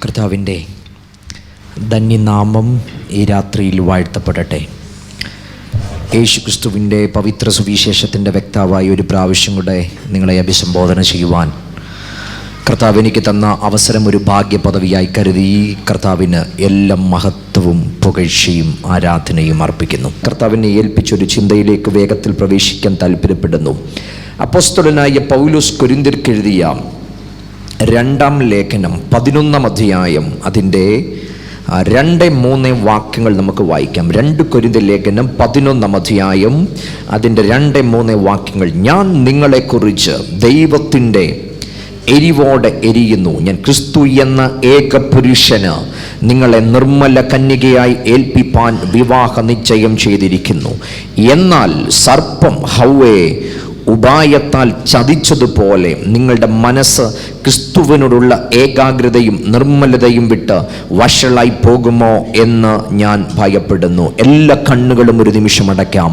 കർത്താവിൻ്റെ ധന്യനാമം ഈ രാത്രിയിൽ വാഴ്ത്തപ്പെടട്ടെ. യേശുക്രിസ്തുവിൻ്റെ പവിത്ര സുവിശേഷത്തിൻ്റെ വ്യക്താവായി ഒരു പ്രാവശ്യം കൂടെ നിങ്ങളെ അഭിസംബോധന ചെയ്യുവാൻ കർത്താവ് എനിക്ക് തന്ന അവസരം ഒരു ഭാഗ്യപദവിയായി കരുതി കർത്താവിന് എല്ലാ മഹത്വവും പുകഴ്ചയും ആരാധനയും അർപ്പിക്കുന്നു. കർത്താവിനെ ഏൽപ്പിച്ചൊരു ചിന്തയിലേക്ക് വേഗത്തിൽ പ്രവേശിക്കാൻ താല്പര്യപ്പെടുന്നു. അപ്പോസ്തലനായ പൗലോസ് കൊരിന്ത്യർക്ക് എഴുതിയ 2-ാം ലേഖനം 11-ാം അധ്യായം അതിൻ്റെ 2-3 വാക്യങ്ങൾ നമുക്ക് വായിക്കാം. 2 കൊരിന്ത്യർ ലേഖനം 11-ാം അധ്യായം അതിൻ്റെ 2-3 വാക്യങ്ങൾ. ഞാൻ നിങ്ങളെക്കുറിച്ച് ദൈവത്തിൻ്റെ എരിവോടെ എരിയുന്നു. ഞാൻ ക്രിസ്തു എന്ന ഏക പുരുഷന് നിങ്ങളെ നിർമ്മല കന്യകയായി ഏൽപ്പിപ്പാൻ വിവാഹ നിശ്ചയം ചെയ്തിരിക്കുന്നു. എന്നാൽ സർപ്പം ഹൗവയെ ഉപായത്താൽ ചതിച്ചതുപോലെ നിങ്ങളുടെ മനസ്സ് ക്രിസ്തുവിനോടുള്ള ഏകാഗ്രതയും നിർമ്മലതയും വിട്ട് വഷളായി പോകുമോ എന്ന് ഞാൻ ഭയപ്പെടുന്നു. എല്ലാ കണ്ണുകളും ഒരു നിമിഷം അടയ്ക്കാം,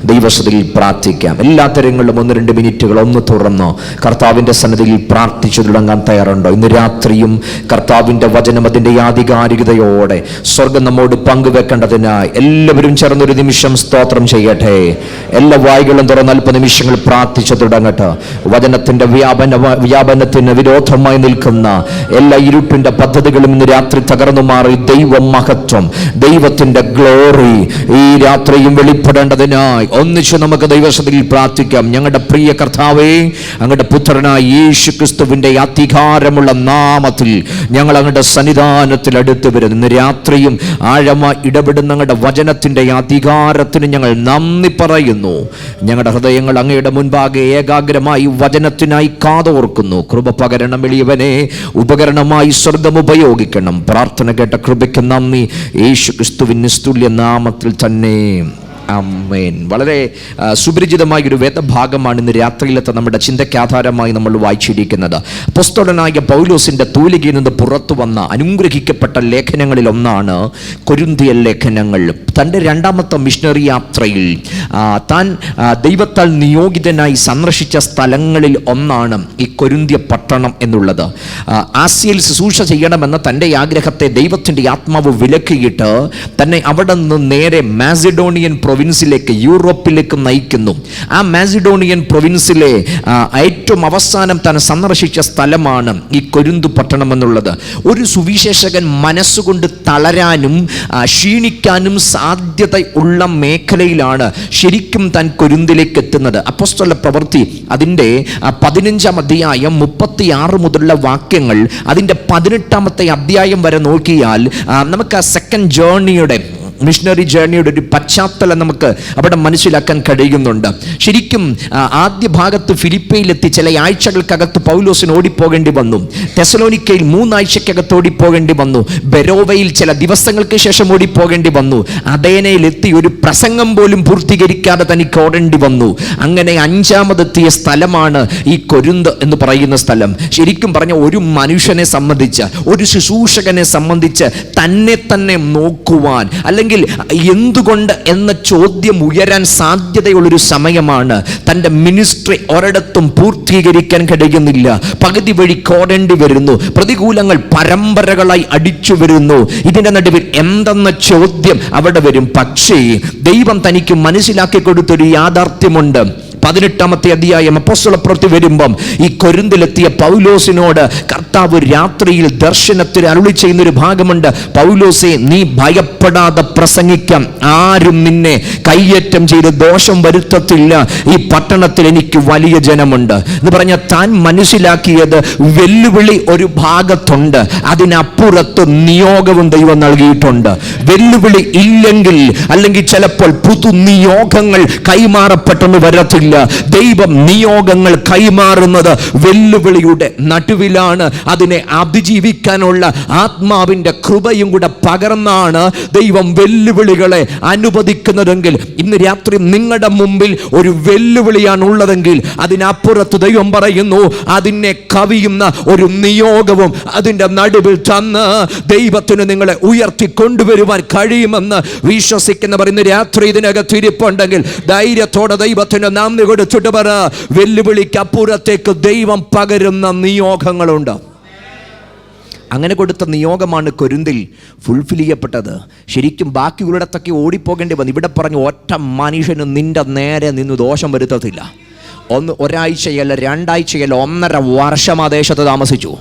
ദൈവസന്നിധിയിൽ പ്രാർത്ഥിക്കാം. എല്ലാ തരങ്ങളിലും 1-2 മിനിറ്റുകൾ ഒന്ന് തുറന്ന് കർത്താവിൻ്റെ സന്നിധിയിൽ പ്രാർത്ഥിച്ചു തുടങ്ങാൻ തയ്യാറുണ്ടോ? ഇന്ന് രാത്രിയും കർത്താവിൻ്റെ വചനം അതിൻ്റെ ആധികാരികതയോടെ സ്വർഗം നമ്മോട് പങ്കുവെക്കേണ്ടതിനായി എല്ലാവരും ചേർന്നൊരു നിമിഷം സ്തോത്രം ചെയ്യട്ടെ. എല്ലാ വായികളും തുറന്ന് 40 നിമിഷങ്ങൾ പ്രാർത്ഥിച്ചു തുടങ്ങട്ടെ. വചനത്തിൻ്റെ വ്യാപനത്തിന് വിരോധമായി നിൽക്കുന്ന എല്ലാ ഇരുട്ടിൻ്റെ പദ്ധതികളും ഇന്ന് രാത്രി തകർന്നു മാറി ദൈവ മഹത്വം, ദൈവത്തിൻ്റെ ഗ്ലോറി ഈ രാത്രിയും വെളിപ്പെടേണ്ടതിനായി ഒന്നിച്ച് നമുക്ക് ദൈവസന്നിധിയിൽ പ്രാർത്ഥിക്കാം. ഞങ്ങളുടെ പ്രിയ കർത്താവേ, അങ്ങയുടെ പുത്രനായ യേശു ക്രിസ്തുവിൻ്റെ അധികാരമുള്ള നാമത്തിൽ ഞങ്ങൾ അങ്ങയുടെ സന്നിധാനത്തിൽ അടുത്ത് വരുന്നു. ഇന്ന് രാത്രിയും ആഴമായി ഇടപെടുന്ന അങ്ങയുടെ വചനത്തിൻ്റെ അധികാരത്തിന് ഞങ്ങൾ നന്ദി പറയുന്നു. ഞങ്ങളുടെ ഹൃദയങ്ങൾ അങ്ങയുടെ മുൻപാകെ ഏകാഗ്രമായി വചനത്തിനായി കാതോർക്കുന്നു. കൃപ പകരണം എളിയവനെ, ഉപകരണമായി സ്വർഗം ഉപയോഗിക്കണം. പ്രാർത്ഥന കേട്ട കൃപയ്ക്ക് നന്ദി. യേശു ക്രിസ്തുവിൻ നിസ്തുല്യ നാമത്തിൽ തന്നെ ആമേൻ. വളരെ സുപരിചിതമായ ഒരു വേദഭാഗമാണ് ഇന്ന് രാത്രിയിലത്തെ നമ്മുടെ ചിന്തയ്ക്ക് ആധാരമായി നമ്മൾ വായിച്ചിരിക്കുന്നത്. അപ്പോസ്തലനായ പൗലോസിൻ്റെ തൂലികയിൽ നിന്ന് പുറത്തു വന്ന അനുഗ്രഹിക്കപ്പെട്ട ലേഖനങ്ങളിൽ ഒന്നാണ് കൊരിന്ത്യർ ലേഖനങ്ങൾ. തൻ്റെ 2-ാമത്തെ മിഷണറി യാത്രയിൽ താൻ ദൈവത്താൽ നിയോഗിതനായി സന്ദർശിച്ച സ്ഥലങ്ങളിൽ ഒന്നാണ് ഈ കൊരിന്ത്യ പട്ടണം എന്നുള്ളത്. ആസ്യയിൽ ശുശ്രൂഷ ചെയ്യണമെന്ന തൻ്റെ ആഗ്രഹത്തെ ദൈവത്തിൻ്റെ ആത്മാവ് വിലക്കിയിട്ട് തന്നെ അവിടെ നിന്ന് നേരെ മാസിഡോണിയൻ പ്രൊവിൻസിലേക്ക്, യൂറോപ്പിലേക്ക് നയിക്കുന്നു. ആ മാസിഡോണിയൻ പ്രൊവിൻസിലെ ഏറ്റവും അവസാനം താൻ സന്ദർശിച്ച സ്ഥലമാണ് ഈ കൊരിന്തു പട്ടണം എന്നുള്ളത്. ഒരു സുവിശേഷകൻ മനസ്സുകൊണ്ട് തളരാനും ക്ഷീണിക്കാനും സാധ്യത ഉള്ള മേഖലയിലാണ് ശരിക്കും താൻ കൊരിന്തിലേക്ക് എത്തുന്നത്. അപ്പോസ്തല പ്രവൃത്തി അതിൻ്റെ 15-ാം അധ്യായം 36 മുതലുള്ള വാക്യങ്ങൾ അതിൻ്റെ 18-ാമത്തെ അധ്യായം വരെ നോക്കിയാൽ നമുക്ക് ആ സെക്കൻഡ് ജേർണിയുടെ, മിഷണറി ജേർണിയുടെ ഒരു പശ്ചാത്തലം നമുക്ക് അവിടെ മനസ്സിലാക്കാൻ കഴിയുന്നുണ്ട്. ശരിക്കും ആദ്യ ഭാഗത്ത് ഫിലിപ്പയിലെത്തി ചില ആഴ്ചകൾക്കകത്ത് പൗലോസിന് ഓടിപ്പോകേണ്ടി വന്നു. തെസലോനിക്കയിൽ 3 ആഴ്ചക്കകത്ത് ഓടിപ്പോകേണ്ടി വന്നു. ബെരോവയിൽ ചില ദിവസങ്ങൾക്ക് ശേഷം ഓടിപ്പോകേണ്ടി വന്നു. അഥേനയിലെത്തി ഒരു പ്രസംഗം പോലും പൂർത്തീകരിക്കാതെ തനിക്ക് ഓടേണ്ടി വന്നു. അങ്ങനെ 5-ാമതെത്തിയ സ്ഥലമാണ് ഈ കൊരിന്ത് എന്ന് പറയുന്ന സ്ഥലം. ശരിക്കും പറഞ്ഞ ഒരു മനുഷ്യനെ സംബന്ധിച്ച്, ഒരു ശുശ്രൂഷകനെ സംബന്ധിച്ച് തന്നെ നോക്കുവാൻ, അല്ലെങ്കിൽ എന്തുകൊണ്ട് എന്ന ചോദ്യം ഉയരാൻ സാധ്യതയുള്ളൊരു സമയമാണ്. തൻ്റെ മിനിസ്ട്രി ഒരിടത്തും പൂർത്തീകരിക്കാൻ കഴിയുന്നില്ല. പകുതി വഴി കോടേണ്ടി വരുന്നു. പ്രതികൂലങ്ങൾ പരമ്പരകളായി അടിച്ചു വരുന്നു. ഇതിൻ്റെ നടുവിൽ എന്തെന്ന ചോദ്യം അവിടെ വരും. പക്ഷേ ദൈവം തനിക്ക് മനസ്സിലാക്കി കൊടുത്തൊരു യാഥാർത്ഥ്യമുണ്ട്. 18-ാമത്തെ അധ്യായം അപ്പോസ്തലപ്രവൃത്തി വരുമ്പം ഈ കൊരിന്തിലെത്തിയ പൗലോസിനോട് കർത്താവ് രാത്രിയിൽ ദർശനത്തിൽ അരുളി ചെയ്യുന്നൊരു ഭാഗമുണ്ട്. പൗലോസേ, നീ ഭയപ്പെടാതെ പ്രസംഗിക്കാം. ആരും നിന്നെ കയ്യേറ്റം ചെയ്ത് ദോഷം വരുത്തത്തില്ല. ഈ പട്ടണത്തിൽ എനിക്ക് വലിയ ജനമുണ്ട് എന്ന് പറഞ്ഞ താൻ മനസ്സിലാക്കിയത് വെല്ലുവിളി ഒരു ഭാഗത്തുണ്ട്, അതിനപ്പുറത്ത് നിയോഗവും ദൈവം നൽകിയിട്ടുണ്ട്. വെല്ലുവിളി ഇല്ലെങ്കിൽ, അല്ലെങ്കിൽ ചിലപ്പോൾ പുതു നിയോഗങ്ങൾ കൈമാറപ്പെട്ടെന്ന് വരത്തില്ല. ദൈവം നിയോഗങ്ങൾ കൈമാറുന്നത് വെല്ലുവിളിയുടെ നടുവിലാണ്. അതിനെ അതിജീവിക്കാനുള്ള ആത്മാവിൻ്റെ കൃപയും കൂടെ പകർന്നാണ് ദൈവം വെല്ലുവിളികളെ അനുവദിക്കുന്നതെങ്കിൽ, ഇന്ന് രാത്രി നിങ്ങളുടെ മുമ്പിൽ ഒരു വെല്ലുവിളിയാണ് ഉള്ളതെങ്കിൽ അതിനപ്പുറത്ത് ദൈവം പറയുന്നു അതിനെ കവിയുന്ന ഒരു നിയോഗവും അതിൻ്റെ നടുവിൽ തന്ന് ദൈവത്തിന് നിങ്ങളെ ഉയർത്തിക്കൊണ്ടുവരുവാൻ കഴിയുമെന്ന് വിശ്വസിക്കുന്നവർ ഇന്ന് രാത്രി ഇതിനകത്ത് ഇരിപ്പുണ്ടെങ്കിൽ ധൈര്യത്തോടെ ദൈവത്തിന് നാം കൊടുത്തിട്ട് പറ, വെല്ലുവിളിക്ക് അപ്പുറത്തേക്ക് ദൈവം പകരുന്ന നിയോഗങ്ങളുണ്ട്. അങ്ങനെ കൊടുത്ത നിയോഗമാണ് കൊരിന്തിൽ ഫുൾഫിൽ ചെയ്യപ്പെട്ടത്. ശരിക്കും ബാക്കിയുള്ളിടത്തൊക്കെ ഓടിപ്പോകേണ്ടി വന്നു. ഇവിടെ പറഞ്ഞു ഒറ്റ മനുഷ്യനും നിന്റെ നേരെ നിന്ന് ദോഷം വരുത്തത്തില്ല. ഒരാഴ്ചയല്ല, 2 ആഴ്ചയല്ല, 1.5 വർഷം ആ ദേശത്ത് താമസിച്ചു.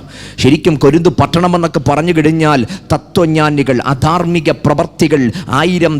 ശരിക്കും കൊരിന്ത് പട്ടണമെന്നൊക്കെ പറഞ്ഞു കഴിഞ്ഞാൽ തത്വജ്ഞാനികൾ, അധാർമിക പ്രവർത്തികൾ, 1000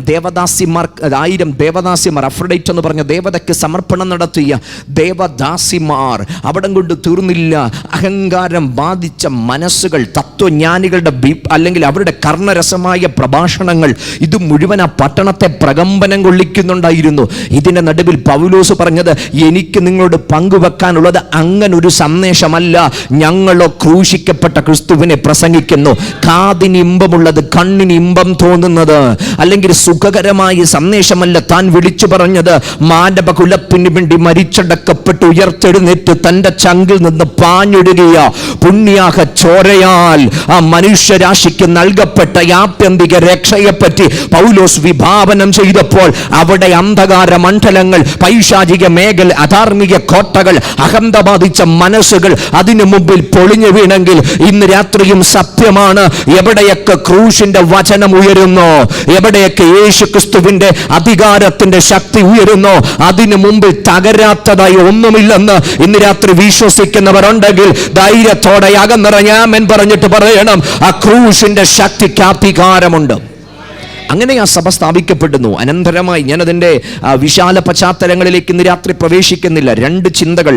ദേവദാസിമാർ, അഫ്രഡൈറ്റ് എന്ന് പറഞ്ഞ ദേവതയ്ക്ക് സമർപ്പണം നടത്തിയ ദേവദാസിമാർ. അവിടം കൊണ്ട് തീർന്നില്ല. അഹങ്കാരം ബാധിച്ച മനസ്സുകൾ, തത്വജ്ഞാനികളുടെ അല്ലെങ്കിൽ അവരുടെ കർണരസമായ പ്രഭാഷണങ്ങൾ, ഇത് മുഴുവൻ ആ പട്ടണത്തെ പ്രകമ്പനം കൊള്ളിക്കുന്നുണ്ടായിരുന്നു. ഇതിൻ്റെ നടുവിൽ പൗലോസ് പറഞ്ഞത്, എനിക്ക് നിങ്ങളോട് പങ്കുവെക്കാനുള്ളത് അങ്ങനൊരു സന്ദേശമല്ല, ഞങ്ങളോ ക്രൂശിക്കപ്പെട്ട ക്രിസ്തുവിനെ പ്രസംഗിക്കുന്നു. കാതിന് ഇമ്പമുള്ളത് കണ്ണിന് ഇമ്പം തോന്നുന്നത് അല്ലെങ്കിൽ സുഖകരമായ സന്ദേശമല്ല താൻ വിളിച്ചു പറഞ്ഞത്. മാനവകുലത്തിന് വേണ്ടി മരിച്ചടക്കപ്പെട്ട് ഉയർത്തെഴുന്നേറ്റ് തൻ്റെ ചങ്കിൽ നിന്ന് പാഞ്ഞൊഴുകിയ പുണ്യാഹ ചോരയാൽ ആ മനുഷ്യരാശിക്ക് നൽകപ്പെട്ട ആത്യന്തിക രക്ഷയെപ്പറ്റി പൗലോസ് വിഭാവനം ചെയ്തപ്പോൾ അവിടെ അന്ധകാര മണ്ഡലങ്ങൾ, പൈശാചിക മേഖല, അധാർമിക കോട്ടകൾ, അഹന്ത ബാധിച്ച മനസ്സുകൾ അതിനു മുമ്പിൽ പൊളിഞ്ഞു വീണെങ്കിൽ ഇന്ന് രാത്രിയും സത്യമാണ്. എവിടെയൊക്കെ ക്രൂശിന്റെ വചനം ഉയരുന്നോ, എവിടെയൊക്കെ യേശു ക്രിസ്തുവിന്റെ അധികാരത്തിന്റെ ശക്തി ഉയരുന്നോ, അതിനു മുമ്പിൽ തകരാത്തതായി ഒന്നുമില്ലെന്ന് ഇന്ന് രാത്രി വിശ്വസിക്കുന്നവരുണ്ടെങ്കിൽ ധൈര്യത്തോടെ അകന്നിറങ്ങി ആമേൻ പറഞ്ഞിട്ട് പറയണം, ആ ക്രൂശിന്റെ ശക്തിക്ക് അധികാരമുണ്ട്. അങ്ങനെ ആ സഭ സ്ഥാപിക്കപ്പെടുന്നു. അനന്തരമായി ഞാനതിൻ്റെ വിശാല പശ്ചാത്തലങ്ങളിലേക്ക് ഇന്ന് രാത്രി പ്രവേശിക്കുന്നില്ല. 2 ചിന്തകൾ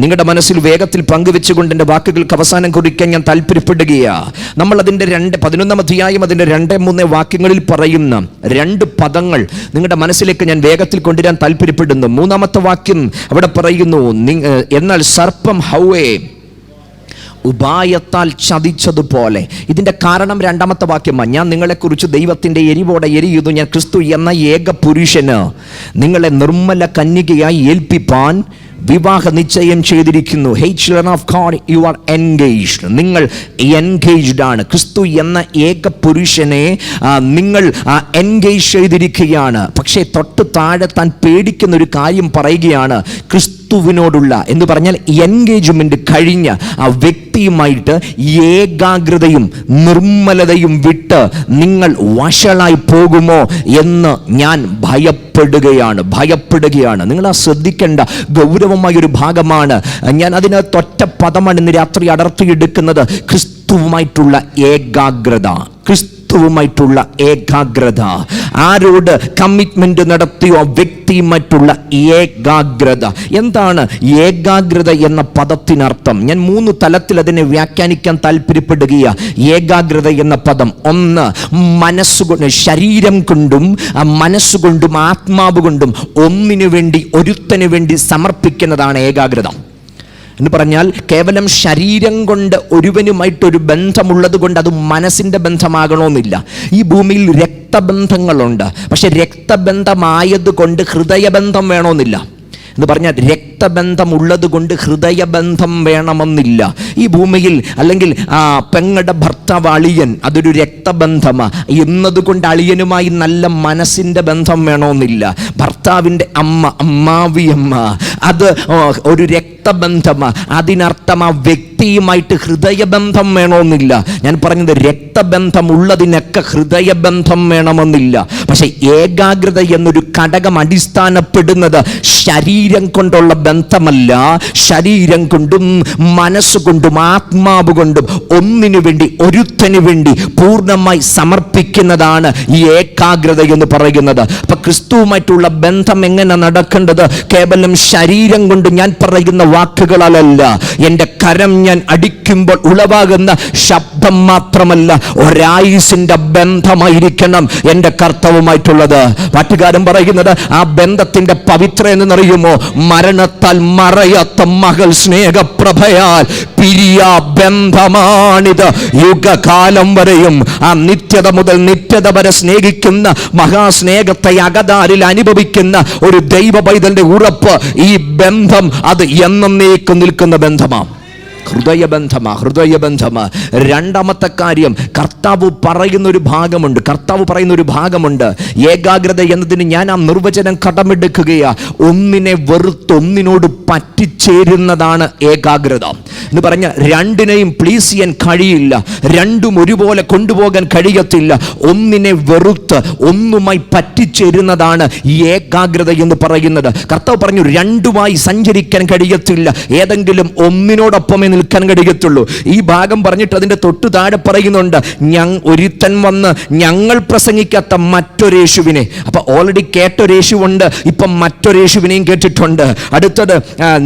നിങ്ങളുടെ മനസ്സിൽ വേഗത്തിൽ പങ്കുവെച്ചുകൊണ്ട് എൻ്റെ വാക്കുകൾക്ക് അവസാനം കുറിക്കാൻ ഞാൻ താല്പര്യപ്പെടുകയാണ്. നമ്മൾ അതിൻ്റെ 11-ാം അധ്യായം അതിൻ്റെ 2-3 വാക്യങ്ങളിൽ പറയുന്ന 2 പദങ്ങൾ നിങ്ങളുടെ മനസ്സിലേക്ക് ഞാൻ വേഗത്തിൽ കൊണ്ടുവരാൻ താല്പര്യപ്പെടുന്നു. 3-ാമത്തെ വാക്യം അവിടെ പറയുന്നു, എന്നാൽ സർപ്പം ഹൗവയെ ഉപായത്താൽ ചതിച്ചതുപോലെ. ഇതിൻ്റെ കാരണം 2-ാമത്തെ വാക്യമാണ്. ഞാൻ നിങ്ങളെക്കുറിച്ച് ദൈവത്തിൻ്റെ എരിവോടെ എരിയുന്നു, ഞാൻ ക്രിസ്തു എന്ന ഏക പുരുഷന് നിങ്ങളെ നിർമ്മല കന്യകയായി ഏൽപ്പിപ്പാൻ വിവാഹ നിശ്ചയം ചെയ്തിരിക്കുന്നു. Hey children of God, you are engaged. നിങ്ങൾ എൻഗേജ്ഡ് ആണ്. ക്രിസ്തു എന്ന ഏക പുരുഷനെ നിങ്ങൾ എൻഗേജ് ചെയ്തിരിക്കുകയാണ്. പക്ഷേ തൊട്ട് താഴെ താൻ പേടിക്കുന്ന ഒരു കാര്യം പറയുകയാണ്. ക്രിസ്തുവിനോടുള്ള എന്ന് പറഞ്ഞാൽ എൻഗേജ്മെന്റ് കഴിഞ്ഞ ആ വ്യക്തിയുമായിട്ട് ഏകാഗ്രതയും നിർമ്മലതയും വിട്ട് നിങ്ങൾ വഷളായി പോകുമോ എന്ന് ഞാൻ ഭയപ്പെടുകയാണ്. നിങ്ങൾ ആ ശ്രദ്ധിക്കേണ്ട ഗൗരവമായൊരു ഭാഗമാണ്. ഞാൻ അതിനകത്ത് ഒറ്റ പദമാണ് ഇന്ന് രാത്രി അടർത്തിയെടുക്കുന്നത്. ക്രിസ്തുവുമായിട്ടുള്ള ഏകാഗ്രത. ആരോട് കമ്മിറ്റ്മെന്റ് നടത്തിയോ വ്യക്തിയുമായിട്ടുള്ള ഏകാഗ്രത. എന്താണ് ഏകാഗ്രത എന്ന പദത്തിനർത്ഥം? ഞാൻ 3 തലത്തിൽ അതിനെ വ്യാഖ്യാനിക്കാൻ താല്പര്യപ്പെടുകയാണ്. ഏകാഗ്രത എന്ന പദം, 1 മനസ്സുകൊണ്ട്, ശരീരം കൊണ്ടും മനസ്സുകൊണ്ടും ആത്മാവ് കൊണ്ടും ഒന്നിനു വേണ്ടി, ഒരുത്തനു വേണ്ടി സമർപ്പിക്കുന്നതാണ് ഏകാഗ്രത എന്ന് പറഞ്ഞാൽ. കേവലം ശരീരം കൊണ്ട് ഒരുവനുമായിട്ടൊരു ബന്ധമുള്ളത് കൊണ്ട് അത് മനസ്സിൻ്റെ ബന്ധമാകണമെന്നില്ല. ഈ ഭൂമിയിൽ രക്തബന്ധങ്ങളുണ്ട്, പക്ഷെ രക്തബന്ധമായതുകൊണ്ട് ഹൃദയബന്ധം വേണമെന്നില്ല. എന്ന് പറഞ്ഞാൽ രക്തബന്ധം ഉള്ളത് കൊണ്ട് ഹൃദയബന്ധം വേണമെന്നില്ല. ഈ ഭൂമിയിൽ അല്ലെങ്കിൽ പെങ്ങളുടെ ഭർത്താവ് അളിയൻ, അതൊരു രക്തബന്ധമാണ് എന്നതുകൊണ്ട് അളിയനുമായി നല്ല മനസ്സിൻ്റെ ബന്ധം വേണമെന്നില്ല. ഭർത്താവിൻ്റെ അമ്മാവിയമ്മ, അത് ഒരു രക്തബന്ധമാണ്. അതിനർത്ഥം ആ വ്യക്തിയുമായിട്ട് ഹൃദയബന്ധം വേണമെന്നില്ല. ഞാൻ പറഞ്ഞത് രക്തബന്ധം ഉള്ളതിനൊക്കെ ഹൃദയബന്ധം വേണമെന്നില്ല. പക്ഷെ ഏകാഗ്രത എന്നൊരു ഘടകം അടിസ്ഥാനപ്പെടുന്നത് ശരീരം കൊണ്ടുള്ള ബന്ധമല്ല, ശരീരം കൊണ്ടും മനസ്സുകൊണ്ടും ആത്മാവ് കൊണ്ടും ഒന്നിനു വേണ്ടി, ഒരുത്തനു വേണ്ടി പൂർണ്ണമായി സമർപ്പിക്കുന്നതാണ് ഈ ഏകാഗ്രത എന്ന് പറയുന്നത്. അപ്പൊ ക്രിസ്തുവുമായിട്ടുള്ള ബന്ധം എങ്ങനെ നടക്കേണ്ടത്? കേവലം ശരീരം കൊണ്ട് ഞാൻ പറയുന്ന വാക്കുകളല്ല, എൻ്റെ കരം ഞാൻ അടിക്കുമ്പോൾ ഉളവാകുന്ന ശബ്ദം മാത്രമല്ല, ഒരായുസിന്റെ ബന്ധമായിരിക്കണം എൻ്റെ കർത്താവുമായിട്ടുള്ളത്. പാട്ടുകാരൻ പറയുന്നത് ആ ബന്ധത്തിന്റെ പവിത്ര എന്നറിയുമോ? മരണത്താൽ മറയാത്ത മകൾ സ്നേഹപ്രഭയാൽ പിരിയ ബന്ധമാണിത്. യുഗകാലം വരെയും ആ നിത്യത മുതൽ നിത്യത വരെ സ്നേഹിക്കുന്ന മഹാസ്നേഹത്തെ അകതാരിൽ അനുഭവിക്കുന്ന ഒരു ദൈവ പൈതലിന്റെ ഉറപ്പ്. ഈ ബന്ധം അത് എന്നേക്കും നിൽക്കുന്ന ബന്ധമാണ്. ഹൃദയബന്ധമാ. രണ്ടാമത്തെ കാര്യം, കർത്താവ് പറയുന്ന ഒരു ഭാഗമുണ്ട്. ഏകാഗ്രത എന്നതിന് ഞാൻ ആ നിർവചനം കടമെടുക്കുകയാ. ഒന്നിനെ വെറുത്ത് ഒന്നിനോട് പറ്റിച്ചേരുന്നതാണ് ഏകാഗ്രത എന്ന് പറഞ്ഞ രണ്ടിനെയും പ്ലീസ് ചെയ്യാൻ കഴിയില്ല, രണ്ടും ഒരുപോലെ കൊണ്ടുപോകാൻ കഴിയത്തില്ല. ഒന്നിനെ വെറുത്ത് ഒന്നുമായി പറ്റിച്ചേരുന്നതാണ് ഈ ഏകാഗ്രത എന്ന് പറയുന്നത്. കർത്താവ് പറഞ്ഞു രണ്ടുമായി സഞ്ചരിക്കാൻ കഴിയത്തില്ല, ഏതെങ്കിലും ഒന്നിനോടൊപ്പമേ നിൽക്കാൻ കഴിയത്തുള്ളൂ. ഈ ഭാഗം പറഞ്ഞിട്ട് അതിൻ്റെ തൊട്ടു താഴെ പറയുന്നുണ്ട്, ഒരുത്തൻ വന്ന് ഞങ്ങൾ പ്രസംഗിക്കാത്ത മറ്റൊരേശുവിനെ. അപ്പൊ ഓൾറെഡി കേട്ടൊരേശുവുണ്ട്, ഇപ്പം മറ്റൊരേശുവിനെയും കേട്ടിട്ടുണ്ട്. അടുത്തത്,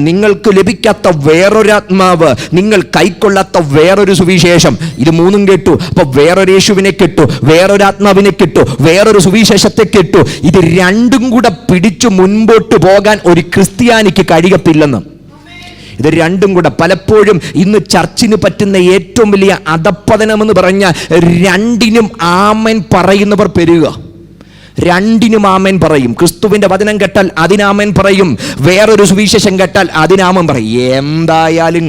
നിങ്ങൾക്ക് ലഭിക്കാത്ത വേറൊരാത്മാവ്, നിങ്ങൾ കൈക്കൊള്ളാത്ത വേറൊരു സുവിശേഷം. ഇത് മൂന്നും കേട്ടു. അപ്പൊ വേറൊരേശുവിനെ കിട്ടു, വേറൊരാത്മാവിനെ കിട്ടു, വേറൊരു സുവിശേഷത്തെ കിട്ടു. ഇത് രണ്ടും കൂടെ പിടിച്ചു മുൻപോട്ട് പോകാൻ ഒരു ക്രിസ്ത്യാനിക്ക് കഴിയത്തില്ലെന്ന്. ഇത് രണ്ടും കൂടെ പലപ്പോഴും ഇന്ന് ചർച്ചിന് പറ്റുന്ന ഏറ്റവും വലിയ അധപ്പതനമെന്ന് പറഞ്ഞാൽ രണ്ടിനും ആമേൻ പറയുന്നവർ പെരുക. രണ്ടിനും ആമേൻ പറയും. ക്രിസ്തുവിന്റെ വചനം കേട്ടാൽ അതിനാമേൻ പറയും, വേറൊരു സുവിശേഷം കേട്ടാൽ അതിനാമൻ പറയും. എന്തായാലും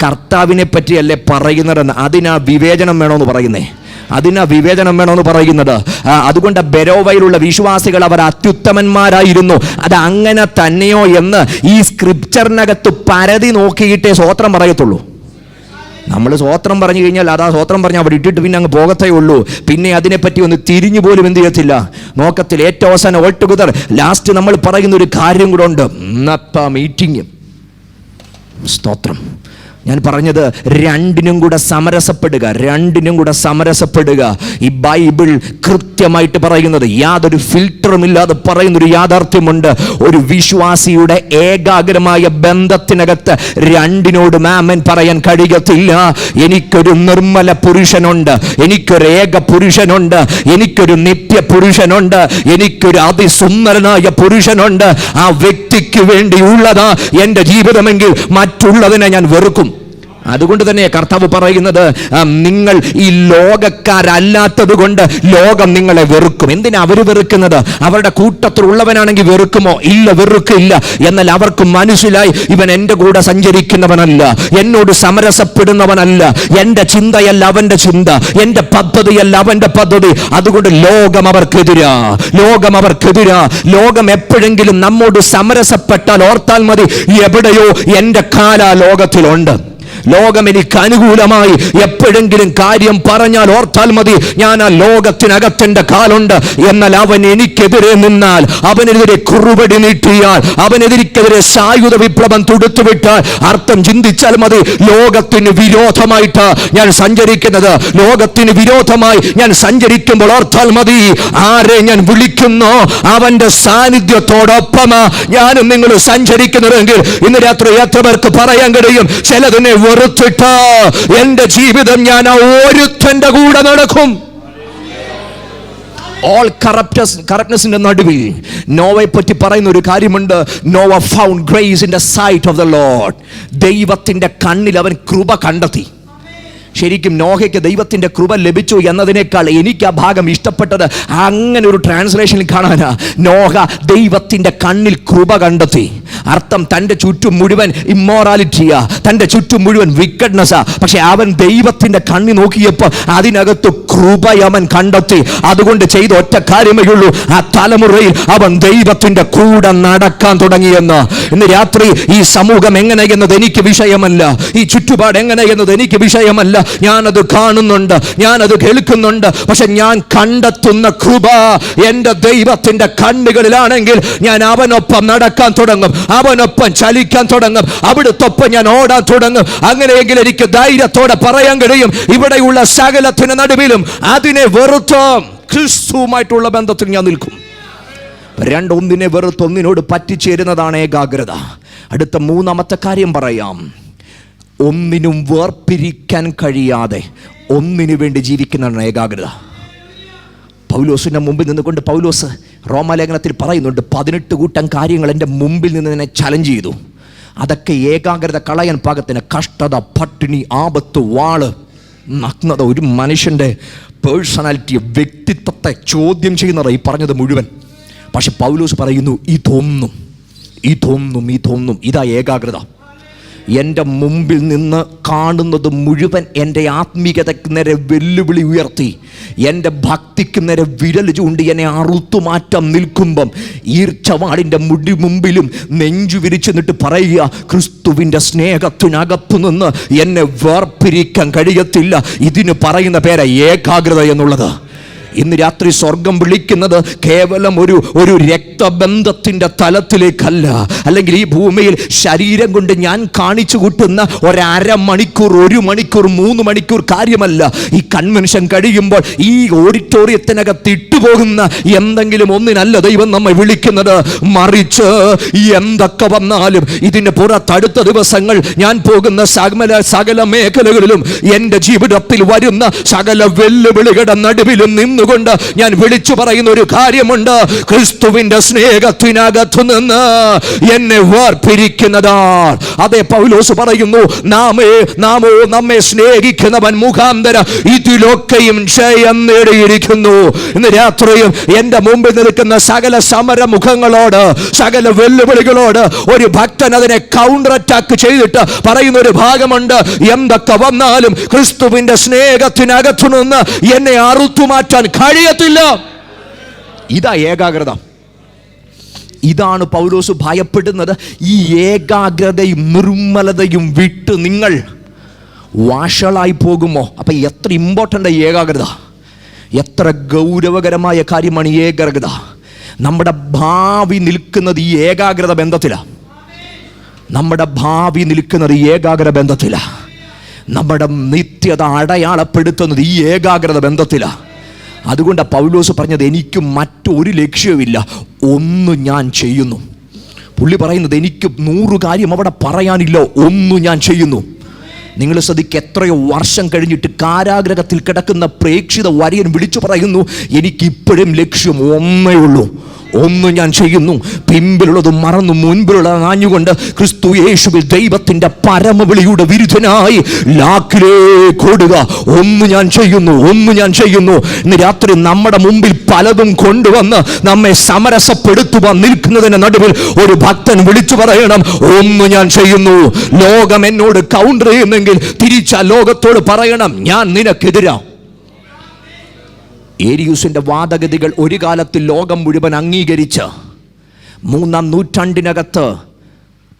കർത്താവിനെ പറ്റിയല്ലേ പറയുന്നതെന്ന് അതിനാ വിവേചനം വേണമെന്ന് പറയുന്നത്. അതുകൊണ്ട് ബെരോവയിലുള്ള വിശ്വാസികൾ അവർ അത്യുത്തമന്മാരായിരുന്നു. അത് അങ്ങനെ തന്നെയോ എന്ന് ഈ സ്ക്രിപ്ചറിനകത്ത് പരതി നോക്കിയിട്ടേ സ്വോത്രം പറയത്തുള്ളൂ. നമ്മൾ സ്വോത്രം പറഞ്ഞു കഴിഞ്ഞാൽ അതാ സ്വോത്രം പറഞ്ഞാൽ അവിടെ ഇട്ടിട്ട് പിന്നെ അങ്ങ് പോകത്തേ ഉള്ളൂ. പിന്നെ അതിനെപ്പറ്റി ഒന്ന് തിരിഞ്ഞു പോലും എന്ത് ചെയ്യത്തില്ല, നോക്കത്തിൽ. ഏറ്റവും അവസാനം ഓൾ ടുഗദർ ലാസ്റ്റ് നമ്മൾ പറയുന്ന ഒരു കാര്യം കൂടെ ഉണ്ട്, മീറ്റിംഗ്. സ്തോത്രം. ഞാൻ പറഞ്ഞത് രണ്ടിനും കൂടെ സമരസപ്പെടുക. ഈ ബൈബിൾ കൃത്യമായിട്ട് പറയുന്നത്, യാതൊരു ഫിൽറ്ററും ഇല്ലാതെ പറയുന്നൊരു യാഥാർത്ഥ്യമുണ്ട്. ഒരു വിശ്വാസിയുടെ ഏകാഗ്രമായ ബന്ധത്തിനകത്ത് രണ്ടിനോടും ആമേൻ പറയാൻ കഴിയത്തില്ല. എനിക്കൊരു നിർമ്മല പുരുഷനുണ്ട്, എനിക്കൊരു ഏക പുരുഷനുണ്ട്, എനിക്കൊരു നിത്യ പുരുഷനുണ്ട്, എനിക്കൊരു അതിസുന്ദരനായ പുരുഷനുണ്ട്. ആ വ്യക്തിക്ക് വേണ്ടിയുള്ളതാ എൻ്റെ ജീവിതമെങ്കിൽ മറ്റുള്ളതിനെ ഞാൻ വെറുക്കും. അതുകൊണ്ട് തന്നെ കർത്താവ് പറയുന്നത്, നിങ്ങൾ ഈ ലോകക്കാരല്ലാത്തത് കൊണ്ട് ലോകം നിങ്ങളെ വെറുക്കും. എന്തിനാ അവർ വെറുക്കുന്നത്? അവരുടെ കൂട്ടത്തിലുള്ളവനാണെങ്കിൽ വെറുക്കുമോ? ഇല്ല, വെറുക്കില്ല. എന്നാൽ അവർക്ക് മനസ്സിലായി, ഇവൻ എൻ്റെ കൂടെ സഞ്ചരിക്കുന്നവനല്ല, എന്നോട് സമരസപ്പെടുന്നവനല്ല, എൻ്റെ ചിന്തയല്ല അവൻ്റെ ചിന്ത, എൻ്റെ പദ്ധതിയല്ല അവൻ്റെ പദ്ധതി. അതുകൊണ്ട് ലോകം അവർക്കെതിരാ. ലോകം എപ്പോഴെങ്കിലും നമ്മോട് സമരസപ്പെട്ടാൽ ഓർത്താൽ മതി, എവിടെയോ എൻ്റെ കാല ലോകത്തിലുണ്ട്. ലോകം എനിക്ക് അനുകൂലമായി എപ്പോഴെങ്കിലും കാര്യം പറഞ്ഞാൽ ഓർത്താൽ മതി, ഞാൻ ആ ലോകത്തിനകത്തെന്റെ കാലുണ്ട്. എന്നാൽ അവൻ എനിക്കെതിരെ നിന്നാൽ, അവനെതിരെ കുറുപടി നീട്ടിയാൽ, അവനെതിരെ സായുധ വിപ്ലവം തൊടുത്തുവിട്ടാൽ, അർത്ഥം ചിന്തിച്ചാൽ മതി, ലോകത്തിന് വിരോധമായിട്ട് ഞാൻ സഞ്ചരിക്കുന്നത്. ലോകത്തിന് വിരോധമായി ഞാൻ സഞ്ചരിക്കുമ്പോൾ ഓർത്താൽ മതി, ആരെ ഞാൻ വിളിക്കുന്നോ അവന്റെ സാന്നിധ്യത്തോടൊപ്പമാ ഞാനും നിങ്ങൾ സഞ്ചരിക്കുന്നതെങ്കിൽ ഇന്ന് രാത്രി എത്ര പേർക്ക് പറയാൻ കഴിയും, ചിലതിനെ വെറുത്തിട്ട് എന്റെ ജീവിതം ഞാൻ ഒരുത്തന്റെ കൂടെ നടക്കും. ഓൾ കറപ്റ്റ്നെസിന്റെ നടുവിൽ നോവയെ പറ്റി പറയുന്ന ഒരു കാര്യമുണ്ട്. Noah found grace in the sight of the Lord. ദൈവത്തിന്റെ കണ്ണിൽ അവൻ കൃപ കണ്ടെത്തി. ശരിക്കും നോഹയ്ക്ക് ദൈവത്തിന്റെ കൃപ ലഭിച്ചു എന്നതിനേക്കാൾ എനിക്ക് ആ ഭാഗം ഇഷ്ടപ്പെട്ടത് അങ്ങനെ ഒരു ട്രാൻസ്ലേഷനിൽ കാണാനാ. നോഹ ദൈവത്തിന്റെ കണ്ണിൽ കൃപ കണ്ടെത്തി. അർത്ഥം തൻ്റെ ചുറ്റും മുഴുവൻ ഇമ്മോറാലിറ്റിയാ, തൻ്റെ ചുറ്റും മുഴുവൻ വിക്കഡ്നെസ്സാ. പക്ഷെ അവൻ ദൈവത്തിന്റെ കണ്ണി നോക്കിയപ്പോൾ അതിനകത്ത് കൃപ അവൻ കണ്ടെത്തി. അതുകൊണ്ട് ചെയ്ത ഒറ്റ കാര്യമേ ഉള്ളൂ, ആ തലമുറയിൽ അവൻ ദൈവത്തിന്റെ കൂടെ നടക്കാൻ തുടങ്ങിയെന്ന്. ഇന്ന് രാത്രി ഈ സമൂഹം എങ്ങനെയെന്നത് എനിക്ക് വിഷയമല്ല, ഈ ചുറ്റുപാട് എങ്ങനെയെന്നത് എനിക്ക് വിഷയമല്ല. ഞാനത് കാണുന്നുണ്ട്, ഞാനത് കേൾക്കുന്നുണ്ട്. പക്ഷെ ഞാൻ കണ്ടെത്തുന്ന കൃപ എൻ്റെ ദൈവത്തിന്റെ കണ്ണുകളിലാണെങ്കിൽ ഞാൻ അവനൊപ്പം നടക്കാൻ തുടങ്ങും, അവനൊപ്പം ചലിക്കാൻ തുടങ്ങും, അവിടുത്തൊപ്പം ഞാൻ ഓടാൻ തുടങ്ങും. അങ്ങനെയെങ്കിൽ എനിക്ക് ധൈര്യത്തോടെ പറയാൻ കഴിയും, ഇവിടെയുള്ള സകലത്തിന് നടുവിലും അതിനെ വെറുത്ത് ക്രിസ്തുവുമായിട്ടുള്ള ബന്ധത്തിൽ ഞാൻ നിൽക്കും. ഒന്നിനെ വെറുത്ത് ഒന്നിനോട് പറ്റിച്ചേരുന്നതാണ് ഏകാഗ്രത. അടുത്ത മൂന്നാമത്തെ കാര്യം പറയാം, ഒന്നിനും വേർപിരിക്കാൻ കഴിയാതെ ഒന്നിനു വേണ്ടി ജീവിക്കുന്നതാണ് ഏകാഗ്രത. പൗലോസിന്റെ മുമ്പിൽ നിന്നുകൊണ്ട് പൗലോസ് റോമാലേഖനത്തിൽ പറയുന്നുണ്ട്, 18 കൂട്ടം കാര്യങ്ങൾ എൻ്റെ മുമ്പിൽ നിന്ന് എന്നെ ചലഞ്ച് ചെയ്തു. അതൊക്കെ ഏകാഗ്രത കളയാൻ പാകത്തിന്, കഷ്ടത, പട്ടിണി, ആപത്ത്, വാള്, നഗ്നത, ഒരു മനുഷ്യൻ്റെ പേഴ്സണാലിറ്റി, വ്യക്തിത്വത്തെ ചോദ്യം ചെയ്യുന്നതാണ് ഈ പറഞ്ഞത് മുഴുവൻ. പക്ഷെ പൗലോസ് പറയുന്നു, ഇതൊന്നും ഇതാ ഏകാഗ്രത. എൻ്റെ മുമ്പിൽ നിന്ന് കാണുന്നത് മുഴുവൻ എൻ്റെ ആത്മീയതയ്ക്ക് നേരെ വെല്ലുവിളി ഉയർത്തി, എൻ്റെ ഭക്തിക്ക് നേരെ വിരൽ ചൂണ്ടി എന്നെ അറുത്തുമാറ്റം നിൽക്കുമ്പം ഈർച്ചവാടിൻ്റെ മുമ്പിലും നെഞ്ചു വിരിച്ചു നിന്നിട്ട് പറയുക, ക്രിസ്തുവിൻ്റെ സ്നേഹത്തിനകത്തു നിന്ന് എന്നെ വേർപിരിക്കാൻ കഴിയത്തില്ല. ഇതിന് പറയുന്ന പേരാ ഏകാഗ്രത എന്നുള്ളത്. ഇന്ന് രാത്രി സ്വർഗം വിളിക്കുന്നത് കേവലം ഒരു രക്തബന്ധത്തിൻ്റെ തലത്തിലേക്കല്ല, അല്ലെങ്കിൽ ഈ ഭൂമിയിൽ ശരീരം കൊണ്ട് ഞാൻ കാണിച്ചു കൂട്ടുന്ന ഒരമണിക്കൂർ, 1 മണിക്കൂർ, 3 മണിക്കൂർ കാര്യമല്ല. ഈ കൺവെൻഷൻ കഴിയുമ്പോൾ ഈ ഓഡിറ്റോറിയത്തിനകത്ത് ഇട്ടുപോകുന്ന എന്തെങ്കിലും ഒന്നിനല്ല ദൈവം നമ്മെ വിളിക്കുന്നത്. മറിച്ച് എന്തൊക്കെ വന്നാലും ഇതിന് പുറത്തടുത്ത ദിവസങ്ങൾ ഞാൻ പോകുന്ന സകല മേഖലകളിലും എൻ്റെ ജീവിതത്തിൽ വരുന്ന സകല വെല്ലുവിളികളുടെ നടുവിലും നിന്നുകൊണ്ട് ഞാൻ വിളിച്ചു പറയുന്ന ഒരു കാര്യമുണ്ട്, ക്രിസ്തുവിന്റെ സ്നേഹത്തിനകത്തു നിന്ന് എന്നെ വേർപിരിക്കുന്നതാണ്. അതേ പൗലോസ് പറയുന്നു, നാമോ നമ്മെ സ്നേഹിക്കുന്നവൻ മുഖാന്തരം ഇതിലൊക്കെയും ജയം നേടിയിരിക്കുന്നു. ഇന്ന് രാത്രിയും എൻ്റെ മുമ്പിൽ നിൽക്കുന്ന സകല സമരമുഖങ്ങളോട്, സകല വെല്ലുവിളികളോട് ഒരു ഭക്തൻ അതിനെ കൗണ്ടർ അറ്റാക്ക് ചെയ്തിട്ട് പറയുന്ന ഒരു ഭാഗമുണ്ട്, എന്തൊക്കെ വന്നാലും ക്രിസ്തുവിന്റെ സ്നേഹത്തിനകത്തു നിന്ന് എന്നെ അറുത്തുമാറ്റാൻ കഴിയത്തില്ല. ഇതാ ഏകാഗ്രത. ഇതാണ് പൗലോസ് ഭയപ്പെടുന്നത്. ഈ ഏകാഗ്രതയും നിർമ്മലതയും വിട്ട് നിങ്ങൾ വാഷളായി പോകുമോ? അപ്പം എത്ര ഇമ്പോർട്ടൻ്റ് ഏകാഗ്രത, എത്ര ഗൗരവകരമായ കാര്യമാണ് ഈ ഏകാഗ്രത. നമ്മുടെ ഭാവി നിൽക്കുന്നത് ഈ ഏകാഗ്രത ബന്ധത്തിലാണ്. നമ്മുടെ ഭാവി നിൽക്കുന്നത് ഈ ഏകാഗ്രത ബന്ധത്തിലാണ്. നമ്മുടെ നിത്യത അടയാളപ്പെടുത്തുന്നത് ഈ ഏകാഗ്രത ബന്ധത്തിലാണ്. അതുകൊണ്ട് പൗലോസ് പറഞ്ഞത്, എനിക്ക് മറ്റൊരു ലക്ഷ്യവുമില്ല, ഒന്ന് ഞാൻ ചെയ്യുന്നു. പുള്ളി പറയുന്നത്, എനിക്ക് 100 കാര്യം അവിടെ പറയാനില്ല, ഒന്ന് ഞാൻ ചെയ്യുന്നു. നിങ്ങൾ ശ്രദ്ധിക്കുക, എത്രയോ വർഷം കഴിഞ്ഞിട്ട് കാരാഗ്രഹത്തിൽ കിടക്കുന്ന പ്രേക്ഷിത വര്യൻ വിളിച്ചു പറയുന്നു, എനിക്കിപ്പോഴും ലക്ഷ്യം ഒന്നേ ഉള്ളൂ, ഒന്ന് ഞാൻ ചെയ്യുന്നു. പിമ്പിലുള്ളത് മറന്നു മുൻപിലുള്ളത് ആഞ്ഞുകൊണ്ട് ക്രിസ്തു യേശുവിൽ ദൈവത്തിന്റെ പരമവിളിയുടെ വിരുദ്ധനായി ലാക്കിലേക്ക് ഓടുക. ഒന്ന് ഞാൻ ചെയ്യുന്നു, ഒന്ന് ഞാൻ ചെയ്യുന്നു. ഇന്ന് രാത്രി നമ്മുടെ മുമ്പിൽ പലതും കൊണ്ടുവന്ന് നമ്മെ സമരസപ്പെടുത്തുവാൻ നിൽക്കുന്നതിന് നടുവിൽ ഒരു ഭക്തൻ വിളിച്ചു പറയണം, ഒന്ന് ഞാൻ ചെയ്യുന്നു. ലോകം എന്നോട് കൗണ്ടർ ചെയ്യുന്നെങ്കിൽ തിരിച്ച ലോകത്തോട് പറയണം, ഞാൻ നിനക്കെതിരാ. ഏരിയൂസിന്റെ വാദഗതികൾ ഒരു കാലത്ത് ലോകം മുഴുവൻ അംഗീകരിച്ച് 3-ാം നൂറ്റാണ്ടിനകത്ത്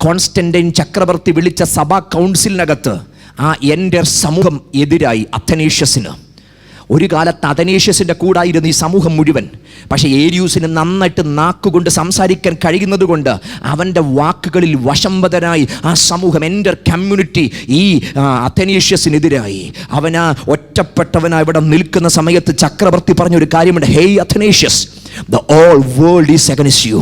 കോൺസ്റ്റന്റൈൻ ചക്രവർത്തി വിളിച്ച സഭാ കൗൺസിലിനകത്ത് ആ എൻ്റെ സമൂഹം എതിരായി അഥനേഷ്യസിന്. ഒരു കാലത്ത് അഥനേഷ്യസിൻ്റെ കൂടായിരുന്നു ഈ സമൂഹം മുഴുവൻ. പക്ഷേ ഏരിയൂസിന് നന്നായിട്ട് നാക്കുകൊണ്ട് സംസാരിക്കാൻ കഴിയുന്നത് കൊണ്ട് അവൻ്റെ വാക്കുകളിൽ വശംവദനായി ആ സമൂഹം, എൻ്റെ കമ്മ്യൂണിറ്റി ഈ അഥനേഷ്യസിനെതിരായി. അവന് ഒറ്റപ്പെട്ടവനായി ഇവിടെ നിൽക്കുന്ന സമയത്ത് ചക്രവർത്തി പറഞ്ഞൊരു കാര്യമുണ്ട്, hey Athanasius, the whole world is against you.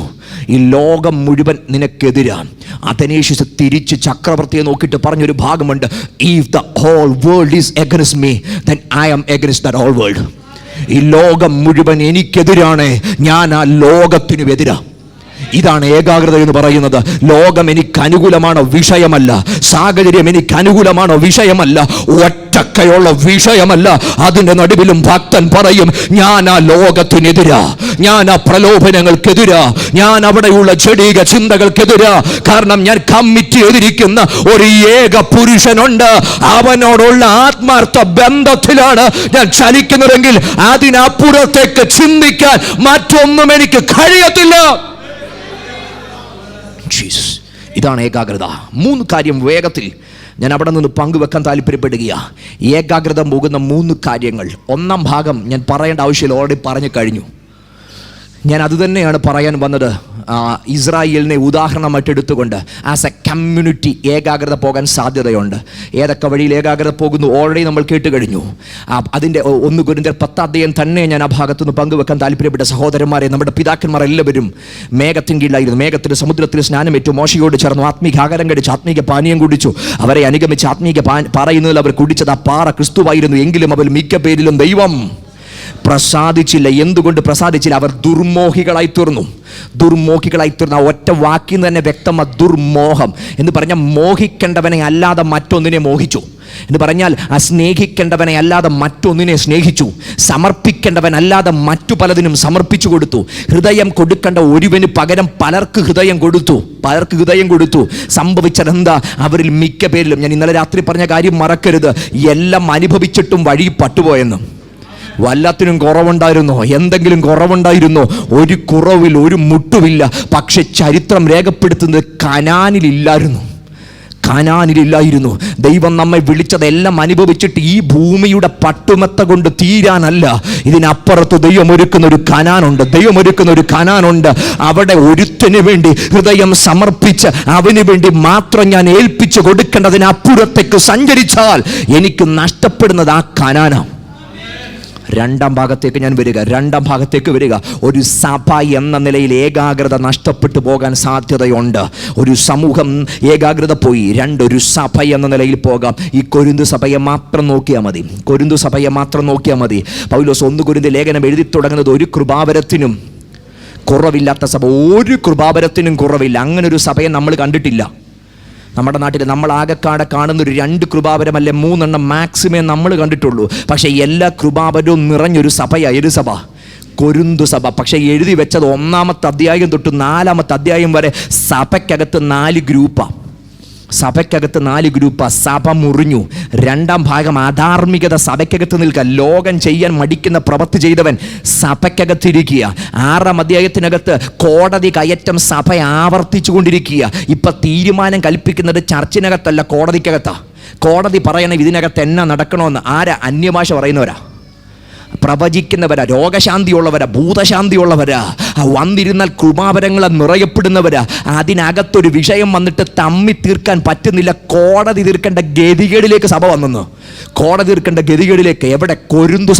ഈ ലോകം മുഴുവൻ നിനക്കെതിരാണ്. അഥനേഷ്യസ് തിരിച്ച് ചക്രവർത്തിയെ നോക്കിയിട്ട് പറഞ്ഞൊരു ഭാഗമുണ്ട്, if the whole world is against me, then I am against that whole world. ഈ ലോകം മുഴുവൻ എനിക്കെതിരാണ്, ഞാൻ ആ ലോകത്തിനും എതിരാ. ഇതാണ് ഏകാഗ്രത എന്ന് പറയുന്നത്. ലോകം എനിക്ക് അനുകൂലമാണോ വിഷയമല്ല, സാഹചര്യം എനിക്ക് അനുകൂലമാണോ വിഷയമല്ല, ഒറ്റക്കയുള്ള വിഷയമല്ല. അതിൻ്റെ നടുവിലും ഭക്തൻ പറയും, ഞാൻ ആ ലോകത്തിനെതിരാ, ഞാൻ ആ പ്രലോഭനങ്ങൾക്കെതിരാ, ഞാൻ അവിടെയുള്ള ജഡിക ചിന്തകൾക്കെതിരാ. കാരണം ഞാൻ കമ്മിറ്റ് ചെയ്തിരിക്കുന്ന ഒരു ഏക പുരുഷനുണ്ട്, അവനോടുള്ള ആത്മാർത്ഥ ബന്ധത്തിലാണ് ഞാൻ ചലിക്കുന്നതെങ്കിൽ അതിനപ്പുറത്തേക്ക് ചിന്തിക്കാൻ മറ്റൊന്നും എനിക്ക് കഴിയത്തില്ല. ജീസസ്. ഇതാണ് ഏകാഗ്രത. 3 കാര്യം വേഗത്തിൽ ഞാൻ അവിടെ നിന്ന് പങ്കുവെക്കാൻ താല്പര്യപ്പെടുകയാണ്. ഏകാഗ്രത പോകുന്ന 3 കാര്യങ്ങൾ. 1-ാം ഭാഗം ഞാൻ പറയേണ്ട ആവശ്യമില്ല, ഓൾറെഡി പറഞ്ഞു കഴിഞ്ഞു. ഞാൻ അതുതന്നെയാണ് പറയാൻ വന്നത്. ഇസ്രായേലിനെ ഉദാഹരണമായിട്ട് എടുത്തുകൊണ്ട് ആസ് എ കമ്മ്യൂണിറ്റി ഏകാഗ്രത പോകാൻ സാധ്യതയുണ്ട്. ഏതൊക്കെ വഴിയിൽ ഏകാഗ്രത പോകുന്നു ഓൾറെഡി നമ്മൾ കേട്ട് കഴിഞ്ഞു. അതിൻ്റെ 1 കൊരിന്ത്യർ 10-ാം തന്നെ ഞാൻ ആ ഭാഗത്തുനിന്ന് പങ്കുവെക്കാൻ താല്പര്യപ്പെട്ട സഹോദരന്മാരെ, നമ്മുടെ പിതാക്കന്മാർ എല്ലാവരും മേഘത്തിൻ കീഴിലായിരുന്നു. മേഘത്തിൽ സമുദ്രത്തിൽ സ്നാനമേറ്റു, മോശയോട് ചേർന്നു, ആത്മീക ആഹാരം കഴിച്ചു, ആത്മീക പാനീയം കുടിച്ചു. അവരെ അനുഗമിച്ച് ആത്മീക പാറയുന്നതിൽ അവർ കുടിച്ചത് ആ പാറ ക്രിസ്തുവായിരുന്നു. എങ്കിലും അവർ മിക്ക പേരിലും ദൈവം പ്രസാദിച്ചില്ല. എന്തുകൊണ്ട് പ്രസാദിച്ചില്ല? അവർ ദുർമോഹികളായി തീർന്നു. ആ ഒറ്റ വാക്കിൽ തന്നെ വ്യക്തമാണ് ദുർമോഹം എന്ന് പറഞ്ഞാൽ മോഹിക്കേണ്ടവനെ അല്ലാതെ മറ്റൊന്നിനെ മോഹിച്ചു എന്ന് പറഞ്ഞാൽ സ്നേഹിക്കേണ്ടവനെ അല്ലാതെ മറ്റൊന്നിനെ സ്നേഹിച്ചു, സമർപ്പിക്കേണ്ടവനല്ലാതെ മറ്റു പലതിനും സമർപ്പിച്ചു കൊടുത്തു. ഹൃദയം കൊടുക്കേണ്ട ഒരുവന് പകരം പലർക്ക് ഹൃദയം കൊടുത്തു. സംഭവിച്ചതെന്താ? അവരിൽ മിക്ക പേരിലും, ഞാൻ ഇന്നലെ രാത്രി പറഞ്ഞ കാര്യം മറക്കരുത്, എല്ലാം അനുഭവിച്ചിട്ടും വഴി പട്ടുപോയെന്ന്. വല്ലത്തിനും കുറവുണ്ടായിരുന്നോ? എന്തെങ്കിലും കുറവുണ്ടായിരുന്നോ? ഒരു കുറവിൽ ഒരു മുട്ടുമില്ല. പക്ഷെ ചരിത്രം രേഖപ്പെടുത്തുന്നത് കാനാനിലില്ലായിരുന്നു. ദൈവം നമ്മെ വിളിച്ചതെല്ലാം അനുഭവിച്ചിട്ട് ഈ ഭൂമിയുടെ പട്ടുമെത്ത കൊണ്ട് തീരാനല്ല. ഇതിനപ്പുറത്ത് ദൈവം ഒരുക്കുന്ന ഒരു കാനാനുണ്ട്. അവിടെ ഒരുത്തന് വേണ്ടി ഹൃദയം സമർപ്പിച്ച് അവന് വേണ്ടി മാത്രം ഞാൻ ഏൽപ്പിച്ചു കൊടുക്കേണ്ടതിനപ്പുറത്തേക്ക് സഞ്ചരിച്ചാൽ എനിക്ക് നഷ്ടപ്പെടുന്നത് ആ കാനാനാണ്. രണ്ടാം ഭാഗത്തേക്ക് വരിക. ഒരു സഭ എന്ന നിലയിൽ ഏകാഗ്രത നഷ്ടപ്പെട്ടു പോകാൻ സാധ്യതയുണ്ട്. ഒരു സമൂഹം ഏകാഗ്രത പോയി. ഒരു സഭ എന്ന നിലയിൽ പോകാം. ഈ കൊരിന്തു സഭയെ മാത്രം നോക്കിയാൽ മതി. പൗലോസ് 1 കൊരിന്ത്യർ ലേഖനം എഴുതി തുടങ്ങുന്നത് ഒരു കൃപാവരത്തിനും കുറവില്ലാത്ത സഭ, ഒരു കൃപാവരത്തിനും കുറവില്ല. അങ്ങനെ ഒരു സഭയെ നമ്മൾ കണ്ടിട്ടില്ല. നമ്മുടെ നാട്ടിൽ നമ്മൾ ആകെക്കാടെ കാണുന്ന ഒരു 2 കൃപാവരം അല്ലെ 3 മാക്സിമേ നമ്മൾ കണ്ടിട്ടുള്ളൂ. പക്ഷേ എല്ലാ കൃപാവരവും നിറഞ്ഞൊരു സഭയായി സഭ, കൊരിന്തു സഭ. പക്ഷേ എഴുതി വെച്ചത് 1-ാമത്തെ അധ്യായം തൊട്ട് 4-ാമത്തെ അധ്യായം വരെ സഭയ്ക്കകത്ത് 4 ഗ്രൂപ്പാണ്. സഭ മുറിഞ്ഞു. 2-ാം ഭാഗം അധാർമികത സഭയ്ക്കകത്ത് നിൽക്കുക. ലോകം ചെയ്യാൻ മടിക്കുന്ന പ്രവൃത്തി ചെയ്തവൻ സഭയ്ക്കകത്തിരിക്കുക. 6-ാം അധ്യായത്തിനകത്ത് കോടതി കയറ്റം സഭ ആവർത്തിച്ചു കൊണ്ടിരിക്കുക. ഇപ്പം തീരുമാനം കൽപ്പിക്കുന്നത് ചർച്ചിനകത്തല്ല, കോടതിക്കകത്താണ്. കോടതി പറയണം ഇതിനകത്ത് എന്നാ നടക്കണമെന്ന്. ആരാ? അന്യഭാഷ പറയുന്നവരാ, പ്രവചിക്കുന്നവരാ, രോഗശാന്തിയുള്ളവരാ, ഭൂതശാന്തിയുള്ളവരാ, വന്നിരുന്നാൽ കൃപാവരങ്ങളെ നിറയപ്പെടുന്നവരാ. അതിനകത്തൊരു വിഷയം വന്നിട്ട് തമ്മി തീർക്കാൻ പറ്റുന്നില്ല. കോടതി തീർക്കേണ്ട ഗതികേടിലേക്ക് സഭ വന്നു. എവിടെ? കൊരിന്തു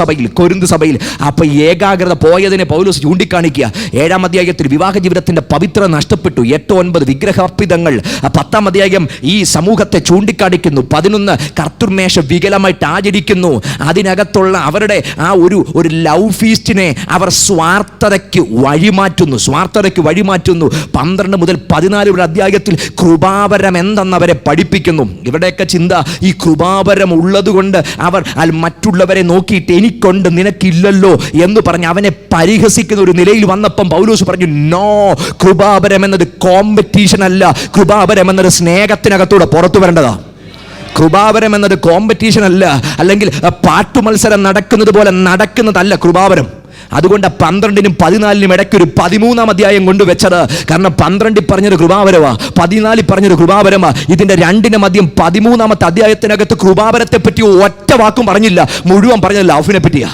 സഭയിൽ. അപ്പൊ ഏകാഗ്രത പോയതിനെ പൗലോസ് ചൂണ്ടിക്കാണിക്കുക. 7-ാം അധ്യായത്തിൽ വിവാഹ ജീവിതത്തിന്റെ പവിത്രത നഷ്ടപ്പെട്ടു. 8-9 വിഗ്രഹാർപ്പിതങ്ങൾ. 10-ാം അധ്യായം ഈ സമൂഹത്തെ ചൂണ്ടിക്കാണിക്കുന്നു. 11 കർത്തൃമേശ വികലമായിട്ട് ആചരിക്കുന്നു. അതിനകത്തുള്ള അവരുടെ ആ ഒരു ലവ് ഫീസ്റ്റിനെ അവർ സ്വാർത്ഥതയ്ക്ക് വഴിമാറ്റുന്നു. 12 മുതൽ 14 അധ്യായത്തിൽ കൃപാവരം എന്തെന്നവരെ പഠിപ്പിക്കുന്നു. ഇവിടെയൊക്കെ ചിന്ത ഈ കൃപാവരം ഉള്ളതുകൊണ്ട് അവർ മറ്റുള്ളവരെ നോക്കിയിട്ട് എനിക്കുണ്ട് നിനക്കില്ലല്ലോ എന്ന് പറഞ്ഞ് അവനെ പരിഹസിക്കുന്ന ഒരു നിലയിൽ വന്നപ്പം പൗലോസ് പറഞ്ഞു, നോ, കൃപാവരം എന്നത് കോമ്പറ്റീഷൻ അല്ല. കൃപാവരം എന്നത് സ്നേഹത്തിനകത്തൂടെ പുറത്തു വരേണ്ടതാ. കൃപാവരം എന്നത് കോമ്പറ്റീഷൻ അല്ല, അല്ലെങ്കിൽ പാട്ടു മത്സരം നടക്കുന്നത് പോലെ നടക്കുന്നതല്ല കൃപാവരം. അതുകൊണ്ട് 12-നും 14-നും ഇടയ്ക്ക് ഒരു 13-ാം അധ്യായം കൊണ്ടുവച്ചത്. കാരണം 12 പറഞ്ഞൊരു കൃപാവരമാ, 14 പറഞ്ഞൊരു കൃപാവരമാ. ഇതിന്റെ 2-ന് മധ്യം 13-ാമത്തെ അധ്യായത്തിനകത്ത് കൃപാവരത്തെ പറ്റി ഒറ്റ വാക്കും പറഞ്ഞില്ല. മുഴുവൻ പറഞ്ഞ ലവിനെ പറ്റിയാ,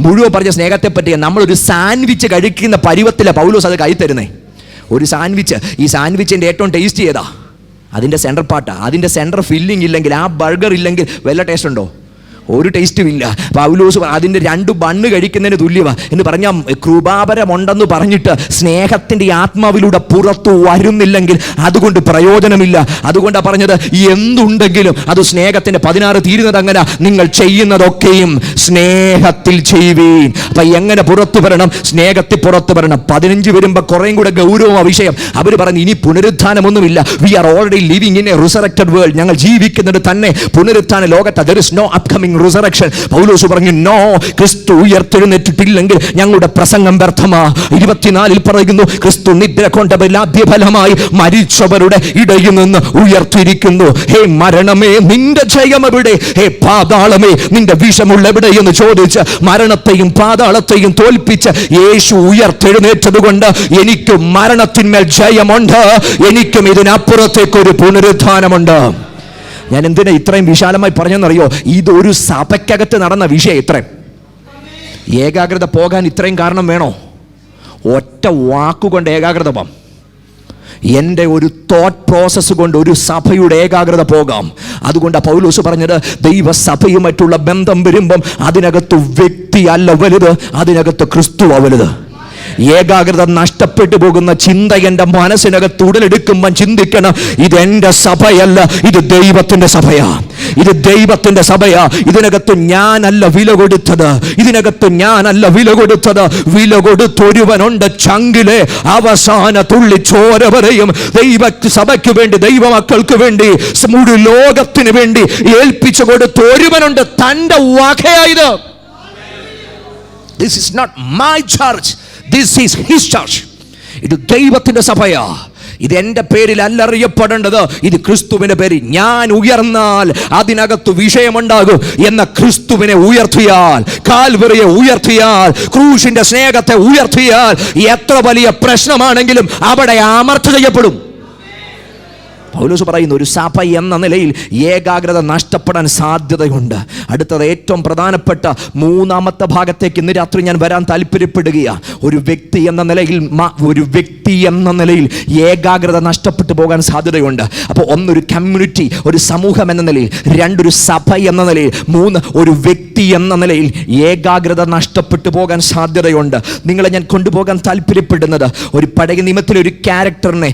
മുഴുവൻ പറഞ്ഞ സ്നേഹത്തെ പറ്റിയാ. നമ്മളൊരു സാൻഡ്വിച്ച് കഴിക്കുന്ന പരുവത്തിലാണ് പൗലോസ് അത് കൈ തരുന്നേ. ഒരു സാൻഡ്വിച്ച്, ഈ സാൻഡ്വിച്ചിന്റെ ഏറ്റവും ടേസ്റ്റ് ചെയ്താ അതിന്റെ സെൻറ്റർ പാർട്ടാ. അതിന്റെ സെൻറ്റർ ഫില്ലിംഗ് ഇല്ലെങ്കിൽ, ആ ബർഗർ ഇല്ലെങ്കിൽ വല്ല ടേസ്റ്റ് ഉണ്ടോ? ഒരു ടേസ്റ്റും ഇല്ല. പൗലോസ് അതിൻ്റെ 2 ബണ്ണ് കഴിക്കുന്നതിന് തുല്യമാണ് എന്ന് പറഞ്ഞാൽ കൃപാവരമുണ്ടെന്ന് പറഞ്ഞിട്ട് സ്നേഹത്തിൻ്റെ ആത്മാവിലൂടെ പുറത്തു വരുന്നില്ലെങ്കിൽ അതുകൊണ്ട് പ്രയോജനമില്ല. അതുകൊണ്ടാണ് പറഞ്ഞത് എന്തുണ്ടെങ്കിലും അത് സ്നേഹത്തിൻ്റെ 16 തീരുന്നത് അങ്ങനെ, നിങ്ങൾ ചെയ്യുന്നതൊക്കെയും സ്നേഹത്തിൽ ചെയ്യുവീൻ. അപ്പം എങ്ങനെ പുറത്തു വരണം? സ്നേഹത്തിൽ പുറത്തു വരണം. 15 വരുമ്പോൾ കുറേയും കൂടെ ഗൗരവമായ വിഷയം. അവർ പറഞ്ഞു ഇനി പുനരുത്ഥാനമൊന്നുമില്ല. We are already living in a resurrected world. ഞങ്ങൾ ജീവിക്കുന്നത് തന്നെ പുനരുത്ഥാന ലോകത്ത്. There is no upcoming resurrection. Paulose പറഞ്ഞു, നോ, ക്രിസ്തു ഉയർത്തെഴുന്നേറ്റിട്ടില്ലെങ്കിൽ ഞങ്ങളുടെ പ്രസംഗം വ്യർത്ഥമാ. 24 പറയുന്നു, ക്രിസ്തു നിദ്ര കൊണ്ട് ഫലമായി മരിച്ചവരുടെ ഇടയിൽ നിന്ന് ഉയർത്തിരിക്കുന്നു. ഹേ മരണമേ, നിന്റെ ജയം എവിടെ? ഹേ പാതാളമേ, നിന്റെ വിഷമുള്ള എവിടെ എന്ന് ചോദിച്ച് മരണത്തെയും പാതാളത്തെയും തോൽപ്പിച്ച് യേശു ഉയർത്തെഴുന്നേറ്റത് കൊണ്ട് എനിക്ക് മരണത്തിന്മേൽ ജയമുണ്ട്. എനിക്കും ഇതിനപ്പുറത്തേക്കൊരു പുനരുത്ഥാനമുണ്ട്. ഞാൻ എന്തിനാ ഇത്രയും വിശാലമായി പറഞ്ഞെന്നറിയോ? ഇതൊരു സഭയ്ക്കകത്ത് നടന്ന വിഷയം. ഇത്രയും ഏകാഗ്രത പോകാൻ ഇത്രയും കാരണം വേണോ? ഒറ്റ വാക്കുകൊണ്ട് ഏകാഗ്രത പോകാം. എൻ്റെ ഒരു തോട്ട് പ്രോസസ്സ് കൊണ്ട് ഒരു സഭയുടെ ഏകാഗ്രത പോകാം. അതുകൊണ്ടാണ് പൗലോസ് പറഞ്ഞത്, ദൈവസഭയുമായിട്ടുള്ള ബന്ധം വരുമ്പം അതിനകത്ത് വ്യക്തിയല്ല വലുത്, അതിനകത്ത് ക്രിസ്തുവാ വലുത്. ഏകാഗ്രത നഷ്ടപ്പെട്ടു പോകുന്ന ചിന്ത എൻ്റെ മനസ്സിനകത്ത് ഉടലെടുക്കുമ്പോൾ ചിന്തിക്കണം, ഇതെൻ്റെ സഭയല്ല, ഇത് ദൈവത്തിൻ്റെ സഭയാ. ഇത് ദൈവത്തിന്റെ സഭയാ. ഇതിനകത്ത് ഞാനല്ല വില കൊടുത്തത്, ഇതിനകത്ത് ഞാനല്ല വില കൊടുത്തത്. വില കൊടുത്തൊരുവനുണ്ട്, ചങ്കിലെ അവസാന തുള്ളി ചോര വരെയും ദൈവ സഭയ്ക്ക് വേണ്ടി, ദൈവമക്കൾക്ക് വേണ്ടി, മുഴു ലോകത്തിന് വേണ്ടി ഏൽപ്പിച്ചു കൊടുത്ത ഒരുവനുണ്ട്. തന്റെ വകയായത്. This is not my church, this is his church. ഇത് ദൈവത്തിന്റെ സഭയാ. ഇത് എൻ്റെ പേരിൽ അല്ലറിയപ്പെടേണ്ടത്, ഇത് ക്രിസ്തുവിന്റെ പേരിൽ. ഞാൻ ഉയർന്നാൽ അതിനകത്ത് വിഷയമുണ്ടാകും എന്ന ക്രിസ്തുവിനെ ഉയർത്തിയാൽ, കാൽവറിയെ ഉയർത്തിയാൽ, ക്രൂശിന്റെ സ്നേഹത്തെ ഉയർത്തിയാൽ, എത്ര വലിയ പ്രശ്നമാണെങ്കിലും അവിടെ അമർച്ച ചെയ്യപ്പെടും. പൗലോസ് പറയുന്നു, ഒരു സഭ എന്ന നിലയിൽ ഏകാഗ്രത നഷ്ടപ്പെടാൻ സാധ്യതയുണ്ട്. അടുത്തത് ഏറ്റവും പ്രധാനപ്പെട്ട മൂന്നാമത്തെ ഭാഗത്തേക്ക് ഇന്ന് രാത്രി ഞാൻ വരാൻ താല്പര്യപ്പെടുകയാണ്. ഒരു വ്യക്തി എന്ന നിലയിൽ ഏകാഗ്രത നഷ്ടപ്പെട്ടു പോകാൻ സാധ്യതയുണ്ട്. അപ്പോൾ ഒന്നൊരു കമ്മ്യൂണിറ്റി, ഒരു സമൂഹം എന്ന നിലയിൽ, രണ്ടൊരു സഭ എന്ന നിലയിൽ, മൂന്ന് ഒരു വ്യക്തി എന്ന നിലയിൽ ഏകാഗ്രത നഷ്ടപ്പെട്ടു പോകാൻ സാധ്യതയുണ്ട്. നിങ്ങളെ ഞാൻ കൊണ്ടുപോകാൻ താല്പര്യപ്പെടുന്നത് ഒരു പഴയ നിയമത്തിലെ ഒരു ക്യാരക്ടറിനെ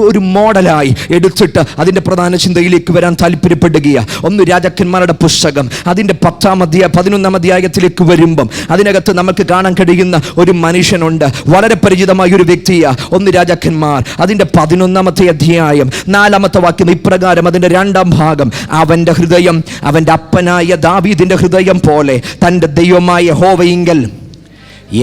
ഒരു മോഡലായി എടുത്തിട്ട് അതിൻ്റെ പ്രധാന ചിന്തയിലേക്ക് വരാൻ താല്പര്യപ്പെടുകയാണ്. ഒന്ന് രാജാക്കന്മാരുടെ പുസ്തകം അതിൻ്റെ 11-ാം അധ്യായത്തിലേക്ക് വരുമ്പം അതിനകത്ത് നമുക്ക് കാണാൻ കഴിയുന്ന ഒരു മനുഷ്യനുണ്ട്, വളരെ പരിചിതമായ ഒരു വ്യക്തിയാണ്. ഒന്ന് രാജാക്കന്മാർ അതിൻ്റെ 11-ാമത്തെ അധ്യായം 4-ാമത്തെ വാക്യം ഇപ്രകാരം, അതിൻ്റെ 2-ാം ഭാഗം, അവൻ്റെ ഹൃദയം അവൻ്റെ അപ്പനായ ദാവീദിൻ്റെ ഹൃദയം പോലെ തൻ്റെ ദൈവമായ യഹോവയിങ്കൽ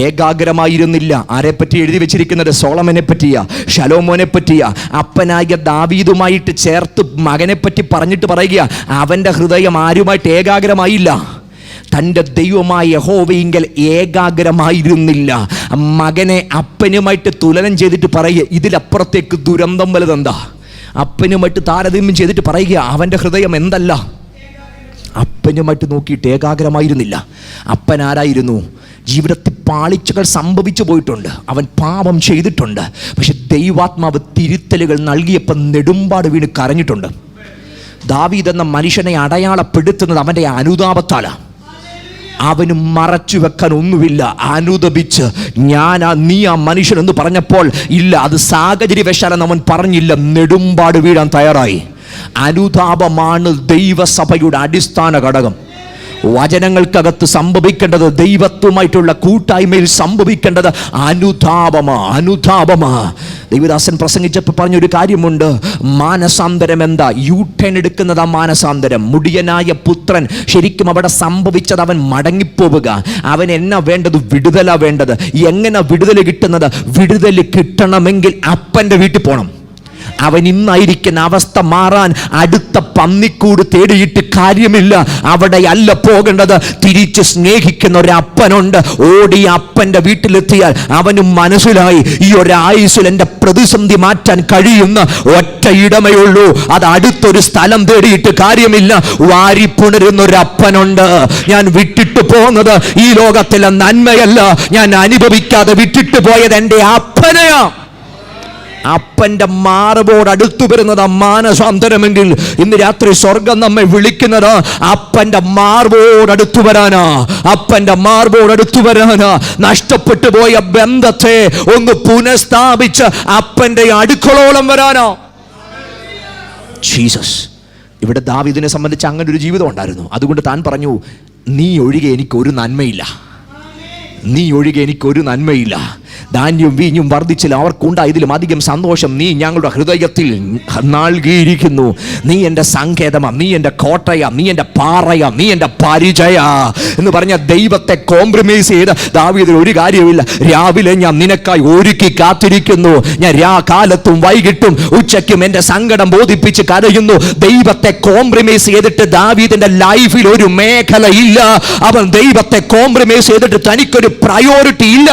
ഏകാഗ്രമായിരുന്നില്ല. ആരെപ്പറ്റി എഴുതി വെച്ചിരിക്കുന്നത്? സോളമനെ പറ്റിയാ, ശലോമോനെ പറ്റിയാ. അപ്പനായ ദാവീദുമായിട്ട് ചേർത്ത് മകനെ പറ്റി പറഞ്ഞിട്ട് പറയുക, അവൻ്റെ ഹൃദയം ആരുമായിട്ട് ഏകാഗ്രമായില്ല, തൻ്റെ ദൈവമായ യഹോവയിങ്കൽ ഏകാഗ്രമായിരുന്നില്ല. മകനെ അപ്പനുമായിട്ട് തുലനം ചെയ്തിട്ട് പറയുക, ഇതിലപ്പുറത്തേക്ക് ദുരന്തം വലുതെന്താ? അപ്പനുമായിട്ട് താരതമ്യം ചെയ്തിട്ട് പറയുക, അവൻ്റെ ഹൃദയം എന്തല്ല, അപ്പനുമായിട്ട് നോക്കിയിട്ട് ഏകാഗ്രമായിരുന്നില്ല. അപ്പൻ ആരായിരുന്നു? ജീവിതത്തിൽ പാളിച്ചകൾ സംഭവിച്ചു പോയിട്ടുണ്ട്, അവൻ പാപം ചെയ്തിട്ടുണ്ട്. പക്ഷെ ദൈവാത്മാവ് തിരുത്തലുകൾ നൽകിയപ്പോൾ നെടുമ്പാട് വീണ് കരഞ്ഞിട്ടുണ്ട്. ദാവീദ് എന്ന മനുഷ്യനെ അടയാളപ്പെടുത്തുന്നത് അവൻ്റെ അനുതാപത്താലാണ്. അവന് മറച്ചു വെക്കാൻ ഒന്നുമില്ല. അനുദപിച്ച് നീ ആ മനുഷ്യൻ എന്ന് പറഞ്ഞപ്പോൾ, ഇല്ല, അത് സാഹചര്യവശാലെന്ന് അവൻ പറഞ്ഞില്ല, നെടുമ്പാട് വീഴാൻ തയ്യാറായി. അനുതാപമാണ് ദൈവസഭയുടെ അടിസ്ഥാന ഘടകം. വചനങ്ങൾക്കകത്ത് സംഭവിക്കേണ്ടത്, ദൈവത്വമായിട്ടുള്ള കൂട്ടായ്മയിൽ സംഭവിക്കേണ്ടത് അനുതാപമാ. ദൈവദാസൻ പ്രസംഗിച്ചപ്പോൾ പറഞ്ഞൊരു കാര്യമുണ്ട്, മാനസാന്തരം എന്താ? യൂട്ടേൺ എടുക്കുന്നത് ആ മാനസാന്തരം. മുടിയനായ പുത്രൻ ശരിക്കും അവിടെ സംഭവിച്ചത്, അവൻ മടങ്ങിപ്പോവുക. അവൻ എന്നാ വേണ്ടത്? വിടുതല വേണ്ടത്. എങ്ങനെ വിടുതൽ കിട്ടുന്നത്? വിടുതൽ കിട്ടണമെങ്കിൽ അപ്പൻ്റെ വീട്ടിൽ പോകണം. അവൻ ഇന്നായിരിക്കുന്ന അവസ്ഥ മാറാൻ അടുത്ത പന്നിക്കൂട് തേടിയിട്ട് കാര്യമില്ല. അവിടെ അല്ല പോകേണ്ടത്. തിരിച്ച് സ്നേഹിക്കുന്ന ഒരു അപ്പനുണ്ട്. ഓടി അപ്പൻ്റെ വീട്ടിലെത്തിയാൽ അവനും മനസ്സിലായി, ഈ ഒരായുസിൽ എൻ്റെ പ്രതിസന്ധി മാറ്റാൻ കഴിയുന്ന ഒറ്റ ഇടമേ ഉള്ളൂ, അത് അടുത്തൊരു സ്ഥലം തേടിയിട്ട് കാര്യമില്ല. വാരിപ്പുണരുന്ന ഒരു അപ്പനുണ്ട്. ഞാൻ വിട്ടിട്ട് പോകുന്നത് ഈ ലോകത്തിലെ നന്മയല്ല, ഞാൻ അനുഭവിക്കാതെ വിട്ടിട്ട് പോയത് എൻ്റെ അപ്പനെയാ. അപ്പൻ്റെ മാർബോട് അടുത്തു വരുന്നത് മാനസാന്തരമെങ്കിൽ ഇന്ന് രാത്രി സ്വർഗം നമ്മെ വിളിക്കുന്നത് അപ്പൻ്റെ മാർബോട് അടുത്തു വരാനാ. അപ്പൻ്റെ മാർബോട് അടുത്തു വരാനാ. നഷ്ടപ്പെട്ടു പോയ ബന്ധത്തെ ഒന്ന് പുനഃസ്ഥാപിച്ച് അപ്പൻ്റെ അടുക്കളോളം വരാനാ. ജീസസ്. ഇവിടെ ദാവീദിനെ സംബന്ധിച്ച് അങ്ങനെ ഒരു ജീവിതം ഉണ്ടായിരുന്നു. അതുകൊണ്ട് താൻ പറഞ്ഞു, നീ ഒഴികെ എനിക്കൊരു നന്മയില്ല, നീ ഒഴികെ എനിക്കൊരു നന്മയില്ല. ധാന്യം വീഞ്ഞും വർദ്ധിച്ചില്ല, അവർക്കുണ്ടായതിലും അധികം സന്തോഷം നീ ഞങ്ങളുടെ ഹൃദയത്തിൽ നൽകിയിരിക്കുന്നു. നീ എൻ്റെ സങ്കേതമാ, നീ എൻ്റെ കോട്ടയാ, നീ എൻ്റെ പാറയാ, നീ എൻ്റെ പരിചയാ എന്ന് പറഞ്ഞ ദൈവത്തെ കോംപ്രമൈസ് ചെയ്ത് ദാവീദിന് ഒരു കാര്യമില്ല. രാവിലെ ഞാൻ നിനക്കായി ഒരുക്കി കാത്തിരിക്കുന്നു, ഞാൻ കാലത്തും വൈകിട്ടും ഉച്ചയ്ക്കും എൻ്റെ സങ്കടം ബോധിപ്പിച്ച് കരയുന്നു. ദൈവത്തെ കോംപ്രമൈസ് ചെയ്തിട്ട് ദാവീദിന്റെ ലൈഫിൽ ഒരു മേഖല ഇല്ല. അവൻ ദൈവത്തെ കോംപ്രമൈസ് ചെയ്തിട്ട് തനിക്കൊരു പ്രയോറിറ്റി ഇല്ല.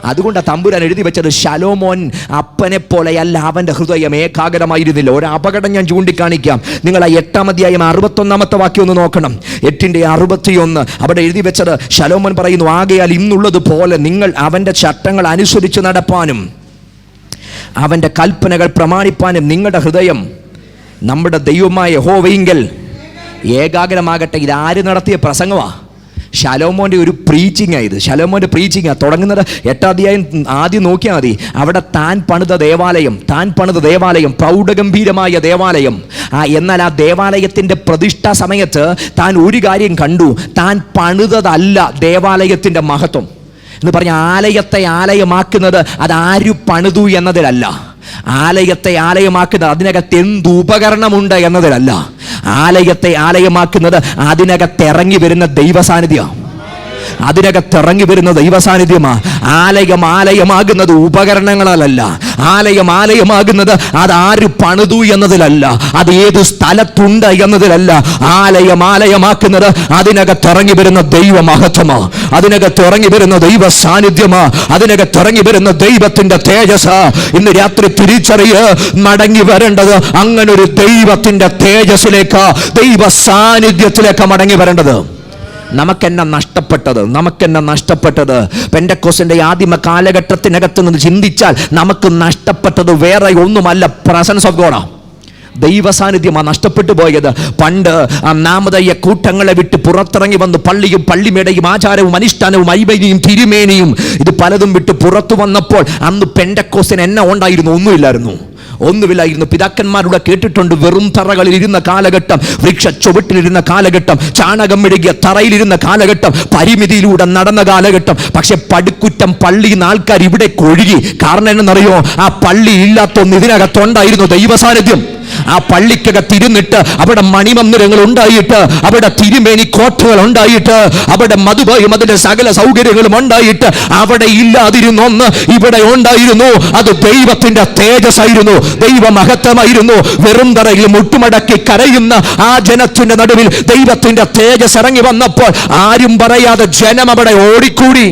അതുകൊണ്ട് തമ്പുരാൻ എഴുതി വെച്ചത്, ശലോമോൻ അപ്പനെ പോലെയല്ല, അവൻ്റെ ഹൃദയം ഏകാഗ്രമായിരുന്നില്ല. ഒരു അപകടം ഞാൻ ചൂണ്ടിക്കാണിക്കാം. നിങ്ങൾ ആ 8-ാം അധ്യായം 61-ാമത്തെ വാക്യം ഒന്ന് നോക്കണം. 8-ന്റെ 61 അവിടെ എഴുതി വെച്ചത്, ശലോമോൻ പറയുന്നു, ആകയാൽ ഇന്നുള്ളതുപോലെ നിങ്ങൾ അവൻ്റെ ചട്ടങ്ങൾ അനുസരിച്ച് നടപ്പാനും അവൻ്റെ കൽപ്പനകൾ പ്രമാണിപ്പാനും നിങ്ങളുടെ ഹൃദയം നമ്മുടെ ദൈവമായ യഹോവയിങ്കൽ ഏകാഗ്രമാകട്ടെ. ഇതാര് നടത്തിയ പ്രസംഗമാ? ശലോമോൻ്റെ ഒരു പ്രീച്ചിങ്ങാണ് ഇത്. ശലോമോൻ്റെ പ്രീച്ചിങ്ങാണ് തുടങ്ങുന്നത്. 8ാം അധ്യായം ആദ്യം നോക്കിയാൽ മതി. അവിടെ താൻ പണിത ദേവാലയം പ്രൗഢഗംഭീരമായ ദേവാലയം. എന്നാൽ ആ ദേവാലയത്തിൻ്റെ പ്രതിഷ്ഠാ സമയത്ത് താൻ ഒരു കാര്യം കണ്ടു. താൻ പണിതതല്ല ദേവാലയത്തിൻ്റെ മഹത്വം എന്ന് പറഞ്ഞ ആലയത്തെ ആലയമാക്കുന്നത് അതാരു പണിതു എന്നതിലല്ല. ആലയത്തെ ആലയമാക്കുന്നത് അതിനകത്ത് എന്ത് ഉപകരണമുണ്ട് എന്നതിലല്ല. ആലയത്തെ ആലയമാക്കുന്നത് അതിനകത്തിറങ്ങി വരുന്ന ദൈവസാന്നിധ്യം. അതിനകത്തിറങ്ങി വരുന്ന ദൈവസാന്നിധ്യമാ. ആലയമാകുന്നത് ഉപകരണങ്ങളല്ല. ആലയമാകുന്നത് അതാര് പണിതു എന്നതിലല്ല, അത് ഏത് സ്ഥലത്തുണ്ട് എന്നതിലല്ല. ആലയമാക്കുന്നത് അതിനകത്തിറങ്ങി വരുന്ന ദൈവമഹത്വമാ, അതിനകത്തിറങ്ങി വരുന്ന ദൈവ സാന്നിധ്യമാ, അതിനകത്തിറങ്ങി വരുന്ന ദൈവത്തിന്റെ തേജസ്. ഇന്ന് രാത്രി തിരിച്ചറിയ്, മടങ്ങി വരേണ്ടത് അങ്ങനെ ഒരു ദൈവത്തിന്റെ തേജസ്സിലേക്ക്, ദൈവ സാന്നിധ്യത്തിലേക്ക് മടങ്ങി വരേണ്ടത്. നമുക്കെന്നെ നഷ്ടപ്പെട്ടത് പെന്തക്കോസ്തിന്റെ ആദിമ കാലഘട്ടത്തിനകത്ത് നിന്ന് ചിന്തിച്ചാൽ നമുക്ക് നഷ്ടപ്പെട്ടത് വേറെ ഒന്നുമല്ല, പ്രസൻസ് ഓഫ് ഗോഡാ, ദൈവ സാന്നിധ്യമാണ് നഷ്ടപ്പെട്ടു പോയത്. പണ്ട് നാമധേയ കൂട്ടങ്ങളെ വിട്ട് പുറത്തിറങ്ങി വന്ന് പള്ളിയും പള്ളിമേടയും ആചാരവും അനുഷ്ഠാനവും ഐബനിയും തിരുമേനിയും ഇത് പലതും വിട്ട് പുറത്തു വന്നപ്പോൾ അന്ന് പെന്തക്കോസ്തിന് എന്നെ ഉണ്ടായിരുന്നു? ഒന്നുമില്ലായിരുന്നു. പിതാക്കന്മാരുടെ കേട്ടിട്ടുണ്ട്, വെറും തറകളിൽ ഇരുന്ന കാലഘട്ടം, വൃക്ഷ ചുവട്ടിലിരുന്ന കാലഘട്ടം, ചാണകം മെഴുകിയ തറയിലിരുന്ന കാലഘട്ടം, പരിമിതിയിലൂടെ നടന്ന കാലഘട്ടം. പക്ഷെ പടുക്കുറ്റം പള്ളിയിൽ നിന്ന് ആൾക്കാർ ഇവിടെ കൊഴുകി. കാരണം എന്നറിയോ? ആ പള്ളി ഇല്ലാത്തൊന്ന് ഇതിനകത്തുണ്ടായിരുന്നു, ദൈവസാന്നിധ്യം. ആ പള്ളിക്കകത്തിരുന്നിട്ട് അവിടെ മണിമന്ദിരങ്ങൾ ഉണ്ടായിട്ട്, അവിടെ തിരുമേനി കോട്ടകൾ ഉണ്ടായിട്ട്, അവിടെ മധുബയും അതിന്റെ സകല സൗകര്യങ്ങളും ഉണ്ടായിട്ട്, അവിടെ ഇല്ലാതിരുന്ന ഒന്ന് ഇവിടെ ഉണ്ടായിരുന്നു. അത് ദൈവത്തിന്റെ തേജസ്സായിരുന്നു, ദൈവമഹത്വമായിരുന്നു. വെറും തറയിൽ മുട്ടുമടക്കി കരയുന്ന ആ ജനത്തിന്റെ നടുവിൽ ദൈവത്തിന്റെ തേജസ് ഇറങ്ങി വന്നപ്പോൾ ആരും പറയാതെ ജനം അവിടെ ഓടിക്കൂടി.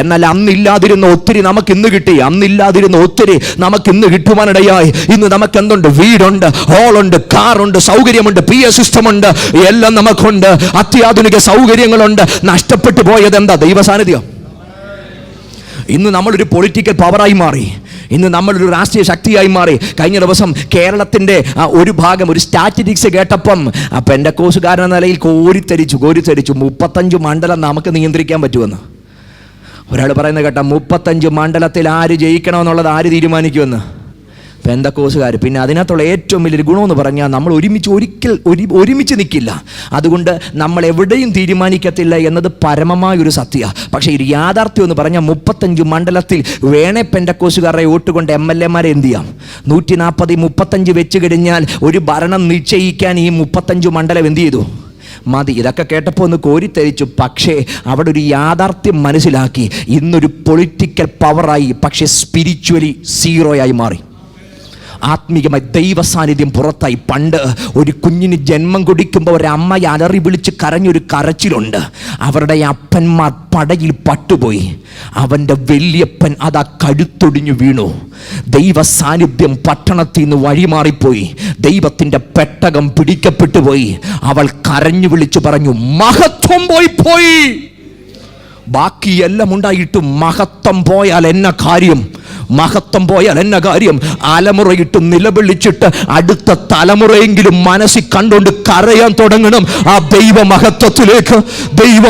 എന്നാൽ അന്നില്ലാതിരുന്ന ഒത്തിരി നമുക്ക് ഇന്ന് കിട്ടി. അന്നില്ലാതിരുന്ന ഒത്തിരി നമുക്ക് ഇന്ന് കിട്ടുവാനിടയായി. ഇന്ന് നമുക്ക് എന്തുണ്ട്? വീടുണ്ട്, ഹോളുണ്ട്, കാറുണ്ട്, സൗകര്യമുണ്ട്, PA സിസ്റ്റമുണ്ട്, എല്ലാം നമുക്കുണ്ട്, അത്യാധുനിക സൗകര്യങ്ങളുണ്ട്. നഷ്ടപ്പെട്ടു പോയത് എന്താ? ദൈവസാന്നിധ്യം. ഇന്ന് നമ്മളൊരു പൊളിറ്റിക്കൽ പവറായി മാറി. ഇന്ന് നമ്മളൊരു രാഷ്ട്രീയ ശക്തിയായി മാറി. കഴിഞ്ഞ ദിവസം കേരളത്തിൻ്റെ ഒരു ഭാഗം, ഒരു സ്റ്റാറ്റിസ്റ്റിക്സ് കേട്ടപ്പം പെന്തക്കോസ്തുകാരൻ എന്ന നിലയിൽ കോരിത്തരിച്ചു. 35 മണ്ഡലം നമുക്ക് നിയന്ത്രിക്കാൻ പറ്റുമെന്ന് ഒരാൾ പറയുന്നത് കേട്ട. 35 മണ്ഡലത്തിൽ ആര് ജയിക്കണമെന്നുള്ളത് ആര് തീരുമാനിക്കുമെന്ന്? പെന്തക്കോസ്തുകാർ. പിന്നെ അതിനകത്തുള്ള ഏറ്റവും വലിയൊരു ഗുണമെന്ന് പറഞ്ഞാൽ നമ്മൾ ഒരുമിച്ച് നിൽക്കില്ല. അതുകൊണ്ട് നമ്മൾ എവിടെയും തീരുമാനിക്കത്തില്ല എന്നത് പരമമായൊരു സത്യമാണ്. പക്ഷേ ഈ യാഥാർത്ഥ്യം എന്ന് പറഞ്ഞാൽ 35 മണ്ഡലത്തിൽ വേണേ പെന്തക്കോസ്തുകാരുടെ വോട്ട് കൊണ്ട് MLA എന്ത് ചെയ്യാം? 140 35 വെച്ച് കഴിഞ്ഞാൽ ഒരു ഭരണം നിശ്ചയിക്കാൻ ഈ 35 മണ്ഡലം എന്ത് ചെയ്തു? മതി. ഇതൊക്കെ കേട്ടപ്പോൾ ഒന്ന് കോരിത്തരിച്ചു. പക്ഷേ അവിടെ ഒരു യാഥാർത്ഥ്യം മനസ്സിലാക്കി. ഇന്നൊരു പൊളിറ്റിക്കൽ പവറായി, പക്ഷേ സ്പിരിച്വലി സീറോയായി മാറി. ആത്മീയമായി ദൈവ സാന്നിധ്യം പുറത്തായി. പണ്ട് ഒരു കുഞ്ഞിന് ജന്മം കൊടുക്കുമ്പോൾ ഒരമ്മ അലറി വിളിച്ച് കരഞ്ഞൊരു കരച്ചിലുണ്ട്. അവരുടെ അപ്പന്മാർ പടയിൽ പട്ടുപോയി. അവൻ്റെ വല്യപ്പൻ അതാ കഴുത്തൊടിഞ്ഞു വീണു. ദൈവ സാന്നിധ്യം പട്ടണത്തിൽ നിന്ന് വഴിമാറിപ്പോയി. ദൈവത്തിൻ്റെ പെട്ടകം പിടിക്കപ്പെട്ടു പോയി. അവൾ കരഞ്ഞു വിളിച്ചു പറഞ്ഞു, മഹത്വം പോയി. ബാക്കിയെല്ലാം ഉണ്ടായിട്ടും മഹത്വം പോയാൽ എന്ന കാര്യം? മഹത്വം പോയാൽ എന്ന കാര്യം? അലമുറയിട്ട് നിലവിളിച്ചിട്ട് അടുത്ത തലമുറയെങ്കിലും മനസ്സിൽ കണ്ടുകൊണ്ട് കരയാൻ തുടങ്ങണം. ആ ദൈവമഹത്വത്തിലേക്ക്, ദൈവ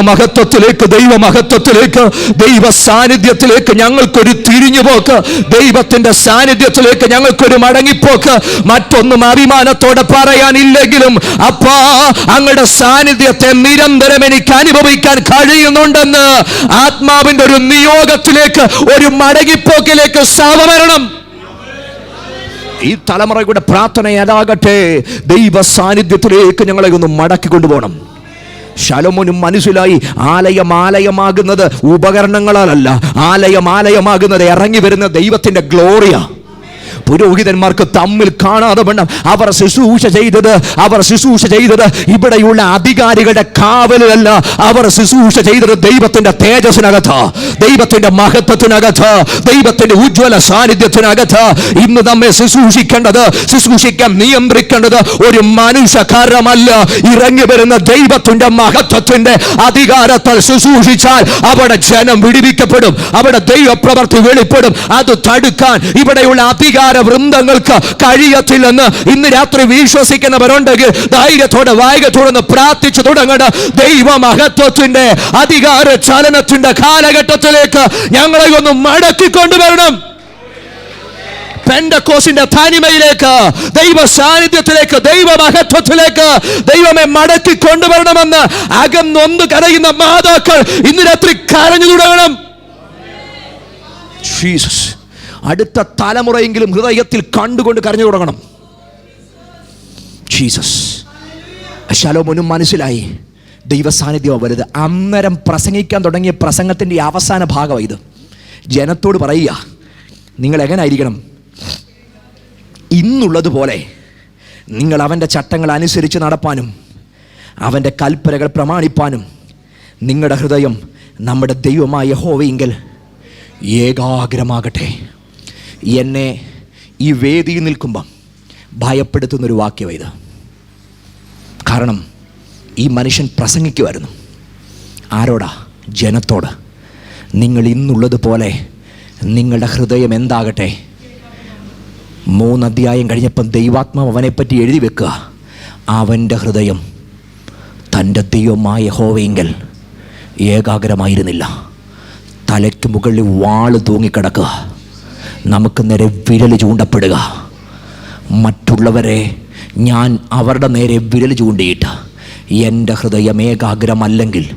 സാന്നിധ്യത്തിലേക്ക് ഞങ്ങൾക്കൊരു തിരിഞ്ഞുപോക്ക്, ദൈവത്തിന്റെ സാന്നിധ്യത്തിലേക്ക് ഞങ്ങൾക്കൊരു മടങ്ങിപ്പോക്ക്. മറ്റൊന്നും അഭിമാനത്തോടെ പറയാനില്ലെങ്കിലും അപ്പാ അങ്ങയുടെ സാന്നിധ്യത്തെ നിരന്തരം എനിക്ക് അനുഭവിക്കാൻ കഴിയുന്നുണ്ടെന്ന് ആത്മാവിന്റെ ഒരു നിയോഗത്തിലേക്ക്, ഒരു മടങ്ങിപ്പോക്കിലേക്ക് സാവരണം. ഈ തലമുറയുടെ പ്രാർത്ഥന അതാകട്ടെ, ദൈവ സാന്നിധ്യത്തിലേക്ക് ഞങ്ങളെ ഒന്ന് മടക്കി കൊണ്ടുപോകണം. ശലോമോനും മനസ്സിലായി, ആലയമാകുന്നത് ഉപകരണങ്ങളാലല്ല, ആലയമാകുന്നത് ഇറങ്ങി വരുന്ന ദൈവത്തിന്റെ ഗ്ലോറിയ. പുരോഹിതന്മാർക്ക് തമ്മിൽ കാണാതെ വണ്ണം അവർ ശുശ്രൂഷ ചെയ്തത് ഇവിടെയുള്ള അധികാരികളുടെ കാവലല്ല. അവർ ശുശ്രൂഷ ചെയ്തത് ദൈവത്തിന്റെ തേജസ്സിനകത്ത്, ദൈവത്തിന്റെ മഹത്വത്തിനകത്ത്, ദൈവത്തിന്റെ ഉജ്ജ്വല സാന്നിധ്യത്തിനകത്ത്. ഇന്ന് നമ്മെ ശുശ്രൂഷിക്കാൻ നിയന്ത്രിക്കേണ്ടത് ഒരു മനുഷ്യകാരമല്ല. ഇറങ്ങി വരുന്ന ദൈവത്തിന്റെ മഹത്വത്തിന്റെ അധികാരത്താൽ ശുശ്രൂഷിച്ചാൽ അവിടെ ജനം വിടുവിക്കപ്പെടും, അവിടെ ദൈവപ്രവൃത്തി വെളിപ്പെടും. അത് തടുക്കാൻ ഇവിടെയുള്ള അധികാരം താരവൃന്ദങ്ങൾക്ക് കഴിയത്തില്ലെന്ന് ഇന്ന് രാത്രി വിശ്വസിക്കുന്നവരുണ്ടെങ്കിൽ ധൈര്യത്തോടെ വായിക തുറന്ന് പ്രാർത്ഥിച്ചു തുടങ്ങണം. ദൈവമഹത്വത്തിന്റെ അധികാര ചലനത്തിന്റെ കാലഘട്ടത്തിലേക്ക് ഞങ്ങളെ ഒന്ന് മടക്കിക്കൊണ്ടുവരണം. പെന്തക്കോസ്തിന്റെ തനിമയിലേക്ക്, ദൈവ സാന്നിധ്യത്തിലേക്ക്, ദൈവമഹത്വത്തിലേക്ക് ദൈവമേ മടക്കി കൊണ്ടുവരണമെന്ന് അകന്നൊന്ന് കരയുന്ന മാതാക്കൾ ഇന്ന് രാത്രി കരഞ്ഞു തുടങ്ങണം. ജീസസ്, അടുത്ത തലമുറയെങ്കിലും ഹൃദയത്തിൽ കണ്ടുകൊണ്ട് കരഞ്ഞു തുടങ്ങണം. ജീസസ്. ശലോമോനും മനസ്സിലായി ദൈവ സാന്നിധ്യം വലുത്. അന്നേരം പ്രസംഗിക്കാൻ തുടങ്ങിയ പ്രസംഗത്തിൻ്റെ അവസാന ഭാഗം ഇത്. ജനത്തോട് പറയുക, നിങ്ങൾ എങ്ങനായിരിക്കണം? ഇന്നുള്ളതുപോലെ നിങ്ങൾ അവൻ്റെ ചട്ടങ്ങൾ അനുസരിച്ച് നടപ്പാനും അവൻ്റെ കൽപ്പനകൾ പ്രമാണിപ്പാനും നിങ്ങളുടെ ഹൃദയം നമ്മുടെ ദൈവമായ യഹോവയിങ്കൽ ഏകാഗ്രമാകട്ടെ. എന്നെ ഈ വേദിയിൽ നിൽക്കുമ്പം ഭയപ്പെടുത്തുന്നൊരു വാക്യം ഇത്. കാരണം ഈ മനുഷ്യൻ പ്രസംഗിക്കുമായിരുന്നു. ആരോടാ? ജനത്തോട്. നിങ്ങൾ ഇന്നുള്ളതുപോലെ നിങ്ങളുടെ ഹൃദയം എന്താകട്ടെ. 3 അധ്യായം കഴിഞ്ഞപ്പം ദൈവാത്മാവ് അവനെപ്പറ്റി എഴുതി വെക്കുക. അവൻ്റെ ഹൃദയം തൻ്റെ ദൈവമായ യഹോവയിങ്കൽ ഏകാഗ്രമായിരുന്നില്ല. തലയ്ക്ക് മുകളിൽ വാള് തൂങ്ങിക്കിടക്കുക, നമുക്ക് നേരെ വിരൽ ചൂണ്ടപ്പെടുക. മറ്റുള്ളവരെ ഞാൻ അവരുടെ നേരെ വിരൽ ചൂണ്ടിയിട്ട് എൻ്റെ ഹൃദയം ഏകാഗ്രമല്ലെങ്കിൽ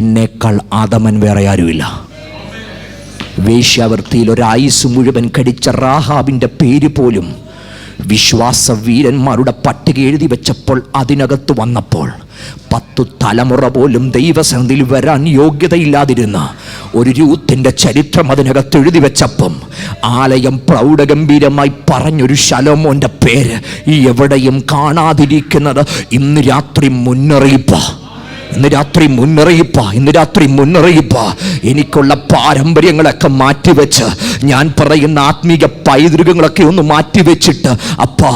എന്നേക്കാൾ ആദമൻ വേറെ ആരുമില്ല. വേശ്യാവൃത്തിയിൽ ഒരായുസ് മുഴുവൻ കടിച്ച റാഹാബിൻ്റെ പേര് പോലും വിശ്വാസവീരന്മാരുടെ പട്ടിക എഴുതി വെച്ചപ്പോൾ അതിനകത്ത് വന്നപ്പോൾ 10 തലമുറ പോലും ദൈവസന്നിധിയിൽ വരാൻ യോഗ്യതയില്ലാതിരുന്ന ഒരു രൂത്തിന്റെ ചരിത്രം അതിനകത്ത് എഴുതി വെച്ചപ്പം ആലയം പ്രൗഢഗംഭീരമായി പറഞ്ഞൊരു ശലോമോന്റെ പേര് എവിടെയും കാണാതിരിക്കുന്നത് ഇന്ന് രാത്രി മുന്നറിയിപ്പാ. ഇന്ന് രാത്രി മുന്നറിയിപ്പ. എനിക്കുള്ള പാരമ്പര്യങ്ങളൊക്കെ മാറ്റിവെച്ച്, ഞാൻ പറയുന്ന ആത്മീക പൈതൃകങ്ങളൊക്കെ ഒന്ന് മാറ്റിവെച്ചിട്ട്, അപ്പാ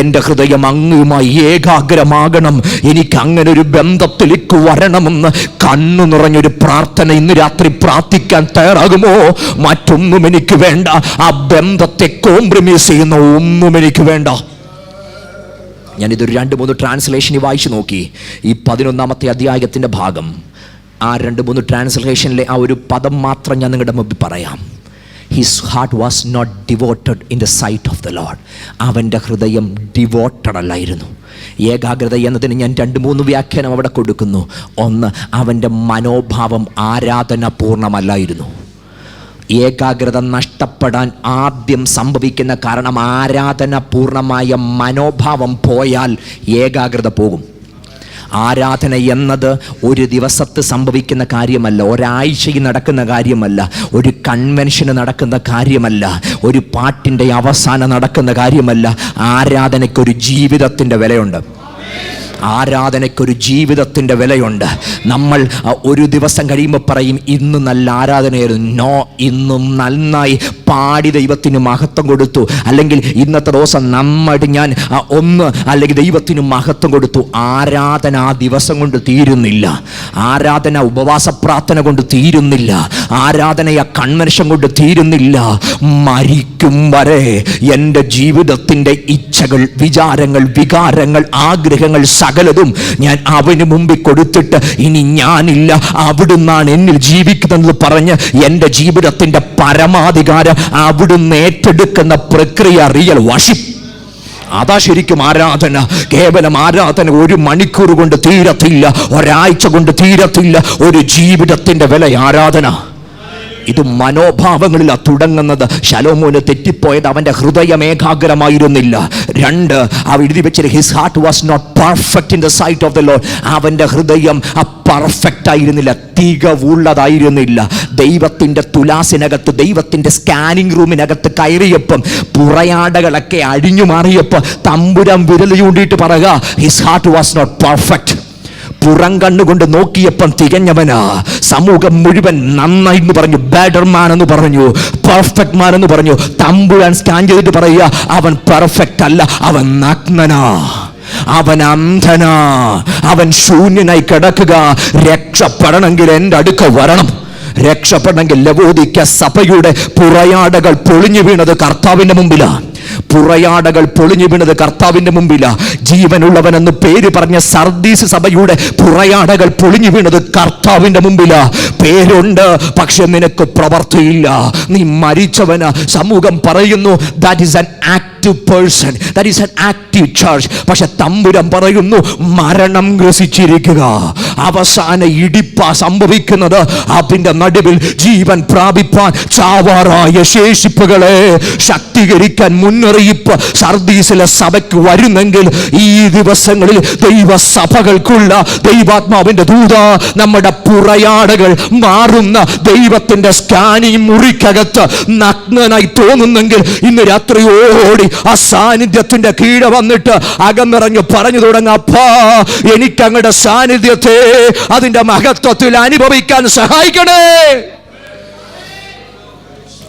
എൻ്റെ ഹൃദയം അങ്ങുമായി ഏകാഗ്രമാകണം, എനിക്ക് അങ്ങനെ ഒരു ബന്ധത്തിലേക്ക് വരണമെന്ന് കണ്ണു നിറഞ്ഞൊരു പ്രാർത്ഥന ഇന്ന് രാത്രി പ്രാർത്ഥിക്കാൻ തയ്യാറാകുമോ? മറ്റൊന്നും എനിക്ക് വേണ്ട. ആ ബന്ധത്തെ കോംപ്രമൈസ് ചെയ്യുന്ന ഒന്നും എനിക്ക് വേണ്ട. ഞാനിതൊരു 2-3 ട്രാൻസ്ലേഷനിൽ വായിച്ചു നോക്കി. ഈ 11-ാമത്തെ അധ്യായത്തിൻ്റെ ഭാഗം, ആ 2-3 ട്രാൻസ്ലേഷനിലെ ആ ഒരു പദം മാത്രം ഞാൻ നിങ്ങളുടെ മുമ്പിൽ പറയാം. His heart was not devoted in the sight of the Lord. അവൻ്റെ ഹൃദയം ഡിവോട്ടഡ് അല്ലായിരുന്നു. ഏകാഗ്രത എന്നതിന് ഞാൻ 2-3 വ്യാഖ്യാനം അവിടെ കൊടുക്കുന്നു. ഒന്ന്, അവൻ്റെ മനോഭാവം ആരാധനാപൂർണമല്ലായിരുന്നു. ഏകാഗ്രത നഷ്ടപ്പെടാൻ ആദ്യം സംഭവിക്കുന്ന കാരണം ആരാധനാപൂർണമായ മനോഭാവം പോയാൽ ഏകാഗ്രത പോകും. ആരാധന എന്നത് ഒരു ദിവസത്ത് സംഭവിക്കുന്ന കാര്യമല്ല, ഒരാഴ്ചയിൽ നടക്കുന്ന കാര്യമല്ല, ഒരു കൺവെൻഷന് നടക്കുന്ന കാര്യമല്ല, ഒരു പാട്ടിൻ്റെ അവസാനം നടക്കുന്ന കാര്യമല്ല. ആരാധനയ്ക്കൊരു ജീവിതത്തിൻ്റെ വിലയുണ്ട്. ആരാധനയ്ക്കൊരു ജീവിതത്തിൻ്റെ വിലയുണ്ട്. നമ്മൾ ഒരു ദിവസം കഴിയുമ്പോൾ പറയും ഇന്ന് നല്ല ആരാധനയായിരുന്നു. നോ, ഇന്നും നന്നായി പാടി ദൈവത്തിന് മഹത്വം കൊടുത്തു, അല്ലെങ്കിൽ ഇന്നത്തെ ദിവസം ഞാൻ അല്ലെങ്കിൽ ദൈവത്തിന് മഹത്വം കൊടുത്തു. ആരാധന ആ ദിവസം കൊണ്ട് തീരുന്നില്ല. ആരാധന ഉപവാസ പ്രാർത്ഥന കൊണ്ട് തീരുന്നില്ല. ആരാധന ആ കൺവെൻഷൻ കൊണ്ട് തീരുന്നില്ല. മരിക്കും വരെ എൻ്റെ ജീവിതത്തിൻ്റെ ഇച്ഛകൾ, വിചാരങ്ങൾ, വികാരങ്ങൾ, ആഗ്രഹങ്ങൾ സകലതും ഞാൻ അവന് മുമ്പിൽ കൊടുത്തിട്ട് ഇനി ഞാനില്ല, അവിടുന്നാണ് എന്നിൽ ജീവിക്കുന്നത് പറഞ്ഞ് എൻ്റെ ജീവിതത്തിൻ്റെ പരമാധികാരം അവിടുന്ന് ഏറ്റെടുക്കുന്ന പ്രക്രിയ റിയൽ വർഷിപ്പ്. അതാ ശരിക്കും ആരാധന. കേവലം ആരാധന 1 മണിക്കൂർ കൊണ്ട് തീരത്തില്ല, ഒരാഴ്ച കൊണ്ട് തീരത്തില്ല. ഒരു ജീവിതത്തിൻ്റെ വില ആരാധന. ഇത് മനോഭാവങ്ങളിലാണ് തുടങ്ങുന്നത്. ശലോമോന് തെറ്റിപ്പോയത് അവൻ്റെ ഹൃദയം ഏകാഗ്രമായിരുന്നില്ല. 2, എഴുതി വെച്ചത് his heart was not perfect in the sight of the Lord. അവൻ്റെ ഹൃദയം പെർഫെക്റ്റ് ആയിരുന്നില്ല, തികവുള്ളതായിരുന്നില്ല. ദൈവത്തിൻ്റെ തുലാസിനകത്ത്, ദൈവത്തിൻ്റെ സ്കാനിങ് റൂമിനകത്ത് കയറിയപ്പം പുറയാടകളൊക്കെ അഴിഞ്ഞു മാറിയപ്പോൾ തമ്പുരാൻ വിരൽ ചൂണ്ടിയിട്ട് പറയുക his heart was not perfect. പുറം കണ്ണുകൊണ്ട് നോക്കിയപ്പം തികഞ്ഞവനാ. സമൂഹം മുഴുവൻ നന്നായി എന്ന് പറഞ്ഞു, ബെറ്റർ മാൻ എന്ന് പറഞ്ഞു, പെർഫെക്റ്റ് മാൻ എന്ന് പറഞ്ഞു. തമ്പുരാൻ സ്കാൻ ചെയ്തിട്ട് പറയുക അവൻ പെർഫെക്റ്റ് അല്ല, അവൻ നഗ്നനാ, അവൻ അന്ധനാ, അവൻ ശൂന്യനായി കിടക്കുക. രക്ഷപ്പെടണമെങ്കിൽ എൻ്റെ അടുക്ക വരണം. രക്ഷപ്പെടണമെങ്കിൽ ലവോദിക്ക സഭയുടെ പുറയാടകൾ പൊളിഞ്ഞു വീണത് കർത്താവിൻ്റെ മുമ്പിലാണ്. പുറയാടകൾ പൊളിഞ്ഞു വീണത് കർത്താവിന്റെ മുമ്പിലാ. ജീവനുള്ളവനെന്ന് പേര് പറഞ്ഞ സർദീസ് സഭയുടെ പുറയാടകൾ പൊളിഞ്ഞു വീണത് കർത്താവിന്റെ മുമ്പിലാ. പേരുണ്ട്, പക്ഷെ നിനക്ക് പ്രവർത്തിയില്ല. നീ മരിച്ചവന് സമൂഹം പറയുന്നു that is an active person, that is an active church. പക്ഷെ തമ്പുരാൻ പറയുന്നു മരണം ഗ്രസിച്ചിരിക്കുക. അവസാന ഇടിപ്പ സംഭവിക്കുന്നത്. അതിന്റെ നടുവിൽ ജീവൻ പ്രാപിപ്പാൻ ചാവാറായ ശേഷിപ്പുകളെ ശക്തീകരിക്കാൻ മുന്നറിയിപ്പ് സർദീസിലെ സഭയ്ക്ക് വരുന്നെങ്കിൽ ഈ ദിവസങ്ങളിൽ ദൈവസഭകൾക്കുള്ള ദൈവാത്മാവിന്റെ ദൂത നമ്മുടെ പുറയാടകൾ മാറുന്ന ദൈവത്തിന്റെ സ്കാനിങ് മുറിക്കകത്ത് നഗ്നനായി തോന്നുന്നെങ്കിൽ ഇന്ന് രാത്രി ഓടി ആ സാന്നിധ്യത്തിന്റെ കീഴെ വന്നിട്ട് അകമിറങ്ങി പറഞ്ഞു തുടങ്ങുക, അപ്പാ എനിക്ക് അങ്ങയുടെ സാന്നിധ്യത്തെ അതിന്റെ മഹത്വത്തിൽ അനുഭവിക്കാൻ സഹായിക്കണേ.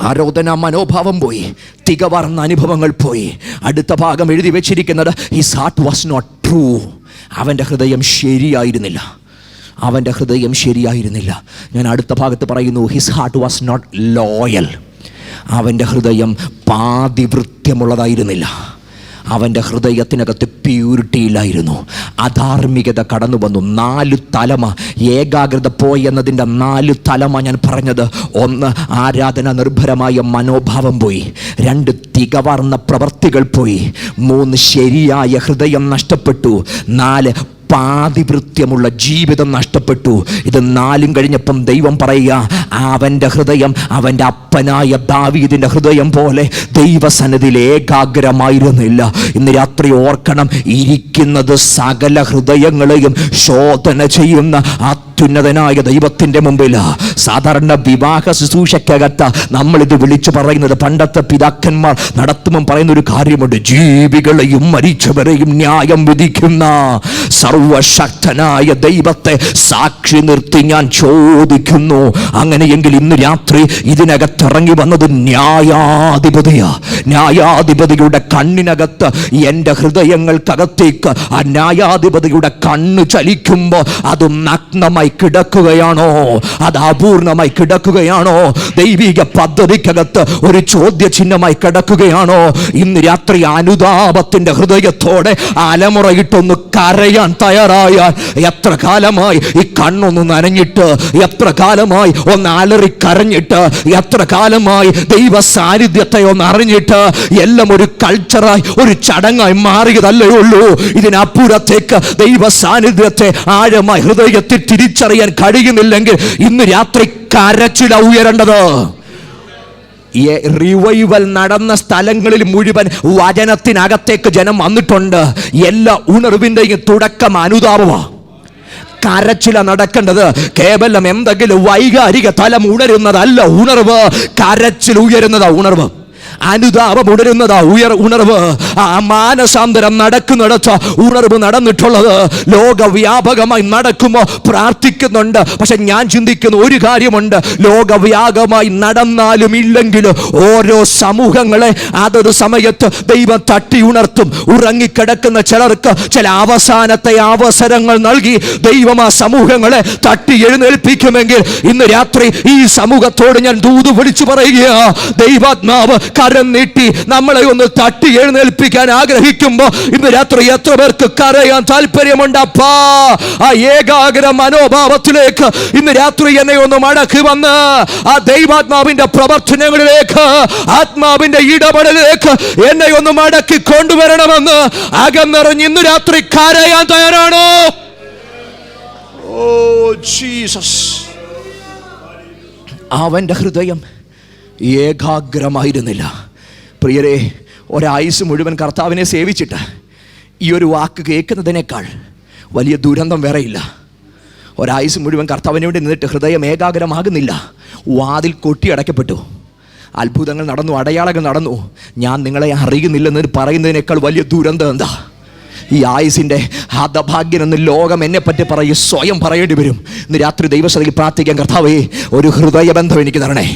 ആരോധന മനോഭാവം പോയി, തികവാർന്ന അനുഭവങ്ങൾ പോയി. അടുത്ത ഭാഗം എഴുതി വെച്ചിരിക്കുന്നത് his heart was not true. അവൻ്റെ ഹൃദയം ശരിയായിരുന്നില്ല. അവൻ്റെ ഹൃദയം ശരിയായിരുന്നില്ല. ഞാൻ അടുത്ത ഭാഗത്ത് പറയുന്നു ഹിസ് ഹാർട്ട് വാസ് നോട്ട് ലോയൽ. അവൻ്റെ ഹൃദയം പാതിവൃത്യമുള്ളതായിരുന്നില്ല. അവൻ്റെ ഹൃദയത്തിനകത്ത് പ്യൂരിറ്റി ഇല്ലായിരുന്നു. അധാർമികത കടന്നു വന്നു. 4 തലമ ഏകാഗ്രത പോയി എന്നതിൻ്റെ 4 തലമ ഞാൻ പറഞ്ഞത്. 1 ആരാധന നിർഭരമായ മനോഭാവം പോയി. 2 തികവാർന്ന പ്രവർത്തികൾ പോയി. 3 ശരിയായ ഹൃദയം നഷ്ടപ്പെട്ടു. 4 പാതിവൃത്യമുള്ള ജീവിതം നഷ്ടപ്പെട്ടു. ഇത് 4 കഴിഞ്ഞപ്പം ദൈവം പറയുക, അവൻ്റെ ഹൃദയം അവൻ്റെ അപ്പനായ ദാവീദിൻ്റെ ഹൃദയം പോലെ ദൈവസന്നിധിയിൽ ഏകാഗ്രമായിരുന്നില്ല. ഇന്ന് രാത്രി ഓർക്കണം, ഇരിക്കുന്നത് സകല ഹൃദയങ്ങളെയും ശോധന ചെയ്യുന്ന അത്യുന്നതനായ ദൈവത്തിൻ്റെ മുമ്പിൽ. സാധാരണ വിവാഹ ശുശ്രൂഷയ്ക്കകത്ത് നമ്മളിത് വിളിച്ചു പറയുന്നത്, പണ്ടത്തെ പിതാക്കന്മാർ നടത്തുമ്പം പറയുന്ന ഒരു കാര്യമുണ്ട്, ജീവികളെയും മരിച്ചവരെയും ന്യായം വിധിക്കുന്ന സർവശക്തനായ ദൈവത്തെ സാക്ഷി നിർത്തി ഞാൻ ചോദിക്കുന്നു. അങ്ങനെയെങ്കിൽ ഇന്ന് രാത്രി ഇതിനകത്തിറങ്ങി വന്നത് ന്യായാധിപതിയാ. ന്യായാധിപതിയുടെ കണ്ണിനകത്ത് എൻ്റെ ഹൃദയങ്ങൾക്കകത്തേക്ക് ആ ന്യായാധിപതിയുടെ കണ്ണ് ചലിക്കുമ്പോൾ അത് നഗ്നമായി കിടക്കുകയാണോ, അത് അപൂർണമായി കിടക്കുകയാണോ, ദൈവിക പദ്ധതിക്കകത്ത് ഒരു ചോദ്യചിഹ്നമായി കിടക്കുകയാണോ? ഇന്ന് രാത്രി അനുതാപത്തിന്റെ ഹൃദയത്തോടെ അലമുറയിട്ടൊന്ന് കരയാൻ തയ്യാറായാൽ, എത്ര കാലമായി ഈ കണ്ണൊന്ന് നനഞ്ഞിട്ട്, എത്ര കാലമായി ഒന്ന് അലറി കരഞ്ഞിട്ട്, എത്ര കാലമായി ദൈവ സാന്നിധ്യത്തെ ഒന്ന് അറിഞ്ഞിട്ട്, എല്ലാം ഒരു കൾച്ചറായി ഒരു ചടങ്ങായി മാറിയതല്ലേ ഉള്ളൂ. ഇതിനപ്പുറത്തേക്ക് ദൈവ സാന്നിധ്യത്തെ ആഴമായി ഹൃദയത്തിൽ തിരിച്ചറിയാൻ കഴിയുന്നില്ലെങ്കിൽ ഇന്ന് രാത്രി കരച്ചില ഉയരേണ്ടത്. റിവൈവൽ നടന്ന സ്ഥലങ്ങളിൽ മുഴുവൻ വചനത്തിനകത്തേക്ക് ജനം വന്നിട്ടുണ്ട്. എല്ലാ ഉണർവിൻ്റെയും തുടക്കം അനുതാപമാണ്. കരച്ചില നടക്കേണ്ടത് കേവലം എന്തെങ്കിലും വൈകാരിക തലം ഉണരുന്നതല്ല ഉണർവ്. കരച്ചിൽ ഉയരുന്നതാ ഉണർവ്. അനുതാപം ഉണരുന്നതാ ഉണർവ്. ആ മാനസാന്തരം നടക്കുന്നിടത്ത് ഉണർവ് നടന്നിട്ടുള്ളത്. ലോകവ്യാപകമായി നടക്കുമ്പോൾ പ്രാർത്ഥിക്കുന്നുണ്ട്. പക്ഷെ ഞാൻ ചിന്തിക്കുന്ന ഒരു കാര്യമുണ്ട്, ലോകവ്യാപകമായി നടന്നാലും ഇല്ലെങ്കിലും ഓരോ സമൂഹങ്ങളെ അതൊരു സമയത്ത് ദൈവം തട്ടി ഉണർത്തും. ഉറങ്ങിക്കിടക്കുന്ന ചിലർക്ക് ചില അവസാനത്തെ അവസരങ്ങൾ നൽകി ദൈവം ആ സമൂഹങ്ങളെ തട്ടി എഴുന്നേൽപ്പിക്കുമെങ്കിൽ ഇന്ന് രാത്രി ഈ സമൂഹത്തോട് ഞാൻ ദൂത് വിളിച്ചു പറയുക, ദൈവാത്മാവ് കരം നീട്ടി നമ്മളെ ഒന്ന് തട്ടി എഴുന്നേൽപ്പിക്കാൻ ആഗ്രഹിക്കുമ്പോൾ ഇന്ന് രാത്രി എത്ര പേർക്ക് കരയാൻ താല്പര്യമുണ്ട്? അപ്പാ, ആ ഏകാഗ്ര മനോഭാവത്തിലേക്ക് ഇന്ന് രാത്രി എന്നെ ഒന്ന് മടക്കി വന്ന് ആ ദൈവാത്മാവിന്റെ പ്രവർത്തനങ്ങളിലേക്ക്, ആത്മാവിന്റെ ഇടപെടലിലേക്ക് എന്നെ ഒന്ന് മടക്കി കൊണ്ടുവരണമെന്ന് അകന്നിറങ്ങി ഇന്ന് രാത്രി കരയാൻ തയ്യാറാണോ? Oh Jesus. അവന്റെ ഹൃദയം ഏകാഗ്രമായിരുന്നില്ല. പ്രിയരെ, ഒരായുസ് മുഴുവൻ കർത്താവിനെ സേവിച്ചിട്ട് ഈ ഒരു വാക്ക് കേൾക്കുന്നതിനേക്കാൾ വലിയ ദുരന്തം വേറെയില്ല. ഒരായുസ് മുഴുവൻ കർത്താവിന് വേണ്ടി നിന്നിട്ട് ഹൃദയം ഏകാഗ്രമാകുന്നില്ല. വാതിൽ കൊട്ടിയടയ്ക്കപ്പെട്ടു, അത്ഭുതങ്ങൾ നടന്നു, അടയാളങ്ങൾ നടന്നു, ഞാൻ നിങ്ങളെ അറിയുന്നില്ലെന്ന് പറയുന്നതിനേക്കാൾ വലിയ ദുരന്തം എന്താ? ഈ ആയുസിൻ്റെ ഹതഭാഗ്യനെന്ന് ലോകം എന്നെ പറ്റി പറയും, സ്വയം പറയേണ്ടി വരും. ഇന്ന് രാത്രി ദൈവസന്നിധിയിൽ പ്രാർത്ഥിക്കാൻ, കർത്താവേ ഒരു ഹൃദയബന്ധം എനിക്ക് തരണേ,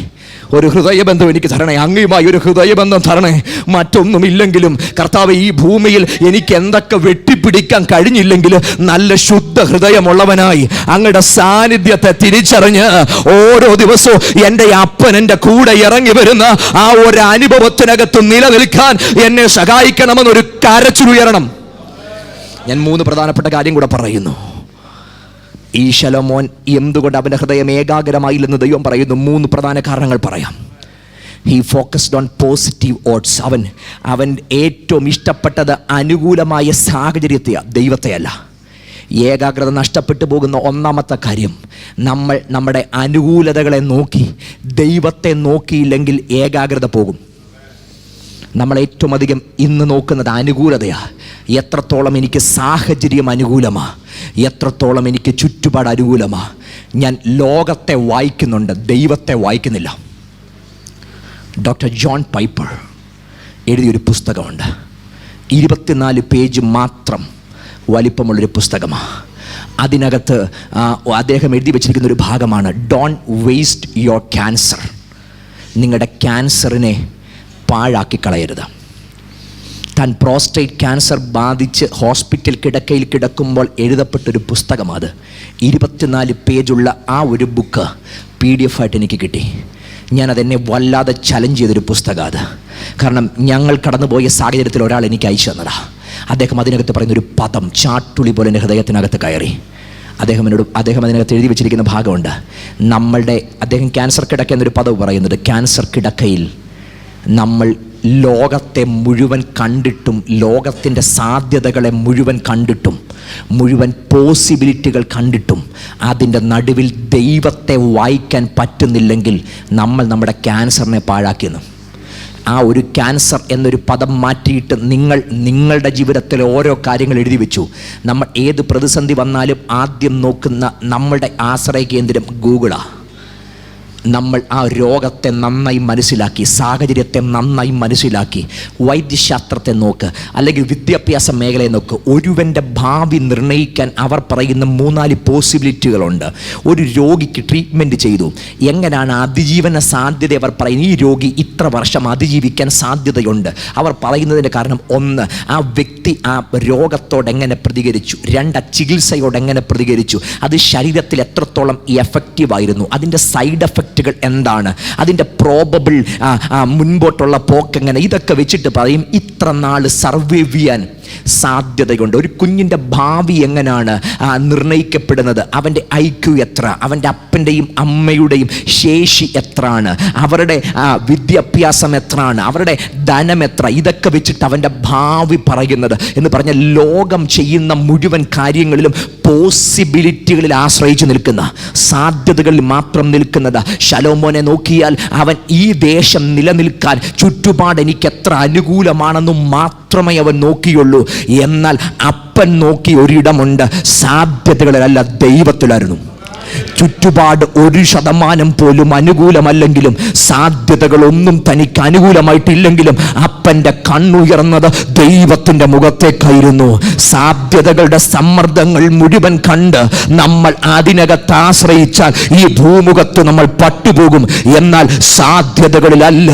ഒരു ഹൃദയബന്ധം എനിക്ക് തരണേ, അങ്ങയുമായി ഒരു ഹൃദയബന്ധം തരണേ. മറ്റൊന്നുമില്ലെങ്കിലും കർത്താവ്, ഈ ഭൂമിയിൽ എനിക്ക് എന്തൊക്കെ വെട്ടിപ്പിടിക്കാൻ കഴിഞ്ഞില്ലെങ്കിലും നല്ല ശുദ്ധ ഹൃദയമുള്ളവനായി അങ്ങയുടെ സാന്നിധ്യത്തെ തിരിച്ചറിഞ്ഞ് ഓരോ ദിവസവും എൻ്റെ അപ്പൻ എൻ്റെ കൂടെ ഇറങ്ങി വരുന്ന ആ ഒരു അനുഭവത്തിനകത്ത് നിലനിൽക്കാൻ എന്നെ സഹായിക്കണമെന്നൊരു കരച്ചിലുയരണം. ഞാൻ 3 പ്രധാനപ്പെട്ട കാര്യം കൂടെ പറയുന്നു. ഈ ശലോമോൻ എന്തുകൊണ്ട് അവൻ്റെ ഹൃദയം ഏകാഗ്രമായില്ലെന്ന് ദൈവം പറയുന്നു. 3 പ്രധാന കാരണങ്ങൾ പറയാം. He focused on positive oats. അവൻ ഏറ്റവും ഇഷ്ടപ്പെട്ടത് അനുകൂലമായ സാഹചര്യത്തെയാണ്, ദൈവത്തെയല്ല. ഏകാഗ്രത നഷ്ടപ്പെട്ടു പോകുന്ന ഒന്നാമത്തെ കാര്യം, നമ്മൾ നമ്മുടെ അനുകൂലതകളെ നോക്കി ദൈവത്തെ നോക്കിയില്ലെങ്കിൽ ഏകാഗ്രത പോകും. നമ്മൾ ഏറ്റവും അധികം ഇന്ന് നോക്കുന്നത് അനുകൂലതയാണ്. എത്രത്തോളം എനിക്ക് സാഹചര്യം അനുകൂലമാണ്, എത്രത്തോളം എനിക്ക് ചുറ്റുപാട് അനുകൂലമാണ്. ഞാൻ ലോകത്തെ വായിക്കുന്നുണ്ട്, ദൈവത്തെ വായിക്കുന്നില്ല. ഡോക്ടർ ജോൺ പൈപ്പർ എഴുതിയൊരു പുസ്തകമുണ്ട്. 24 പേജ് മാത്രം വലിപ്പമുള്ളൊരു പുസ്തകമാണ്. അതിനകത്ത് അദ്ദേഹം എഴുതി വച്ചിരിക്കുന്ന ഒരു ഭാഗമാണ്, ഡോണ്ട് വേസ്റ്റ് യുവർ ക്യാൻസർ. നിങ്ങളുടെ ക്യാൻസറിനെ പാഴാക്കി കളയരുത്. താൻ പ്രോസ്റ്റേറ്റ് ക്യാൻസർ ബാധിച്ച് ഹോസ്പിറ്റൽ കിടക്കയിൽ കിടക്കുമ്പോൾ എഴുതപ്പെട്ടൊരു പുസ്തകമാണ്. 24 പേജുള്ള ആ ഒരു ബുക്ക് PDF ആയിട്ട് എനിക്ക് കിട്ടി. ഞാനതെന്നെ വല്ലാതെ ചലഞ്ച് ചെയ്തൊരു പുസ്തകമാണ്. കാരണം ഞങ്ങൾ കടന്നുപോയ സാഹചര്യത്തിൽ ഒരാൾ എനിക്ക് അയച്ചു തന്നതാണ്. അദ്ദേഹം അതിനകത്ത് പറയുന്നൊരു പദം ചാട്ടുളി പോലെ എൻ്റെ ഹൃദയത്തിനകത്ത് കയറി. അദ്ദേഹം അതിനകത്ത് എഴുതി വെച്ചിരിക്കുന്ന ഭാഗമുണ്ട്. അദ്ദേഹം ക്യാൻസർ കിടക്ക എന്നൊരു പദം പറയുന്നുണ്ട്. ക്യാൻസർ കിടക്കയിൽ നമ്മൾ ലോകത്തെ മുഴുവൻ കണ്ടിട്ടും, ലോകത്തിൻ്റെ സാധ്യതകളെ മുഴുവൻ കണ്ടിട്ടും, മുഴുവൻ പോസിബിലിറ്റികൾ കണ്ടിട്ടും അതിൻ്റെ നടുവിൽ ദൈവത്തെ വായിക്കാൻ പറ്റുന്നില്ലെങ്കിൽ നമ്മൾ നമ്മുടെ ക്യാൻസറിനെ പാഴാക്കിയെന്നു. ആ ഒരു ക്യാൻസർ എന്നൊരു പദം മാറ്റിയിട്ട് നിങ്ങളുടെ ജീവിതത്തിലെ ഓരോ കാര്യങ്ങൾ എഴുതി വെച്ചു. നമ്മൾ ഏത് പ്രതിസന്ധി വന്നാലും ആദ്യം നോക്കുന്ന നമ്മളുടെ ആശ്രയ കേന്ദ്രം ഗൂഗിളാണ്. നമ്മൾ ആ രോഗത്തെ നന്നായി മനസ്സിലാക്കി, സാഹചര്യത്തെ നന്നായി മനസ്സിലാക്കി, വൈദ്യശാസ്ത്രത്തെ നോക്ക്, അല്ലെങ്കിൽ വിദ്യാഭ്യാസ മേഖലയെ നോക്ക്. ഒരുവൻ്റെ ഭാവി നിർണ്ണയിക്കാൻ അവർ പറയുന്ന 3-4 പോസിബിലിറ്റികളുണ്ട്. ഒരു രോഗിക്ക് ട്രീറ്റ്മെൻറ്റ് ചെയ്തു, എങ്ങനെയാണ് അതിജീവന സാധ്യത അവർ പറയുന്നത്. ഈ രോഗി ഇത്ര വർഷം അതിജീവിക്കാൻ സാധ്യതയുണ്ട്. അവർ പറയുന്നതിൻ്റെ കാരണം 1, ആ വ്യക്തി ആ രോഗത്തോട് എങ്ങനെ പ്രതികരിച്ചു, 2, ചികിത്സയോട് എങ്ങനെ പ്രതികരിച്ചു, അത് ശരീരത്തിൽ എത്രത്തോളം എഫക്റ്റീവായിരുന്നു, അതിൻ്റെ സൈഡ് എഫക്റ്റുകൾ എന്താണ്, അതിൻ്റെ പ്രോബബിൾ മുൻപോട്ടുള്ള പോക്കെങ്ങനെ. ഇതൊക്കെ വെച്ചിട്ട് പറയും ഇത്ര നാൾ സർവൈവ് ചെയ്യാൻ സാധ്യതയുണ്ട്. ഒരു കുഞ്ഞിൻ്റെ ഭാവി എങ്ങനെയാണ് നിർണ്ണയിക്കപ്പെടുന്നത്, അവൻ്റെ IQ എത്ര, അവൻ്റെ അപ്പൻ്റെയും അമ്മയുടെയും ശേഷി എത്രയാണ്, അവരുടെ വിദ്യാഭ്യാസം എത്രയാണ്, അവരുടെ ധനം എത്ര, ഇതൊക്കെ വെച്ചിട്ട് അവൻ്റെ ഭാവി പറയുന്നത് എന്ന് പറഞ്ഞാൽ ലോകം ചെയ്യുന്ന മുഴുവൻ കാര്യങ്ങളിലും പോസിബിലിറ്റികളിൽ ആശ്രയിച്ച് നിൽക്കുന്ന, സാധ്യതകളിൽ മാത്രം നിൽക്കുന്നത്. ശലോമോനെ നോക്കിയാൽ അവൻ ഈ ദേശം നിലനിൽക്കാൻ ചുറ്റുപാട് എനിക്ക് എത്ര അനുകൂലമാണെന്ന് മാത്രമേ അവൻ നോക്കിയുള്ളൂ. എന്നാൽ അപ്പൻ നോക്കിയ ഒരിടമുണ്ട്, സാധ്യതകളിലല്ല ദൈവത്തിലായിരുന്നു. ചുറ്റുപാട് 1% പോലും അനുകൂലമല്ലെങ്കിലും, സാധ്യതകളൊന്നും തനിക്ക് അനുകൂലമായിട്ടില്ലെങ്കിലും അപ്പൻ്റെ കണ്ണുയർന്നത് ദൈവത്തിൻ്റെ മുഖത്തേക്കായിരുന്നു. സാധ്യതകളുടെ സമ്മർദ്ദങ്ങൾ മുഴുവൻ കണ്ട് നമ്മൾ അതിനകത്ത് ആശ്രയിച്ചാൽ ഈ ഭൂമുഖത്ത് നമ്മൾ പട്ടുപോകും. എന്നാൽ സാധ്യതകളിലല്ല,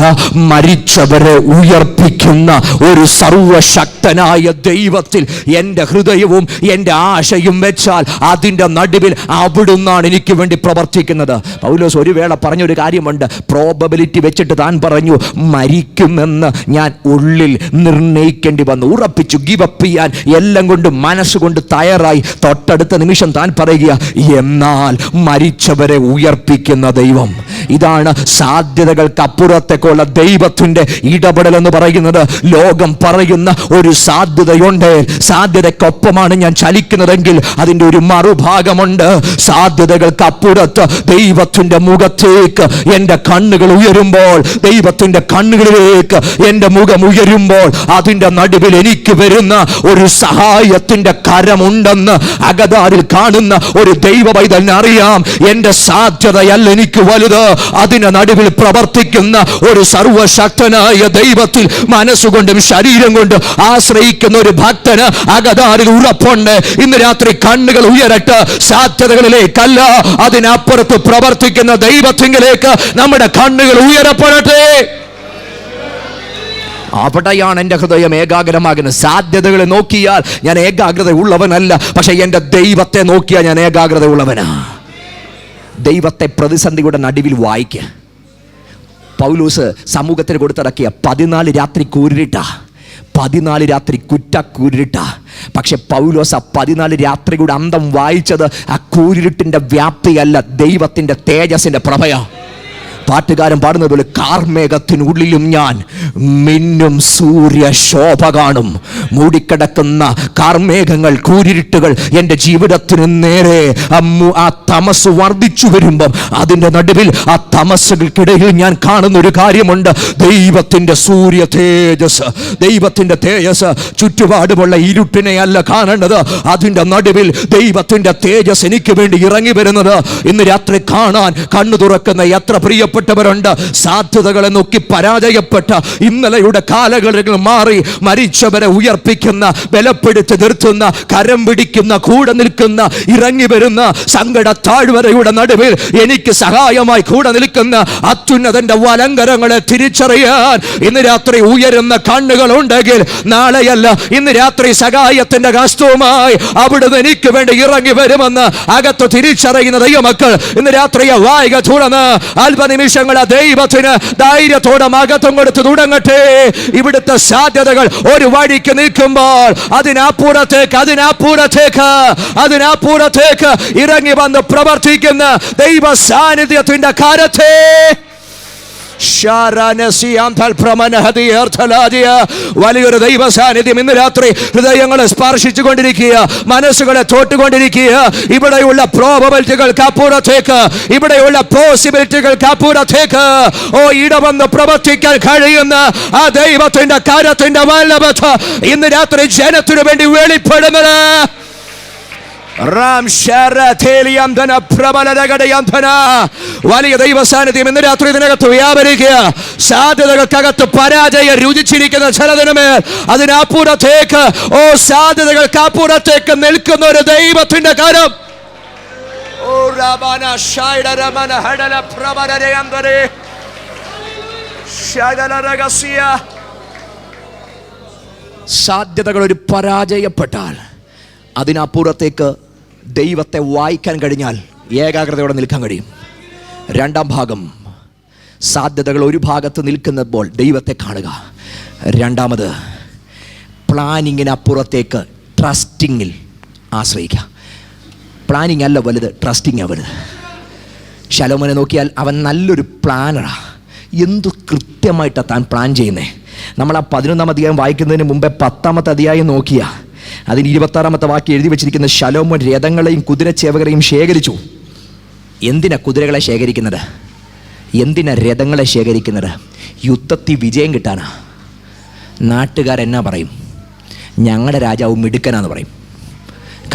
മരിച്ചവരെ ഉയർപ്പിക്കുന്ന ഒരു സർവശക്തനായ ദൈവത്തിൽ എൻ്റെ ഹൃദയവും എൻ്റെ ആശയും വെച്ചാൽ അതിൻ്റെ നടുവിൽ അവിടുന്നാണ് എനിക്ക് വേണ്ടി പ്രവർത്തിക്കുന്നത്. പൗലോസ് ഒരു വേള പറഞ്ഞൊരു കാര്യമുണ്ട്. പ്രോബബിലിറ്റി വെച്ചിട്ട് താൻ പറഞ്ഞു, മരിക്കുമെന്ന് ഞാൻ ഉള്ളിൽ നിർണയിക്കേണ്ടി വന്നു, ഉറപ്പിച്ചു. ഗിവപ്പ് ചെയ്യാൻ എല്ലാം കൊണ്ട് മനസ്സുകൊണ്ട് തയ്യാറായി. തൊട്ടടുത്ത നിമിഷം താൻ പറയുക, എന്നാൽ മരിച്ചവരെ ഉയർപ്പിക്കുന്ന ദൈവം. ഇതാണ് സാധ്യതകൾക്ക് അപ്പുറത്തേക്കുള്ള ദൈവത്തിൻ്റെ ഇടപെടൽ എന്ന് പറയുന്നത്. ലോകം പറയുന്ന ഒരു സാധ്യതയുണ്ട്, സാധ്യതയ്ക്കൊപ്പമാണ് ഞാൻ ചലിക്കുന്നതെങ്കിൽ അതിൻ്റെ ഒരു മറുഭാഗമുണ്ട്. സാധ്യതകൾക്ക് അപ്പുറത്ത് ദൈവത്തിൻ്റെ മുഖത്തേക്ക് എൻ്റെ കണ്ണുകൾ ഉയരുമ്പോൾ, ദൈവത്തിൻ്റെ കണ്ണുകളിലേക്ക് എൻ്റെ മുഖം ഉയരുമ്പോൾ, അതിൻ്റെ നടുവിൽ എനിക്ക് വരുന്ന ഒരു സഹായത്തിൻ്റെ കരമുണ്ടെന്ന് അഗദാരിൽ കാണുന്ന ഒരു ദൈവ പൈതലിന് അറിയാം. എൻ്റെ സാധ്യതയല്ല എനിക്ക് വലുത്, അതിന്റെ നടുവിൽ പ്രവർത്തിക്കുന്ന ഒരു സർവശക്തനായ ദൈവത്തിൽ മനസ്സുകൊണ്ടും ശരീരം കൊണ്ടും ആശ്രയിക്കുന്ന ഒരു ഭക്തന് അകതാരിൽ ഉറപ്പുണ്ട്. ഇന്ന് രാത്രി കണ്ണുകൾ ഉയരട്ടെ. സാധ്യതകളിലേക്കല്ല, അതിനപ്പുറത്ത് പ്രവർത്തിക്കുന്ന ദൈവത്തിങ്കിലേക്ക് നമ്മുടെ കണ്ണുകൾ ഉയരപ്പെടട്ടെ. അവിടെയാണ് എൻ്റെ ഹൃദയം ഏകാഗ്രമാകുന്നത്. സാധ്യതകളെ നോക്കിയാൽ ഞാൻ ഏകാഗ്രത ഉള്ളവനല്ല, പക്ഷെ എൻ്റെ ദൈവത്തെ നോക്കിയാൽ ഞാൻ ഏകാഗ്രത ഉള്ളവനാ. ദൈവത്തെ പ്രതിസന്ധിയുടെ നടുവിൽ വായിക്കുക. പൗലോസ് സമൂഹത്തിന് കൊടുത്തിറക്കിയ 14 രാത്രി കൂരിട്ട, 14 രാത്രി കുറ്റക്കൂരിട്ട. പക്ഷെ പൗലോസ് 14 രാത്രിയുടെ അന്തം വായിച്ചത് ആ കൂരിട്ടിന്റെ വ്യാപ്തിയല്ല, ദൈവത്തിന്റെ തേജസ്സിന്റെ പ്രഭയാ. പാട്ടുകാരൻ പാടുന്നത് പോലെ കാർമേഘത്തിനുള്ളിലും ഞാൻ മിന്നും സൂര്യ ശോഭ കാണും. മൂടിക്കിടക്കുന്ന കാർമേഘങ്ങൾ, കൂരിരുട്ടുകൾ എൻ്റെ ജീവിതത്തിന് നേരെ ആ തമസ് വർദ്ധിച്ചു വരുമ്പം അതിൻ്റെ നടുവിൽ ആ തമസ്സുകൾക്കിടയിൽ ഞാൻ കാണുന്ന ഒരു കാര്യമുണ്ട്. ദൈവത്തിൻ്റെ സൂര്യ തേജസ്, ദൈവത്തിൻ്റെ തേജസ്. ചുറ്റുപാടുമുള്ള ഇരുട്ടിനെയല്ല കാണേണ്ടത്, അതിൻ്റെ നടുവിൽ ദൈവത്തിൻ്റെ തേജസ് എനിക്ക് വേണ്ടി ഇറങ്ങി വരുന്നത് ഇന്ന് രാത്രി കാണാൻ കണ്ണു തുറക്കുന്ന എത്ര പ്രിയപ്പെട്ടവരുണ്ട്. സാധ്യതകളെ നോക്കി പരാജയപ്പെട്ട, ഇന്നലെയുടെ കാലഘട്ടങ്ങൾ മാറി മരിച്ചവരെ ഉയർപ്പിക്കുന്ന, ബലപ്പെടുത്തി നിർത്തുന്ന, കരം പിടിക്കുന്ന, കൂടെ നിൽക്കുന്ന, ഇറങ്ങി വരുന്ന, സങ്കട താഴ്വരയുടെ നടുവിൽ എനിക്ക് സഹായമായി കൂടെ നിൽക്കുന്ന അത്യുന്നതന്റെ വലങ്കരങ്ങളെ തിരിച്ചറിയാൻ ഇന്ന് രാത്രി ഉയരുന്ന കണ്ണുകൾ ഉണ്ടെങ്കിൽ നാളെയല്ല ഇന്ന് രാത്രി സഹായത്തിന്റെ ഹസ്തവുമായി അവിടുന്ന് എനിക്ക് വേണ്ടി ഇറങ്ങി വരുമെന്ന് അകത്ത് തിരിച്ചറിയുന്ന ദൈവമക്കൾ ഇന്ന് രാത്രി വായിക തുറന്ന് അല്പനിമിഷങ്ങൾ ദൈവത്തിന് ധൈര്യത്തോടെ മകത്വം കൊടുത്ത് തുടങ്ങട്ടെ. ഇവിടുത്തെ സാധ്യതകൾ ഒരു വഴിക്ക് നിൽക്കുമ്പോൾ അതിനപ്പുറത്തേക്ക് ഇറങ്ങി വന്ന് പ്രവർത്തിക്കുന്ന ദൈവ സാന്നിധ്യത്തിന്റെ കാര്യത്തെ വലിയൊരു ദൈവ സാന്നിധ്യം ഇന്ന് രാത്രി ഹൃദയങ്ങളെ സ്പർശിച്ചു കൊണ്ടിരിക്കുക, മനസ്സുകളെ തൊട്ടുകൊണ്ടിരിക്കുക. ഇവിടെയുള്ള പ്രോബബിലിറ്റികൾക്ക് അപ്പുറത്തേക്ക്, ഇവിടെയുള്ള പോസിബിലിറ്റികൾക്ക് അപ്പുറത്തേക്ക് ഇടവന്ന് പ്രവർത്തിക്കാൻ കഴിയുന്ന ആ ദൈവത്തിന്റെ കാര്യത്തിന്റെ വല്ലഭത ഇന്ന് രാത്രി ജനത്തിനു വേണ്ടി വെളിപ്പെടുന്നത്. വലിയ ദൈവ സാന്നിധ്യം ഇന്ന് രാത്രി ഇതിനകത്ത് വ്യാപരിക്കുക. സാധ്യതകൾക്കകത്ത് പരാജയം രുചിച്ചിരിക്കുന്ന ചിലതിനുമേൽ അതിനപ്പുറത്തേക്ക്, സാധ്യതകൾക്ക് അപ്പുറത്തേക്ക് നിൽക്കുന്ന ഒരു ദൈവത്തിന്റെ കരം. സാധ്യതകൾ ഒരു പരാജയപ്പെട്ടാൽ അതിനപ്പുറത്തേക്ക് ദൈവത്തെ വായിക്കാൻ കഴിഞ്ഞാൽ ഏകാഗ്രതയോടെ നിൽക്കാൻ കഴിയും. രണ്ടാം ഭാഗം, സാധ്യതകൾ ഒരു ഭാഗത്ത് നിൽക്കുന്നപ്പോൾ ദൈവത്തെ കാണുക. രണ്ടാമത്, പ്ലാനിങ്ങിനപ്പുറത്തേക്ക് ട്രസ്റ്റിങ്ങിൽ ആശ്രയിക്കുക. പ്ലാനിങ് അല്ല വലുത്, ട്രസ്റ്റിംഗ് വലുത്. ശലോമോനെ നോക്കിയാൽ അവൻ നല്ലൊരു പ്ലാനറാ. എന്തു കൃത്യമായിട്ടാണ് താൻ പ്ലാൻ ചെയ്യുന്നത്. നമ്മൾ ആ 11-ാം അധ്യായം വായിക്കുന്നതിന് മുമ്പേ 10-ാമത്തെ അധ്യായം നോക്കിയാ അതിന് 26-ാമത്തെ വാക്യം എഴുതി വെച്ചിരിക്കുന്ന ശലോമോൻ രഥങ്ങളെയും കുതിരച്ചേവകരെയും ശേഖരിച്ചു. എന്തിനാ കുതിരകളെ ശേഖരിക്കുന്നത്? എന്തിനാ രഥങ്ങളെ ശേഖരിക്കുന്നത്? യുദ്ധത്തിൽ വിജയം കിട്ടാനാ. നാട്ടുകാരെന്നാ പറയും? ഞങ്ങളുടെ രാജാവ് മിടുക്കനാന്ന് പറയും.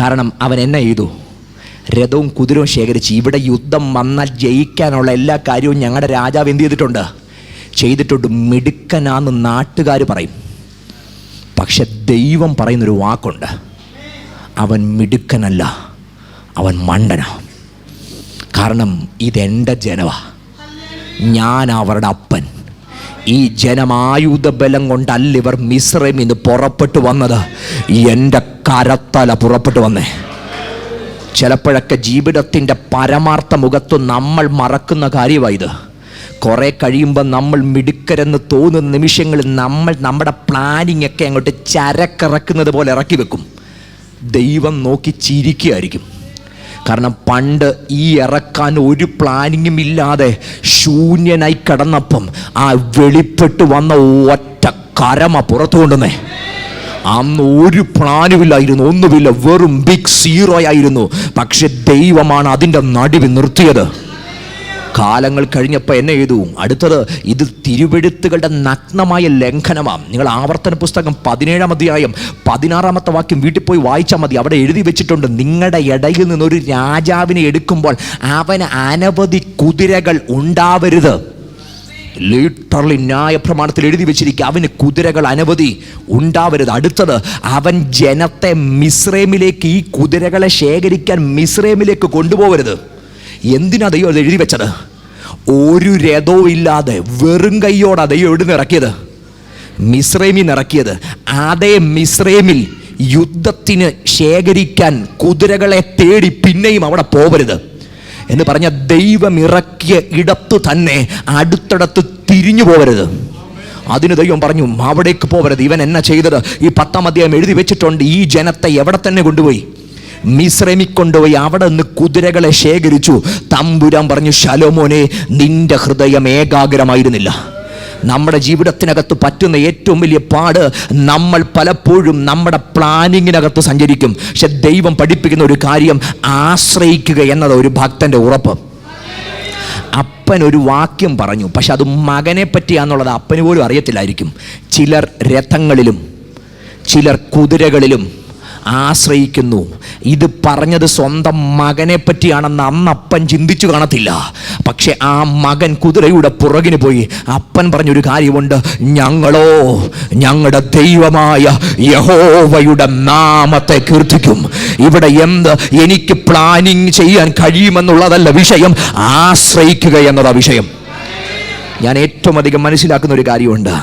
കാരണം അവൻ എന്നെ ചെയ്തു, രഥവും കുതിരവും ശേഖരിച്ച്. ഇവിടെ യുദ്ധം വന്നാൽ ജയിക്കാനുള്ള എല്ലാ കാര്യവും ഞങ്ങളുടെ രാജാവ് എന്ത് ചെയ്തിട്ടുണ്ട്? മിടുക്കനാന്ന് നാട്ടുകാർ പറയും. പക്ഷെ ദൈവം പറയുന്നൊരു വാക്കുണ്ട്, അവൻ മിടുക്കനല്ല, അവൻ മണ്ടനാ. കാരണം ഇതെൻ്റെ ജനവാ, ഞാൻ അവരുടെ അപ്പൻ. ഈ ജനം ആയുധബലം കൊണ്ടല്ല ഇവർ മിസ്രൈമിൽ നിന്ന് പുറപ്പെട്ടു വന്നത്, എൻ്റെ കരത്താല പുറപ്പെട്ടു വന്നേ. ചിലപ്പോഴൊക്കെ ജീവിതത്തിൻ്റെ പരമാർത്ഥ മുഖത്ത് നമ്മൾ മറക്കുന്ന കാര്യമായത്. കുറേ കഴിയുമ്പോൾ നമ്മൾ മിടുക്കരെന്ന് തോന്നുന്ന നിമിഷങ്ങളിൽ നമ്മുടെ പ്ലാനിങ് ഒക്കെ അങ്ങോട്ട് ചരക്കിറക്കുന്നത് പോലെ ഇറക്കി വെക്കും. ദൈവം നോക്കി ചിരിക്കുകയായിരിക്കും. കാരണം പണ്ട് ഈ ഇറക്കാൻ ഒരു പ്ലാനിങ്ങും ഇല്ലാതെ ശൂന്യനായി കിടന്നപ്പം ആ വെളിപ്പെട്ട് വന്ന ഒറ്റ കരമ പുറത്തു കൊണ്ടുവന്നേ. അന്ന് ഒരു പ്ലാനുമില്ലായിരുന്നു, ഒന്നുമില്ല, വെറും ബിഗ് സീറോ ആയിരുന്നു. പക്ഷെ ദൈവമാണ് അതിൻ്റെ നടുവിൽ നിർത്തിയത്. കാലങ്ങൾ കഴിഞ്ഞപ്പോൾ എന്നെ ചെയ്തു? അടുത്തത്, ഇത് തിരുവെഴുത്തുകളുടെ നഗ്നമായ ലംഘനമാണ്. നിങ്ങൾ ആവർത്തന പുസ്തകം 17-ാം അധ്യായം 16-ാമത്തെ വാക്യം വീട്ടിൽ പോയി വായിച്ചാൽ മതി. അവിടെ എഴുതി വെച്ചിട്ടുണ്ട്, നിങ്ങളുടെ ഇടയിൽ നിന്നൊരു രാജാവിനെ എടുക്കുമ്പോൾ അവന് അനവധി കുതിരകൾ ഉണ്ടാവരുത്. ലിറ്ററലി ന്യായപ്രമാണത്തിൽ എഴുതി വെച്ചിരിക്കുക, അവന് കുതിരകൾ അനവധി ഉണ്ടാവരുത്. അടുത്തത്, അവൻ ജനത്തെ മിസ്രൈമിലേക്ക്, ഈ കുതിരകളെ ശേഖരിക്കാൻ മിസ്രൈമിലേക്ക് കൊണ്ടുപോകരുത്. എന്തിനാ ദൈവം അത് എഴുതി വെച്ചത്? ഒരു രഥവും ഇല്ലാതെ വെറും കൈയോടാ ദൈവം എവിടെ നിന്ന് ഇറക്കിയത്? മിസ്രൈമിൽ നിന്ന് ഇറക്കിയത്. അതേ മിസ്രൈമിൽ യുദ്ധത്തിന് ശേഖരിക്കാൻ കുതിരകളെ തേടി പിന്നെയും അവിടെ പോകരുത് എന്ന് പറഞ്ഞ ദൈവം ഇറക്കിയ ഇടത്തു തന്നെ അടുത്തടത്ത് തിരിഞ്ഞു പോകരുത്. അതിന് ദൈവം പറഞ്ഞു, അവിടേക്ക് പോകരുത്. ഇവൻ എന്നാ ചെയ്തത്? ഈ 10-ാം അധ്യായം എഴുതി വെച്ചിട്ടുണ്ട്, ഈ ജനത്തെ എവിടെ തന്നെ കൊണ്ടുപോയി? മിസ്രൈമിൽ കൊണ്ടുപോയി. അവിടെ നിന്ന് കുതിരകളെ ശേഖരിച്ചു. തമ്പുരാൻ പറഞ്ഞു, ശലോമോനെ, നിന്റെ ഹൃദയം ഏകാഗ്രമായിരുന്നില്ല. നമ്മുടെ ജീവിതത്തിനകത്ത് പറ്റുന്ന ഏറ്റവും വലിയ പാട്, നമ്മൾ പലപ്പോഴും നമ്മുടെ പ്ലാനിങ്ങിനകത്ത് സഞ്ചരിക്കും. പക്ഷെ ദൈവം പഠിപ്പിക്കുന്ന ഒരു കാര്യം, ആശ്രയിക്കുക എന്നത് ഒരു ഭക്തൻ്റെ ഉറപ്പ്. അപ്പൻ ഒരു വാക്യം പറഞ്ഞു, പക്ഷെ അത് മകനെ പറ്റിയാന്നുള്ളത് അപ്പന് പോലും അറിയത്തില്ലായിരിക്കും. ചിലർ രഥങ്ങളിലും ചിലർ കുതിരകളിലും ആശ്രയിക്കുന്നു. ഇത് പറഞ്ഞത് സ്വന്തം മകനെ പറ്റിയാണെന്ന് അന്ന് അപ്പൻ ചിന്തിച്ചു കാണത്തില്ല. പക്ഷെ ആ മകൻ കുതിരയുടെ പുറകിന് പോയി. അപ്പൻ പറഞ്ഞൊരു കാര്യമുണ്ട്, ഞങ്ങളോ ഞങ്ങളുടെ ദൈവമായ യഹോവയുടെ നാമത്തെ കീർത്തിക്കും. ഇവിടെ എന്ത് എനിക്ക് പ്ലാനിങ് ചെയ്യാൻ കഴിയുമെന്നുള്ളതല്ല വിഷയം, ആശ്രയിക്കുക എന്നതാ വിഷയം. ഞാൻ ഏറ്റവും അധികം മനസ്സിലാക്കുന്ന ഒരു കാര്യമുണ്ട്,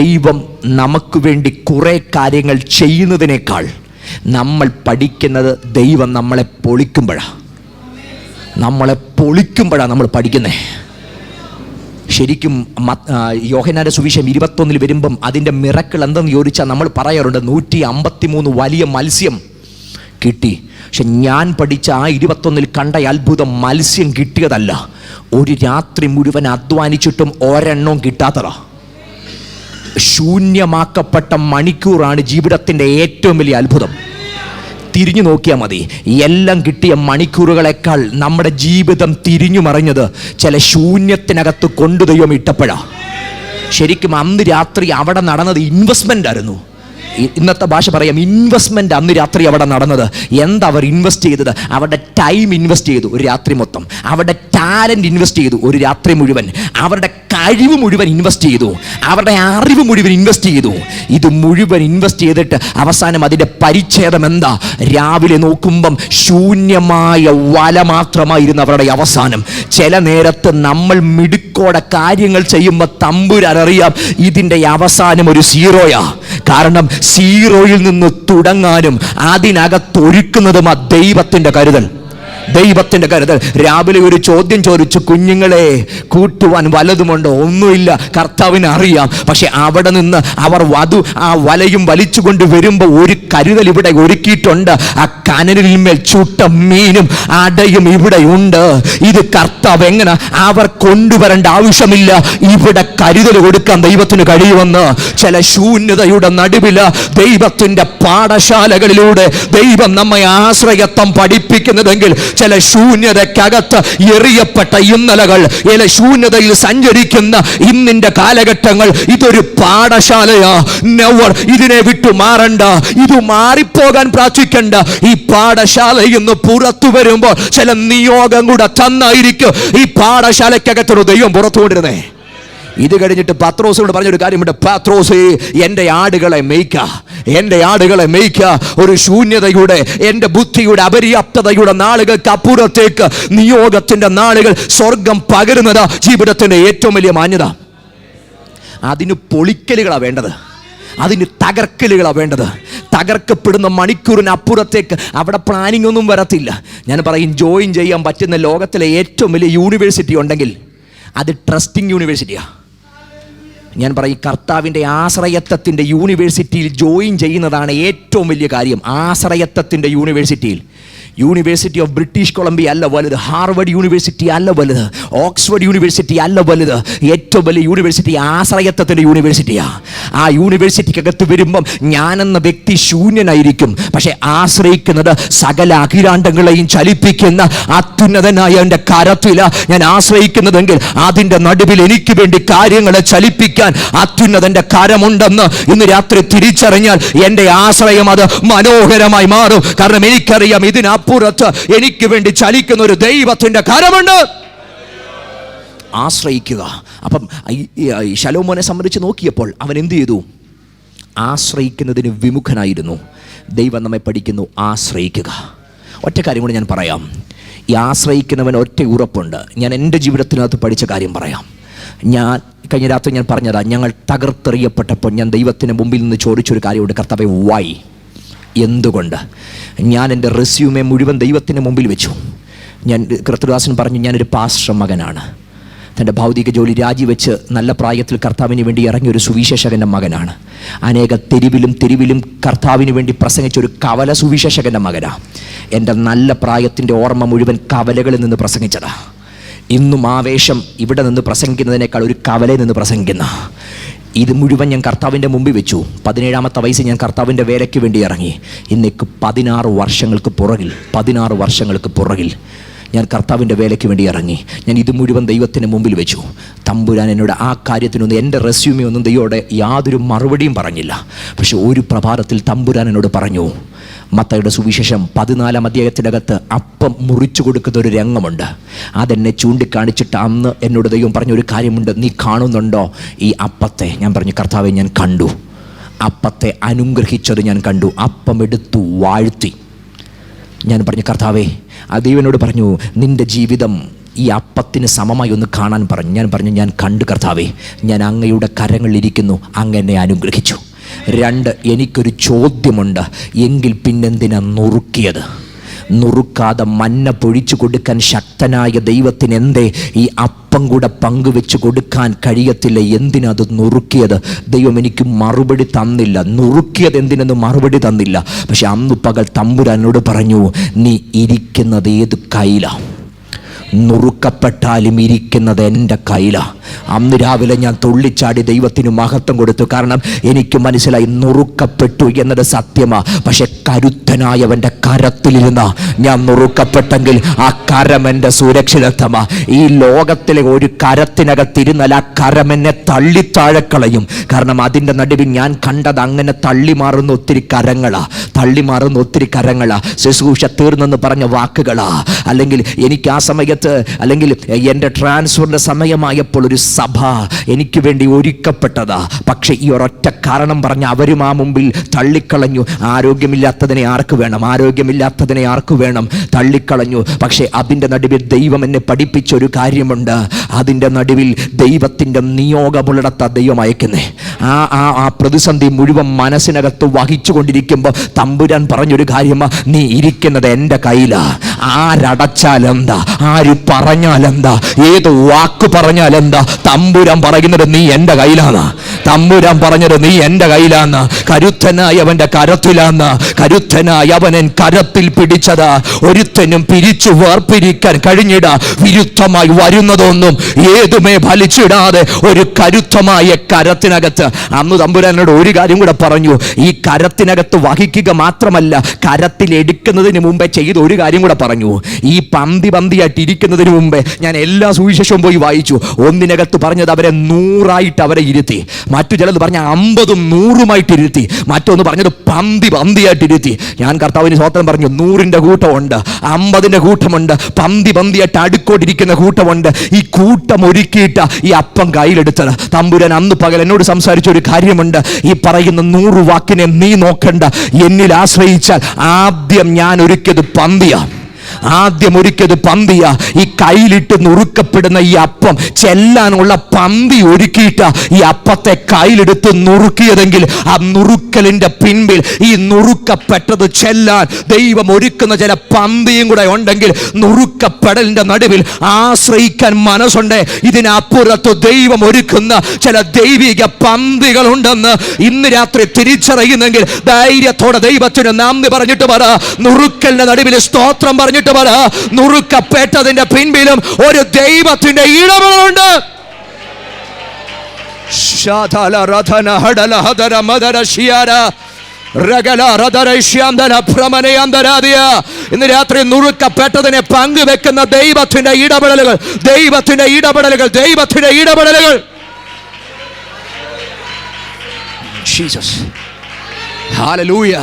ദൈവം നമുക്ക് വേണ്ടി കുറേ കാര്യങ്ങൾ ചെയ്യുന്നതിനേക്കാൾ നമ്മൾ പഠിക്കുന്നത് ദൈവം നമ്മളെ പൊളിക്കുമ്പോഴാണ്. നമ്മൾ പഠിക്കുന്നത്. ശരിക്കും യോഹന്നാന്റെ സുവിശേഷം 21 വരുമ്പം അതിൻ്റെ മിറക്കിൾ എന്തെന്ന് ചോദിച്ചാൽ നമ്മൾ പറയാറുണ്ട്, 153 വലിയ മത്സ്യം കിട്ടി. പക്ഷെ ഞാൻ പഠിച്ച ആ 21 കണ്ട അത്ഭുതം മത്സ്യം കിട്ടിയതല്ല, ഒരു രാത്രി മുഴുവൻ അധ്വാനിച്ചിട്ടും ഒരെണ്ണവും കിട്ടാത്തതാ. ശൂന്യമാക്കപ്പെട്ട മണിക്കൂറാണ് ജീവിതത്തിൻ്റെ ഏറ്റവും വലിയ അത്ഭുതം. തിരിഞ്ഞു നോക്കിയാൽ മതി, എല്ലാം കിട്ടിയ മണിക്കൂറുകളെക്കാൾ നമ്മുടെ ജീവിതം തിരിഞ്ഞു മറിഞ്ഞത് ചില ശൂന്യത്തിനകത്ത് കൊണ്ടു ദൈവം ഇട്ടപ്പോഴാണ്. ശരിക്കും അന്ന് രാത്രി അവിടെ നടന്നത് ഇൻവെസ്റ്റ്മെൻ്റ് ആയിരുന്നു. ഇന്നത്തെ ഭാഷ പറയാം, ഇൻവെസ്റ്റ്മെൻ്റ് അന്ന് രാത്രി അവിടെ നടന്നത്. എന്താ അവർ ഇൻവെസ്റ്റ് ചെയ്തത്? അവരുടെ ടൈം ഇൻവെസ്റ്റ് ചെയ്തു ഒരു രാത്രി മൊത്തം, അവരുടെ ടാലൻറ്റ് ഇൻവെസ്റ്റ് ചെയ്തു ഒരു രാത്രി മുഴുവൻ, അവരുടെ കഴിവ് മുഴുവൻ ഇൻവെസ്റ്റ് ചെയ്തു, അവരുടെ അറിവ് മുഴുവൻ ഇൻവെസ്റ്റ് ചെയ്തു. ഇത് മുഴുവൻ ഇൻവെസ്റ്റ് ചെയ്തിട്ട് അവസാനം അതിൻ്റെ പരിച്ഛേദം എന്താ? രാവിലെ നോക്കുമ്പം ശൂന്യമായ വല മാത്രമായിരുന്നു അവരുടെ അവസാനം. ചില നേരത്ത് നമ്മൾ മിടുക്കോടെ കാര്യങ്ങൾ ചെയ്യുമ്പോൾ തമ്പുരാനറിയാം ഇതിൻ്റെ അവസാനം ഒരു സീറോയാ. കാരണം സീറോയിൽ നിന്ന് തുടങ്ങാനും അതിനകത്തൊരുക്കുന്നതും ആ ദൈവത്തിൻ്റെ കരുതൽ. രാവിലെ ഒരു ചോദ്യം ചോദിച്ചു, കുഞ്ഞുങ്ങളെ കൂട്ടുവാൻ വലതുമുണ്ടോ? ഒന്നുമില്ല, കർത്താവിന് അറിയാം. പക്ഷെ അവിടെ നിന്ന് അവർ ആ വലയും വലിച്ചുകൊണ്ട് വരുമ്പോൾ ഒരു കരുതൽ ഇവിടെ ഒരുക്കിയിട്ടുണ്ട്. ആ കനലിന്മേൽ ചുട്ട മീനും അടയും ഇവിടെ ഉണ്ട്. ഇത് കർത്താവ് എങ്ങനെ അവർ കൊണ്ടുവരേണ്ട ആവശ്യമില്ല, ഇവിടെ കരുതൽ കൊടുക്കാൻ ദൈവത്തിന് കഴിയുമെന്ന്. ചില ശൂന്യതയുടെ നടുവില് ദൈവത്തിന്റെ പാഠശാലകളിലൂടെ ദൈവം നമ്മെ ആശ്രയത്വം പഠിപ്പിക്കുന്നതെങ്കിൽ ചില ശൂന്യതക്കകത്ത് എറിയപ്പെട്ട ഇന്നലകൾ, ചില ശൂന്യതയിൽ സഞ്ചരിക്കുന്ന ഇന്നിന്റെ കാലഘട്ടങ്ങൾ, ഇതൊരു പാഠശാലയാ. നെവർ ഇതിനെ വിട്ടു മാറണ്ട, ഇത് മാറിപ്പോകാൻ പ്രാർത്ഥിക്കണ്ട. ഈ പാഠശാലയിൽ നിന്ന് പുറത്തു വരുമ്പോൾ ചില നിയോഗം കൂടെ തന്നായിരിക്കും ഈ പാഠശാലക്കകത്തൊരു ദൈവം പുറത്തു കൊണ്ടിരുന്നേ. ഇത് കഴിഞ്ഞിട്ട് പത്രോസിനോട് പറഞ്ഞൊരു കാര്യമുണ്ട്, പത്രോസേ, എൻ്റെ ആടുകളെ മേയ്ക്ക. ഒരു ശൂന്യതയുടെ, എൻ്റെ ബുദ്ധിയുടെ അപര്യാപ്തതയുടെ നാളുകൾക്ക് അപ്പുറത്തേക്ക് നിയോഗത്തിൻ്റെ നാളുകൾ സ്വർഗം പകരുന്നതാ ജീവിതത്തിൻ്റെ ഏറ്റവും വലിയ മാന്യത. അതിന് പൊളിക്കലുകളാണ് വേണ്ടത്, അതിന് തകർക്കലുകളാണ് വേണ്ടത്. തകർക്കപ്പെടുന്ന മണിക്കൂറിന് അപ്പുറത്തേക്ക് അവിടെ പ്ലാനിങ് ഒന്നും വരത്തില്ല. ഞാൻ പറയും, ജോയിൻ ചെയ്യാൻ പറ്റുന്ന ലോകത്തിലെ ഏറ്റവും വലിയ യൂണിവേഴ്സിറ്റി ഉണ്ടെങ്കിൽ അത് ട്രസ്റ്റിംഗ് യൂണിവേഴ്സിറ്റിയാണ്. ഞാൻ പറയും, കർത്താവിൻ്റെ ആശ്രയത്വത്തിൻ്റെ യൂണിവേഴ്സിറ്റിയിൽ ജോയിൻ ചെയ്യുന്നതാണ് ഏറ്റവും വലിയ കാര്യം. ആശ്രയത്വത്തിൻ്റെ യൂണിവേഴ്സിറ്റിയിൽ യൂണിവേഴ്സിറ്റി ഓഫ് ബ്രിട്ടീഷ് കൊളംബിയ അല്ല വലുത്, ഹാർവർഡ് യൂണിവേഴ്സിറ്റി അല്ല വലുത്, ഓക്സ്ഫോർഡ് യൂണിവേഴ്സിറ്റി അല്ല വലുത്. ഏറ്റവും വലിയ യൂണിവേഴ്സിറ്റി ആശ്രയത്വത്തിൻ്റെ യൂണിവേഴ്സിറ്റിയാണ്. ആ യൂണിവേഴ്സിറ്റിക്കകത്ത് വരുമ്പം ഞാനെന്ന വ്യക്തി ശൂന്യനായിരിക്കും. പക്ഷെ ആശ്രയിക്കുന്നത് സകല അഖിലാണ്ടങ്ങളെയും ചലിപ്പിക്കുന്ന അത്യുന്നതനായ എൻ്റെ കരത്തിലാണ് ഞാൻ ആശ്രയിക്കുന്നതെങ്കിൽ അതിൻ്റെ നടുവിൽ എനിക്ക് വേണ്ടി കാര്യങ്ങളെ ചലിപ്പിക്കാൻ അത്യുന്നതൻ്റെ കരമുണ്ടെന്ന് ഇന്ന് രാത്രി തിരിച്ചറിഞ്ഞാൽ എൻ്റെ ആശ്രയം അത് മനോഹരമായി മാറും. കാരണം എനിക്കറിയാം ഇതിനപ്പുറത്ത് എനിക്ക് വേണ്ടി ചലിക്കുന്ന ഒരു ദൈവത്തിൻ്റെ കരമുണ്ട്. ആശ്രയിക്കുക. അപ്പം ഈ ശലോമോനെ സംബന്ധിച്ച് നോക്കിയപ്പോൾ അവൻ എന്ത് ചെയ്തു? ആശ്രയിക്കുന്നതിന് വിമുഖനായിരുന്നു. ദൈവം നമ്മെ പഠിക്കുന്നു, ആശ്രയിക്കുക. ഒറ്റ കാര്യം കൂടി ഞാൻ പറയാം. ഈ ആശ്രയിക്കുന്നവൻ ഒറ്റ ഉറപ്പുണ്ട്. ഞാൻ എൻ്റെ ജീവിതത്തിനകത്ത് പഠിച്ച കാര്യം പറയാം. ഞാൻ കഴിഞ്ഞ രാത്രി ഞാൻ പറഞ്ഞതാ, ഞങ്ങൾ തകർത്തെറിയപ്പെട്ടപ്പോൾ ഞാൻ ദൈവത്തിന് മുമ്പിൽ നിന്ന് ചോദിച്ചൊരു കാര്യമുണ്ട്, കർത്താവേ വൈ, എന്തുകൊണ്ട്? ഞാൻ എൻ്റെ റെസ്യൂമെ മുഴുവൻ ദൈവത്തിന് മുമ്പിൽ വെച്ചു. ഞാൻ കർത്തൃദാസൻ പറഞ്ഞു, ഞാനൊരു പാസ്റ്റർ മകനാണ്. തൻ്റെ ഭൗതിക ജോലി രാജിവെച്ച് നല്ല പ്രായത്തിൽ കർത്താവിന് വേണ്ടി ഇറങ്ങിയൊരു സുവിശേഷകൻ്റെ മകനാണ്. അനേക തെരുവിലും കർത്താവിന് വേണ്ടി പ്രസംഗിച്ചൊരു കവല സുവിശേഷകൻ്റെ മകനാണ്. എൻ്റെ നല്ല പ്രായത്തിൻ്റെ ഓർമ്മ മുഴുവൻ കവലകളിൽ നിന്ന് പ്രസംഗിച്ചതാണ്. ഇന്നും ആവേശം ഇവിടെ നിന്ന് പ്രസംഗിക്കുന്നതിനേക്കാൾ ഒരു കവലയിൽ നിന്ന് പ്രസംഗിക്കുന്ന ഇത് മുഴുവൻ ഞാൻ കർത്താവിൻ്റെ മുമ്പിൽ വെച്ചു. 17ാമത്തെ വയസ്സിൽ ഞാൻ കർത്താവിൻ്റെ വേലയ്ക്ക് വേണ്ടി ഇറങ്ങി. ഇന്നേക്ക് 16 വർഷങ്ങൾക്ക് പുറകിൽ ഞാൻ കർത്താവിൻ്റെ വേലയ്ക്ക് വേണ്ടി ഇറങ്ങി. ഞാൻ ഇത് മുഴുവൻ ദൈവത്തിന് മുമ്പിൽ വെച്ചു. തമ്പുരാൻ എന്നോട് ആ കാര്യത്തിനൊന്നും, എൻ്റെ റെസ്യൂമെ ഒന്നും ദൈവത്തോടെ യാതൊരു മറുപടിയും പറഞ്ഞില്ല. പക്ഷെ ഒരു പ്രഭാതത്തിൽ തമ്പുരാൻ എന്നോട് പറഞ്ഞു, മത്തായിയുടെ സുവിശേഷം 14-ാം അധ്യായത്തിനകത്ത് അപ്പം മുറിച്ചു കൊടുക്കുന്ന ഒരു രംഗമുണ്ട്. അതെന്നെ ചൂണ്ടിക്കാണിച്ചിട്ട് അന്ന് എന്നോട് ദൈവം പറഞ്ഞൊരു കാര്യമുണ്ട്, നീ കാണുന്നുണ്ടോ ഈ അപ്പത്തെ? ഞാൻ പറഞ്ഞു, കർത്താവെ ഞാൻ കണ്ടു. അപ്പത്തെ അനുഗ്രഹിച്ചത് ഞാൻ കണ്ടു. അപ്പം എടുത്തു വാഴ്ത്തി. ഞാൻ പറഞ്ഞു, കർത്താവേ, ആ ദൈവനോട് പറഞ്ഞു, നിൻ്റെ ജീവിതം ഈ അപ്പത്തിന് സമമായി ഒന്ന് കാണാൻ പറഞ്ഞു. ഞാൻ പറഞ്ഞു, ഞാൻ കണ്ടു കർത്താവേ, ഞാൻ അങ്ങയുടെ കരങ്ങളിലിരിക്കുന്നു, അങ്ങ് എന്നെ അനുഗ്രഹിച്ചു. 2, എനിക്കൊരു ചോദ്യമുണ്ട്, എങ്കിൽ പിന്നെന്തിനാ നുറുക്കിയത്? നുറുക്കാതെ മന്ന പൊഴിച്ചു കൊടുക്കാൻ ശക്തനായ ദൈവത്തിന് എന്തേ ഈ അപ്പം കൂടെ പങ്കുവെച്ച് കൊടുക്കാൻ കഴിയത്തില്ല? എന്തിനത് നുറുക്കിയത്? ദൈവം എനിക്ക് മറുപടി തന്നില്ല. നുറുക്കിയത് എന്തിനെന്ന് മറുപടി തന്നില്ല. പക്ഷെ അന്ന് പകൽ തമ്പുരാനോട് പറഞ്ഞു, നീ ഇരിക്കുന്നത് ഏത് കയ്യിലാണ്? നുറുക്കപ്പെട്ടാലും ഇരിക്കുന്നത് എൻ്റെ കയ്യിലാണ്. അന്ന് രാവിലെ ഞാൻ തുള്ളിച്ചാടി ദൈവത്തിന് മഹത്വം കൊടുത്തു. കാരണം എനിക്ക് മനസ്സിലായി, നുറുക്കപ്പെട്ടു എന്നത് സത്യമാണ്. പക്ഷെ കരുത്തനായവൻ്റെ കരത്തിലിരുന്ന ഞാൻ നുറുക്കപ്പെട്ടെങ്കിൽ ആ കരം എൻ്റെ സുരക്ഷിതത്വമാണ്. ഈ ലോകത്തിലെ ഒരു കരത്തിനകത്തിരുന്നാൽ ആ കരം എന്നെ തള്ളിത്താഴക്കളയും. കാരണം അതിൻ്റെ നടുവിൽ ഞാൻ കണ്ടത് അങ്ങനെ തള്ളിമാറുന്ന ഒത്തിരി കരങ്ങളാ. ശുശ്രൂഷ തീർന്നെന്ന് പറഞ്ഞ വാക്കുകളാ. അല്ലെങ്കിൽ എനിക്ക് ആ സമയത്ത്, അല്ലെങ്കിൽ എൻ്റെ ട്രാൻസ്ഫറിൻ്റെ സമയമായപ്പോൾ ഒരു സഭ എനിക്ക് വേണ്ടി ഒരുക്കപ്പെട്ടതാ. പക്ഷേ ഈ ഒരൊറ്റ കാരണം പറഞ്ഞ് അവരും ആ മുമ്പിൽ തള്ളിക്കളഞ്ഞു. ആരോഗ്യമില്ലാത്തതിനെ ആർക്ക് വേണം തള്ളിക്കളഞ്ഞു. പക്ഷേ അതിൻ്റെ നടുവിൽ ദൈവം എന്നെ പഠിപ്പിച്ചൊരു കാര്യമുണ്ട്. അതിൻ്റെ നടുവിൽ ദൈവത്തിൻ്റെ നിയോഗമുള്ളിടത്ത ദൈവം അയക്കുന്നേ. ആ പ്രതിസന്ധി മുഴുവൻ മനസ്സിനകത്ത് വഹിച്ചു കൊണ്ടിരിക്കുമ്പോൾ തമ്പുരാൻ പറഞ്ഞൊരു കാര്യമാ, നീ ഇരിക്കുന്നത് എൻ്റെ കയ്യിലാ. ആരടച്ചാലെന്താ, ആര് പറഞ്ഞാലെന്താ, ഏത് വാക്ക് പറഞ്ഞാലെന്താ, തമ്പുരാൻ പറയുന്നത് നീ എൻ്റെ കയ്യിലാണ്. തമ്പുരാൻ പറഞ്ഞത് നീ എൻ്റെ കയ്യിലാന്ന്. കരുത്തനായവൻ്റെ കരത്തിലാന്ന്. കരുത്തനായവനൻ കരത്തിൽ പിടിച്ചത് ഒരുത്തനും പിരിച്ചു വേർപിരിക്കാൻ കഴിഞ്ഞിട. വിരുദ്ധമായി വരുന്നതൊന്നും ഏതുമേ ഫലിച്ചിടാതെ ഒരു കരുത്തമായ കരത്തിനകത്ത്. അന്ന് തമ്പുരാനോട് ഒരു കാര്യം കൂടെ പറഞ്ഞു, ഈ കരത്തിനകത്ത് വഹിക്കുക മാത്രമല്ല, കരത്തിൽ എടുക്കുന്നതിന് മുമ്പേ ചെയ്ത ഒരു കാര്യം കൂടെ പറഞ്ഞു. ഈ പന്തിയായിട്ട് ഇരിക്കുന്നതിന് മുമ്പേ ഞാൻ എല്ലാ സുവിശേഷവും പോയി വായിച്ചു. ഒന്നിനകത്ത് പറഞ്ഞത് അവരെ 100 അവരെ ഇരുത്തി. മറ്റു ചിലത് പറഞ്ഞ 50ഉം 100ഉമായിട്ട് ഇരുത്തി. മറ്റൊന്ന് പറഞ്ഞത് പന്തിയായിട്ട് ഇരുത്തി. ഞാൻ കർത്താവിന് സ്തോത്രം പറഞ്ഞു, 100ന്റെ കൂട്ടമുണ്ട്, 50ന്റെ കൂട്ടമുണ്ട്, പന്തിയായിട്ട് അടുക്കോട്ടിരിക്കുന്ന കൂട്ടമുണ്ട്. ഈ കൂട്ടം ഒരുക്കിയിട്ട് ഈ അപ്പം കയ്യിലെടുത്തത് തമ്പുരാൻ അന്ന് പകൽ എന്നോട് സംസാരിച്ച ഒരു കാര്യമുണ്ട്. ഈ പറയുന്ന 100 വാക്കിനെ നീ നോക്കണ്ട, എന്നിൽ ആശ്രയിച്ചാൽ ആദ്യം ഞാൻ ഒരുക്കിയത് പന്തിയാ. ആദ്യം ഒരുക്കിയത് പന്തിയ. ഈ കയ്യിലിട്ട് നുറുക്കപ്പെടുന്ന ഈ അപ്പം ചെല്ലാനുള്ള പന്തി ഒരുക്കിയിട്ട് ഈ അപ്പത്തെ കയ്യിലെടുത്ത് നുറുക്കിയതെങ്കിൽ ആ നുറുക്കലിന്റെ പിൻപിൽ ഈ നുറുക്കപ്പെട്ടത് ചെല്ലാൻ ദൈവം ഒരുക്കുന്ന ചില പന്തിയും കൂടെ ഉണ്ടെങ്കിൽ നുറുക്കപ്പെടലിന്റെ നടുവിൽ ആശ്രയിക്കാൻ മനസ്സുണ്ട്. ഇതിനപ്പുറത്ത് ദൈവം ഒരുക്കുന്ന ചില ദൈവിക പന്തികൾ ഉണ്ടെന്ന് ഇന്ന് രാത്രി തിരിച്ചറിയുന്നെങ്കിൽ ധൈര്യത്തോടെ ദൈവത്തിന് നന്ദി പറഞ്ഞിട്ട് പറ. നുറുക്കലിന്റെ നടുവിൽ സ്തോത്രം പറഞ്ഞിട്ട് പറ. നുറുക്കപ്പെട്ടതിന്റെ പിൻപിലും ഒരു ദൈവത്തിന്റെ ഇടപെടലുണ്ട്. ഇന്ന് രാത്രി നുറുക്കപ്പെട്ടതിനെ പങ്കുവെക്കുന്ന ദൈവത്തിന്റെ ഇടപെടലുകൾ, ദൈവത്തിന്റെ ഇടപെടലുകൾ, ദൈവത്തിന്റെ ഇടപെടലുകൾ. ഹല്ലേലൂയ.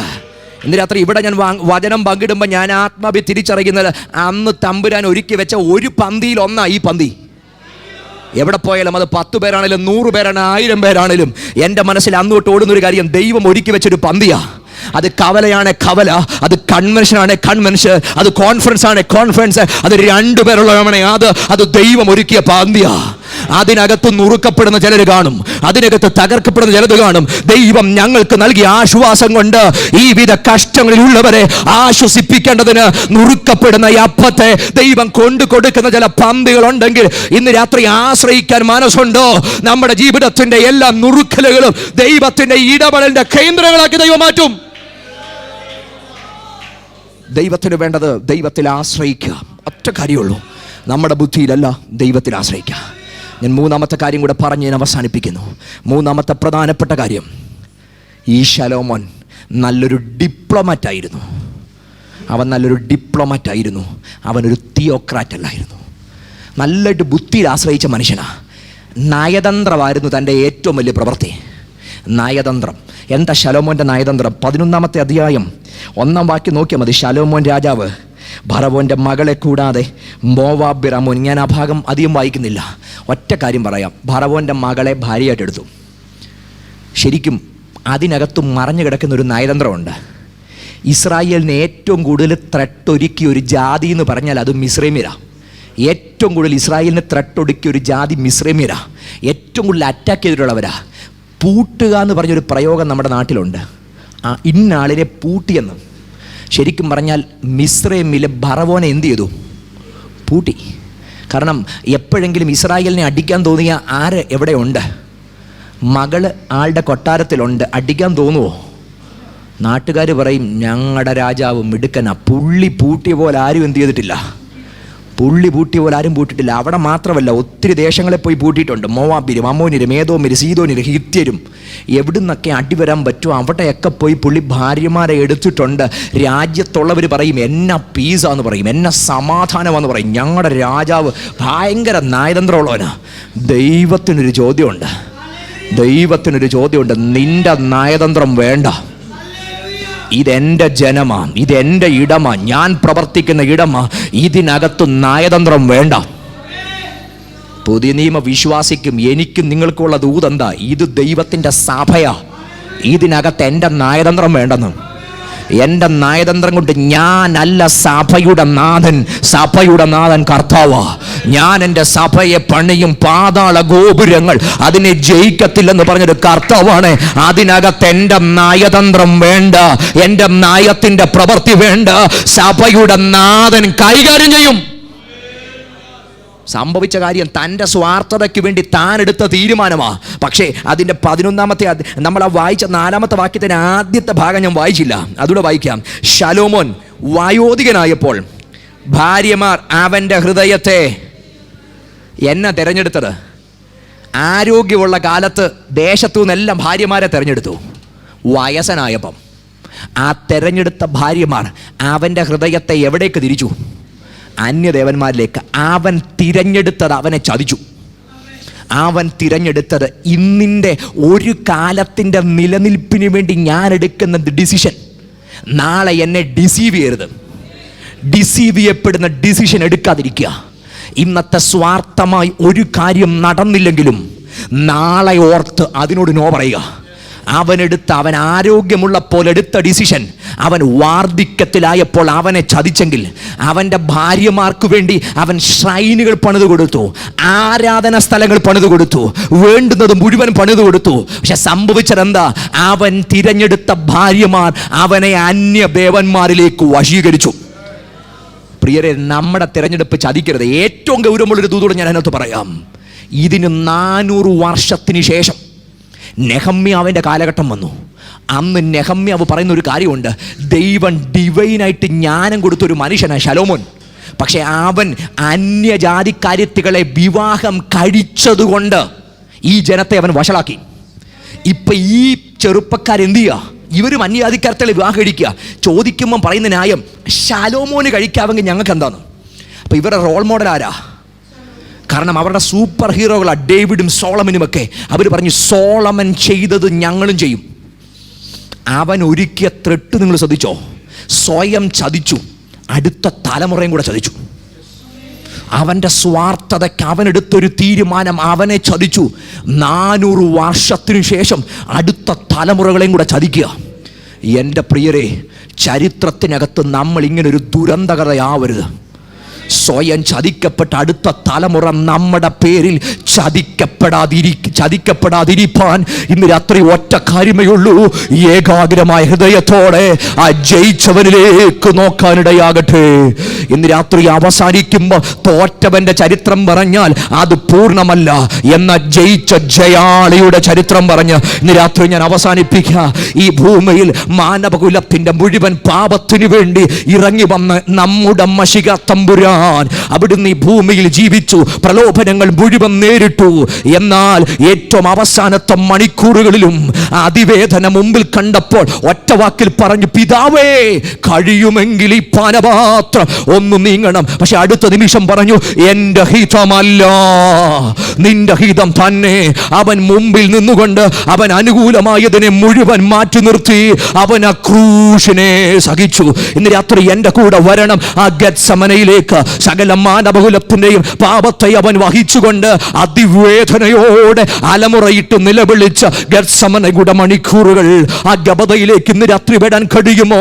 ഇന്ന് രാത്രി ഇവിടെ ഞാൻ വചനം പങ്കിടുമ്പോൾ ഞാൻ ആത്മാവി തിരിച്ചറിയുന്നത് അന്ന് തമ്പുരാൻ ഒരുക്കി വെച്ച ഒരു പന്തിയിൽ ഒന്നാ ഈ പന്തി. എവിടെ പോയാലും അത് 10 പേരാണെങ്കിലും 100 പേരാണ് 1000 പേരാണെങ്കിലും എൻ്റെ മനസ്സിൽ അന്ന് തൊട്ട് ഓടുന്നൊരു കാര്യം, ദൈവം ഒരുക്കി വെച്ചൊരു പന്തിയാ. അത് കവലയാണ് കവല, അത് കൺവെൻഷനാണ് കൺവെൻഷൻ, അത് കോൺഫറൻസ് ആണ് കോൺഫറൻസ്, അത് 2 പേരുള്ളവണേ അത് ദൈവം ഒരുക്കിയ പന്തിയാ. അതിനകത്ത് നുറുക്കപ്പെടുന്ന ചിലർ കാണും, അതിനകത്ത് തകർക്കപ്പെടുന്ന ചിലത് കാണും. ദൈവം ഞങ്ങൾക്ക് നൽകിയ ആശ്വാസം കൊണ്ട് ഈ വിധ കഷ്ടങ്ങളിലുള്ളവരെ ആശ്വസിപ്പിക്കേണ്ടതിന് നുറുക്കപ്പെടുന്ന ഈ അപ്പത്തെ ദൈവം കൊണ്ടു കൊടുക്കുന്ന ചില പന്തികളുണ്ടെങ്കിൽ ഇന്ന് രാത്രി ആശ്രയിക്കാൻ മനസ്സുണ്ടോ? നമ്മുടെ ജീവിതത്തിന്റെ എല്ലാ നുറുക്കലുകളും ദൈവത്തിന്റെ ഇടപെടലിന്റെ കേന്ദ്രങ്ങളാക്കി ദൈവം മാറ്റും. ദൈവത്തിന് വേണ്ടത് ദൈവത്തിൽ ആശ്രയിക്കുക. ഒറ്റ കാര്യമുള്ളൂ, നമ്മുടെ ബുദ്ധിയിലല്ല, ദൈവത്തിൽ ആശ്രയിക്കുക. ഞാൻ 3ാമത്തെ കാര്യം കൂടെ പറഞ്ഞ് ഞാൻ അവസാനിപ്പിക്കുന്നു. 3ാമത്തെ പ്രധാനപ്പെട്ട കാര്യം, ഈ ശലോമോൻ നല്ലൊരു ഡിപ്ലോമാറ്റായിരുന്നു. നല്ലൊരു ഡിപ്ലോമാറ്റായിരുന്നു. അവനൊരു തിയോക്രാറ്റ് അല്ലായിരുന്നു. നല്ലൊരു ബുദ്ധിയിൽ ആശ്രയിച്ച മനുഷ്യനാണ്. നയതന്ത്രമായിരുന്നു തൻ്റെ ഏറ്റവും വലിയ പ്രവൃത്തി. നയതന്ത്രം. എന്താ ശലോമോൻ്റെ നയതന്ത്രം? 11ാമത്തെ അധ്യായം 1-ാം വാക്യം നോക്കിയാൽ മതി. ശലോമോൻ രാജാവ് ഭറവോൻ്റെ മകളെ കൂടാതെ മോവാബ് അമ്മോൻ, ഞാൻ ആ ഭാഗം അധികം വായിക്കുന്നില്ല, ഒറ്റ കാര്യം പറയാം. ഭറവോൻ്റെ മകളെ ഭാര്യയായിട്ട് എടുത്തു. ശരിക്കും അതിനകത്ത് മറഞ്ഞു കിടക്കുന്ന ഒരു നയതന്ത്രമുണ്ട്. ഇസ്രായേലിന് ഏറ്റവും കൂടുതൽ ത്രട്ടൊരുക്കിയ ഒരു ജാതി എന്ന് പറഞ്ഞാൽ അത് മിസ്രൈമ്യരാ. ഏറ്റവും കൂടുതൽ ഇസ്രായേലിന് ത്രട്ടൊടുക്കിയ ഒരു ജാതി മിസ്രൈമ്യരാ. ഏറ്റവും കൂടുതൽ അറ്റാക്ക് ചെയ്തിട്ടുള്ളവരാ. പൂട്ടുക എന്ന് പറഞ്ഞൊരു പ്രയോഗം നമ്മുടെ നാട്ടിലുണ്ട്. ഇന്നാളിനെ പൂട്ടിയെന്ന്. ശരിക്കും പറഞ്ഞാൽ മിസ്രൈമിലെ ഭറവോനെ എന്ത് ചെയ്തു? പൂട്ടി. കാരണം എപ്പോഴെങ്കിലും ഇസ്രായേലിനെ അടിക്കാൻ തോന്നിയ ആര് എവിടെയുണ്ട്? മകള് ആളുടെ കൊട്ടാരത്തിലുണ്ട്. അടിക്കാൻ തോന്നുമോ? നാട്ടുകാർ പറയും ഞങ്ങളുടെ രാജാവ് മിടുക്കനാ, പുള്ളി പൂട്ടിയ പോലെ ആരും എന്ത് ചെയ്തിട്ടില്ല, പുള്ളി പൂട്ടിയ പോലെ ആരും പൂട്ടിയിട്ടില്ല. അവിടെ മാത്രമല്ല, ഒത്തിരി ദേശങ്ങളെ പോയി പൂട്ടിയിട്ടുണ്ട്. മോവാബിരും അമ്മോനിരും ഏദോമിരും സീദോനിരും ഹിത്യരും എവിടുന്നൊക്കെ അടി വരാൻ പറ്റുമോ അവിടെയൊക്കെ പോയി പുള്ളി ഭാര്യമാരെ എടുത്തിട്ടുണ്ട്. രാജ്യത്തുള്ളവർ പറയും എന്നെ പീസാന്ന് പറയും, എന്നെ സമാധാനമാണെന്ന് പറയും. ഞങ്ങളുടെ രാജാവ് ഭയങ്കര നയതന്ത്രമുള്ളവനാ. ദൈവത്തിനൊരു ചോദ്യമുണ്ട്, നിന്റെ നയതന്ത്രം വേണ്ട. ഇതെൻ്റെ ജനമാ, ഇതെൻ്റെ ഇടമാ, ഞാൻ പ്രവർത്തിക്കുന്ന ഇടമാ. ഇതിനകത്ത് നയതന്ത്രം വേണ്ട. പുതിയ നിയമ വിശ്വാസിക്കും എനിക്കും നിങ്ങൾക്കുള്ള ദൂതെന്താ? ഇത് ദൈവത്തിൻ്റെ സഭയാ. ഇതിനകത്ത് എൻ്റെ നയതന്ത്രം വേണ്ടെന്ന്. എൻ്റെ നയതന്ത്രം കൊണ്ട് ഞാനല്ല സഭയുടെ നാഥൻ, സഭയുടെ നാഥൻ കർത്താവാ. ഞാൻ എൻ്റെ സഭയെ പണിയും, പാതാള ഗോപുരങ്ങൾ അതിനെ ജയിക്കത്തില്ലെന്ന് പറഞ്ഞൊരു കർത്താവാണ്. അതിനകത്ത് എൻ്റെ നയതന്ത്രം വേണ്ട, എൻ്റെ നയത്തിൻ്റെ പ്രവൃത്തി വേണ്ട. സഭയുടെ നാഥൻ കൈകാര്യം ചെയ്യും. സംഭവിച്ച കാര്യം തൻ്റെ സ്വാർത്ഥതയ്ക്ക് വേണ്ടി താൻ എടുത്ത തീരുമാനമാണ്. പക്ഷേ അതിൻ്റെ 11ാമത്തെ നമ്മൾ ആ വായിച്ച 4ാമത്തെ വാക്യത്തിൻ്റെ ആദ്യത്തെ ഭാഗം ഞാൻ വായിച്ചില്ല, അതുകൂടെ വായിക്കാം. ശലോമോൻ വയോധികനായപ്പോൾ ഭാര്യമാർ അവൻ്റെ ഹൃദയത്തെ എന്നെ തിരഞ്ഞെടുത്തത്. ആരോഗ്യമുള്ള കാലത്ത് ദേശത്തു നിന്നെല്ലാം ഭാര്യമാരെ തിരഞ്ഞെടുത്തു. വയസ്സനായപ്പം ആ തിരഞ്ഞെടുത്ത ഭാര്യമാർ അവൻ്റെ ഹൃദയത്തെ എവിടേക്ക് തിരിച്ചു? അന്യദേവന്മാരിലേക്ക്. അവൻ തിരഞ്ഞെടുത്തത് അവനെ ചതിച്ചു. അവൻ തിരഞ്ഞെടുത്തത് ഇന്നിൻ്റെ ഒരു കാലത്തിൻ്റെ നിലനിൽപ്പിന് വേണ്ടി ഞാൻ എടുക്കുന്ന ഡിസിഷൻ നാളെ എന്നെ ഡിസീവ് ചെയ്യരുത്. ഡിസീവ് ചെയ്യപ്പെടുന്ന ഡിസിഷൻ എടുക്കാതിരിക്കുക. ഇന്നത്തെ സ്വാർത്ഥമായി ഒരു കാര്യം നടന്നില്ലെങ്കിലും നാളെ ഓർത്ത് അതിനോട് നോ പറയുക. അവൻ ആരോഗ്യമുള്ളപ്പോൾ എടുത്ത ഡിസിഷൻ അവൻ വാർദ്ധക്യത്തിലായപ്പോൾ അവനെ ചതിച്ചെങ്കിൽ അവൻ്റെ ഭാര്യമാർക്ക് വേണ്ടി അവൻ ഷ്രൈനുകൾ പണിതു കൊടുത്തു, ആരാധന സ്ഥലങ്ങൾ പണിതു കൊടുത്തു, വേണ്ടുന്നത് മുഴുവൻ പണിതു കൊടുത്തു. പക്ഷെ സംഭവിച്ചതെന്താ? അവൻ തിരഞ്ഞെടുത്ത ഭാര്യമാർ അവനെ അന്യദേവന്മാരിലേക്ക് വശീകരിച്ചു. പ്രിയരെ, നമ്മുടെ തിരഞ്ഞെടുപ്പ് ചതിക്കരുത്. ഏറ്റവും ഗൗരവമുള്ളൊരു ദൂതോട് ഞാൻ അതിനകത്ത് പറയാം. ഇതിന് 400 വർഷത്തിന് ശേഷം നെഹമ്യാവിൻ്റെ കാലഘട്ടം വന്നു. അന്ന് നെഹമ്യാവ് പറയുന്ന ഒരു കാര്യമുണ്ട്. ദൈവം ഡിവൈനായിട്ട് ജ്ഞാനം കൊടുത്തൊരു മനുഷ്യനാണ് ശലോമോൻ. പക്ഷെ അവൻ അന്യജാതിക്കാര്യത്തികളെ വിവാഹം കഴിച്ചതുകൊണ്ട് ഈ ജനത്തെ അവൻ വഷളാക്കി. ഇപ്പം ഈ ചെറുപ്പക്കാരെന്ത് ചെയ്യുക? ഇവരും അന്യജാതിക്കാരത്തെ വിവാഹം കഴിക്കുക. ചോദിക്കുമ്പം പറയുന്ന ന്യായം, ശലോമോന് കഴിക്കാമെങ്കിൽ ഞങ്ങൾക്ക് എന്താണ്? അപ്പം ഇവരുടെ റോൾ മോഡൽ ആരാ? കാരണം അവരുടെ സൂപ്പർ ഹീറോകളാണ് ഡേവിഡും സോളമനും ഒക്കെ. അവർ പറഞ്ഞു, സോളമൻ ചെയ്തത് ഞങ്ങളും ചെയ്യും. അവൻ ഒരുക്കിയ ത്രെട്ട് നിങ്ങൾ ശ്രദ്ധിച്ചോ? സ്വയം ചതിച്ചു, അടുത്ത തലമുറയും കൂടെ ചതിച്ചു. അവൻ്റെ സ്വാർത്ഥതയ്ക്ക് അവനെടുത്തൊരു തീരുമാനം അവനെ ചതിച്ചു. 400 വർഷത്തിനു ശേഷം അടുത്ത തലമുറകളെയും കൂടെ ചതിക്കുക. എൻ്റെ പ്രിയരെ, ചരിത്രത്തിനകത്ത് നമ്മൾ ഇങ്ങനൊരു ദുരന്തകഥയാവരുത്. സ്വയം ചതിക്കപ്പെട്ട അടുത്ത തലമുറ നമ്മുടെ പേരിൽ ചതിക്കപ്പെടാതിരിക്കാൻ ഇന്ന് രാത്രി ഒറ്റ കാര്യമേ ഉള്ളൂ. ഏകാഗ്രമായ ഹൃദയത്തോടെ ആ ജയിച്ചവനിലേക്ക് നോക്കാനിടയാകട്ടെ. ഇന്ന് രാത്രി അവസാനിക്കുമ്പോൾ തോറ്റവന്റെ ചരിത്രം പറഞ്ഞാൽ അത് പൂർണ്ണമല്ല. എന്ന ജയിച്ച ജയാളിയുടെ ചരിത്രം പറഞ്ഞ് ഇന്ന് രാത്രി ഞാൻ അവസാനിപ്പിക്കുക. ഈ ഭൂമിയിൽ മാനവകുലത്തിന്റെ മുഴുവൻ പാപത്തിനു വേണ്ടി ഇറങ്ങി വന്ന് നമ്മുടെ മശിക തമ്പുരാൻ അവിടുന്ന് ഈ ഭൂമിയിൽ ജീവിച്ചു, പ്രലോഭനങ്ങൾ മുഴുവൻ നേരിട്ടു. എന്നാൽ ഏറ്റവും അവസാനത്തെ മണിക്കൂറുകളിലും അതിവേദന മുമ്പിൽ കണ്ടപ്പോൾ ഒറ്റ വാക്കിൽ പറഞ്ഞു, പിതാവേ, കഴിയുമെങ്കിൽ ഈ പാനപാത്രം ഒന്ന് നീങ്ങണം. പക്ഷെ അടുത്ത നിമിഷം പറഞ്ഞു, എൻ്റെ ഹിതമല്ല നിന്റെ ഹിതം തന്നെ. അവൻ മുമ്പിൽ നിന്നുകൊണ്ട് അവൻ അനുകൂലമായതിനെ മുഴുവൻ മാറ്റി നിർത്തി അവൻ ആ ക്രൂശിനെ സഹിച്ചു. ഇന്ന് രാത്രി എൻ്റെ കൂടെ വരണം. ആ ഗത്സമനയിലേക്ക് സകല മാനവകുലത്തിന്റെയും പാപത്തെ അവൻ വഹിച്ചുകൊണ്ട് അതിവേദനയോടെ അലമുറയിട്ട് നിലവിളിച്ച ഗത്സമനയുടെ മണിക്കൂറുകൾ ആ ഗബതയിലേക്ക് ഇന്ന് രാത്രി വിടാൻ കഴിയുമോ?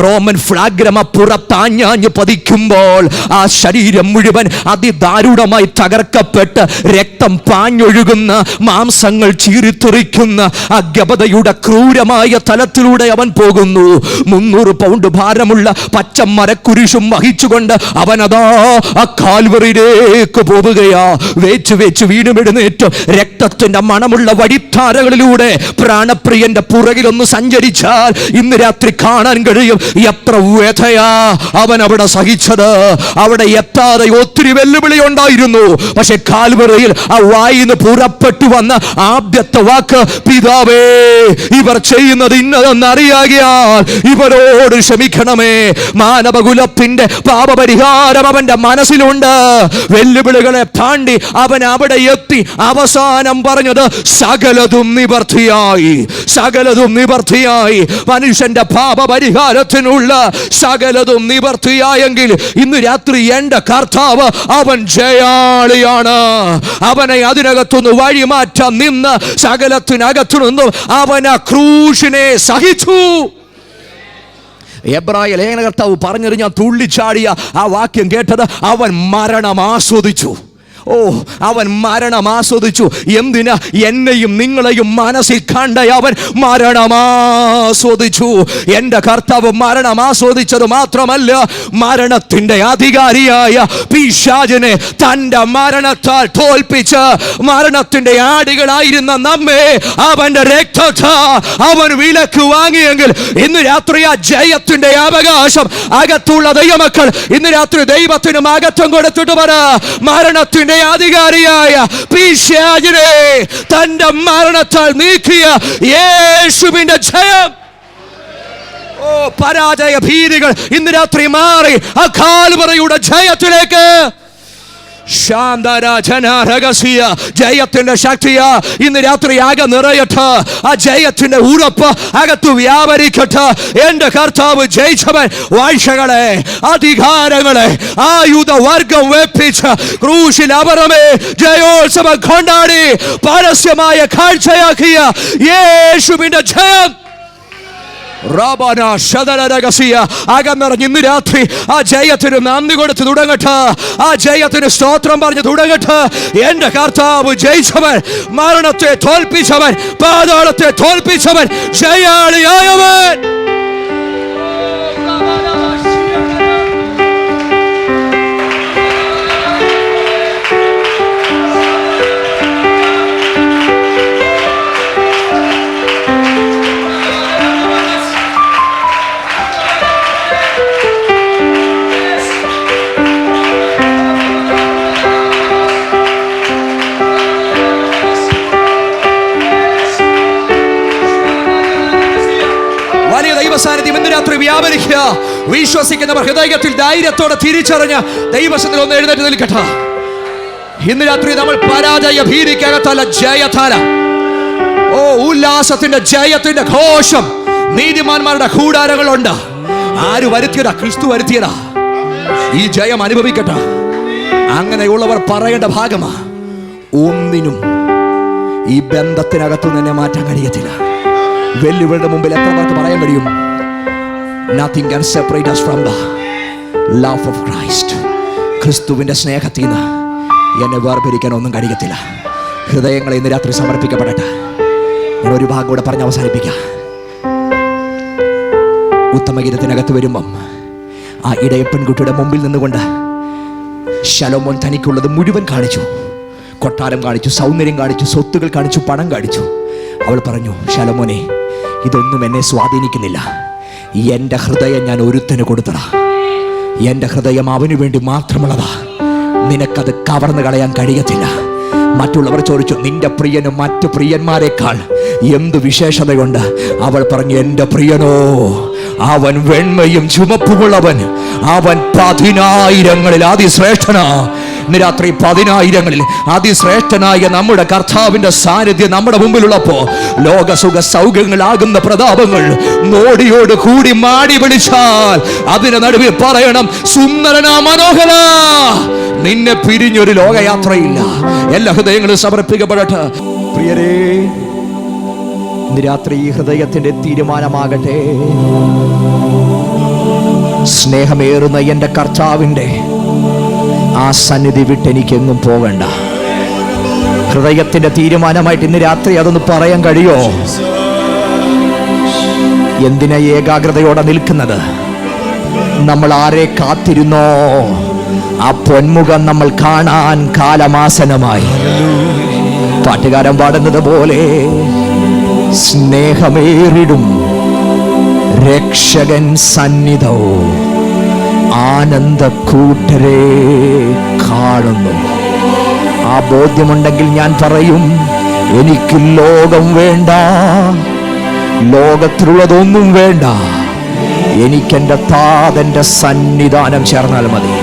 റോമൻ ഫ്ലാഗ്രമ പുറത്താഞ്ഞാഞ്ഞ് പതിക്കുമ്പോൾ ആ ശരീരം മുഴുവൻ അതിദാരുണമായി തകർക്കപ്പെട്ട് രക്തം പാഞ്ഞൊഴുകുന്ന, മാംസങ്ങൾ ചീറിത്തെറിക്കുന്ന ആ ഗബതയുടെ ക്രൂരമായ തലത്തിലൂടെ അവൻ പോകുന്നു. 300 പൗണ്ട് ഭാരമുള്ള പച്ച മരക്കുരിശും വഹിച്ചുകൊണ്ട് അവനതാ ആ കാൽവറിയിലേക്ക് പോവുകയാ. വെച്ച് വീണുമെഴുന്നേറ്റ് രക്തത്തിന്റെ മണമുള്ള വഴിത്താരകളിലൂടെ പ്രാണപ്രിയന്റെ പുറകിലൊന്ന് സഞ്ചരിച്ചാൽ ഇന്ന് രാത്രി കാണാൻ കഴിയും എത്ര വ്യഥയാ അവൻ അവിടെ സഹിച്ചത്. അവിടെ എത്താതെ ഒത്തിരി വെല്ലുവിളി ഉണ്ടായിരുന്നു. പക്ഷെ കാൽവറിയിൽ ആ വായിന്ന് പുറപ്പെട്ടു വന്ന ആദ്യത്തെ വാക്ക്, പിതാവേ, ഇവർ ചെയ്യുന്നത് ഇന്നതെന്നറിയാകിയാൽ ഇവരോട് ക്ഷമിക്കണമേ. മാനവകുലത്തിന്റെ പാപപരിഹാരം അവന്റെ മനസ്സിലുണ്ട്. വെല്ലുവിളികളെ താണ്ടി അവൻ അവിടെ എത്തി. അവസാനം പറഞ്ഞത്, സകലതും നിവർത്തിയായി, സകലതും നിവർത്തിയായി. മനുഷ്യന്റെ പാപപരിഹാരത്തിനുള്ള സകലതും നിവർത്തിയായെങ്കിൽ ഇന്ന് രാത്രി എൻ്റെ കർത്താവ് അവൻ ജയാളിയാണ്. അവനെ അതിനകത്തുനിന്ന് വഴിമാറ്റാൻ നിന്ന് സകലത്തിനകത്തു നിന്നും അവൻ ആ ക്രൂശിനെ സഹിച്ചു. എബ്രായ ലേഖനകർത്താവ് പറഞ്ഞത് ഞാൻ തുള്ളിച്ചാടിയ ആ വാക്യം കേട്ടത്, അവൻ മരണം ആസ്വദിച്ചു. അവൻ മരണം ആസ്വദിച്ചു. എന്തിനാ? എന്നെയും നിങ്ങളെയും മനസ്സിൽ കണ്ട അവൻ മരണം ആസ്വദിച്ചു. എൻ്റെ കർത്താവ് മരണം ആസ്വദിച്ചത് മാത്രമല്ല, മരണത്തിന്റെ അധികാരിയായ പിശാചിനെ തൻ്റെ മരണത്താൽ തോൽപ്പിച്ച് മരണത്തിന്റെ ആടികളായിരുന്ന നമ്മെ അവന്റെ രക്തത്താൽ അവൻ വിലക്ക് വാങ്ങിയെങ്കിൽ ഇന്ന് രാത്രി ആ ജയത്തിന്റെ അവകാശം അകത്തുള്ള ദൈവമക്കൾ ഇന്ന് രാത്രി ദൈവത്തിന് മഹത്വം കൊടുത്തിട്ട് പറ, മരണത്തിന്റെ അധികാരിയായ പിശാചിനെ തന്റെ മരണത്താൽ നീക്കിയ യേശുവിന്റെ ജയം. പരാജയ ഭീതികൾ ഇന്ന് രാത്രി മാറി ആ കാൽവറിയുടെ ജയത്തിലേക്ക്. ജയത്തിന്റെ ശക്തിയ ഇന്ന് രാത്രി ആകെ നിറയട്ടെ. ആ ജയത്തിന്റെ ഉറപ്പ് അകത്ത് വ്യാപരിക്കട്ടെ. എന്റെ കർത്താവ് ജയിച്ചവൻ വാഴ്ചകളെ, അധികാരങ്ങളെ, ആയുധവർഗം വെപ്പിച്ച് ക്രൂശിൽ അപരമേ ജയോത്സവം കൊണ്ടാടി പരസ്യമായ കാഴ്ചയാക്കിയ യേശുവിന്റെ ജയം അകന്നിറങ്ങി ഇന്ന് രാത്രി ആ ജയത്തിന് നന്ദി കൊടുത്ത് തുടങ്ങട്ടെ. ആ ജയത്തിന് സ്തോത്രം പറഞ്ഞ് തുടങ്ങട്ടെ. എന്റെ കർത്താവ് ജയിച്ചവൻ, മരണത്തെ തോൽപ്പിച്ചവൻ, പാതാളത്തെ തോൽപ്പിച്ചവൻ, ജയാളിയായവൻ. സാന്നിധ്യം ഇന്ന് രാത്രി വ്യാപരിക്കുക. വിശ്വസിക്കുന്നവർ ഹൃദയത്തിൽ ധൈര്യത്തോടെ തിരിച്ചറിഞ്ഞ ദൈവസന്നിധിയിൽ ഒന്ന് എഴുന്നേറ്റ് നിൽക്കട്ടെ. ഇന്ന് രാത്രി നമ്മൾ പരാജയ ഭീതിക്കകത്തല്ല, ജയധാര, ഉല്ലാസത്തിന്റെ ജയത്തിന്റെ ഘോഷം നീതിമാന്മാരുടെ കൂടാരങ്ങളുണ്ട്. ആര് വരുത്തിയടാ? ക്രിസ്തു വരുത്തിയടാ. ഈ ജയം അനുഭവിക്കട്ടെ. അങ്ങനെയുള്ളവർ പറയേണ്ട ഭാഗമാ, ഒന്നിനും ഈ ബന്ധത്തിനകത്തു നിന്നെ മാറ്റാൻ കഴിയത്തില്ല. വെല്ലുവിളിയുടെ മുമ്പിൽ എത്ര പേർക്ക് പറയാൻ കഴിയും? Nothing can separate us from the love of Christ. ക്രിസ്തുവിന്റെ സ്നേഹത്തിൽ നിന്ന് എന്നെ വേർപിരിക്കാൻ ഒന്നും കഴിയത്തില്ല. ഹൃദയങ്ങളെ ഇന്ന് രാത്രി സമർപ്പിക്കപ്പെടട്ടെ. ഞാൻ ഒരു ഭാഗം കൂടെ പറഞ്ഞ് അവസാനിപ്പിക്കാം. ഉത്തമഗീതത്തിനകത്ത് വരുമ്പം ആ ഇടയ പെൺകുട്ടിയുടെ മുമ്പിൽ നിന്നുകൊണ്ട് ശലോമോൻ തനിക്കുള്ളത് മുഴുവൻ കാണിച്ചു. കൊട്ടാരം കാണിച്ചു, സൗന്ദര്യം കാണിച്ചു, സ്വത്തുകൾ കാണിച്ചു, പണം കാണിച്ചു. അവൾ പറഞ്ഞു, ശലോമോനെ, ഇതൊന്നും എന്നെ സ്വാധീനിക്കുന്നില്ല. എൻ്റെ ഹൃദയം ഞാൻ ഒരുത്തന് കൊടുത്തടാ. എൻ്റെ ഹൃദയം അവന് വേണ്ടി മാത്രമുള്ളതാ. നിനക്കത് കവർന്നു കളയാൻ കഴിയത്തില്ല. മറ്റുള്ളവർ ചോദിച്ചു, നിന്റെ പ്രിയന് മറ്റു പ്രിയന്മാരെക്കാൾ എന്ത് വിശേഷതയുണ്ട്? അവൾ പറഞ്ഞു, എൻ്റെ പ്രിയനോ, അവൻ വെണ്മയും ചുമപ്പുമുള്ളവൻ, അവൻ 10,000 അതിശ്രേഷ്ഠനാ. ഇന്ന് രാത്രി 10,000 അതിശ്രേഷ്ഠനായ നമ്മുടെ കർത്താവിന്റെ സാന്നിധ്യം നമ്മുടെ മുമ്പിലുള്ളപ്പോ ലോകസുഖ സൗഖ്യങ്ങളാകുന്ന പ്രതാപങ്ങൾ നോടിയോട് കൂടി മാടി വിളിച്ചാൽ അതിന് നടുവിൽ പറയണം, സുന്ദരനാ, മനോഹര, നിന്നെ പിരിഞ്ഞൊരു ലോകയാത്രയില്ല. എല്ലാ ഹൃദയങ്ങളും സമർപ്പിക്കപ്പെടട്ടെ. പ്രിയരേ, ഇന്ന് രാത്രി ഈ ഹൃദയത്തിന്റെ തീരുമാനമാകട്ടെ. സ്നേഹമേറുന്ന എൻ്റെ കർത്താവിൻ്റെ ആ സന്നിധി വിട്ടെനിക്കെങ്ങും പോകണ്ട. ഹൃദയത്തിന്റെ തീരുമാനമായിട്ട് ഇന്ന് രാത്രി അതൊന്ന് പറയാൻ കഴിയോ? എന്തിനാ ഏകാഗ്രതയോടെ നിൽക്കുന്നത്? നമ്മൾ ആരെ കാത്തിരുന്നോ ആ പൊന്മുഖം നമ്മൾ കാണാൻ കാലമാസനമായി. പാട്ടുകാരൻ പാടുന്നത് പോലെ സ്നേഹമേറിടും രക്ഷകൻ സന്നിധവും ആനന്ദ കൂട്ടരെ കാണുന്നു. ആ ബോധ്യമുണ്ടെങ്കിൽ ഞാൻ പറയും, എനിക്ക് ലോകം വേണ്ട, ലോകത്തിലുള്ളതൊന്നും വേണ്ട, എനിക്കെൻ്റെ താതൻ്റെ സന്നിധാനം ചേർന്നാൽ മതി.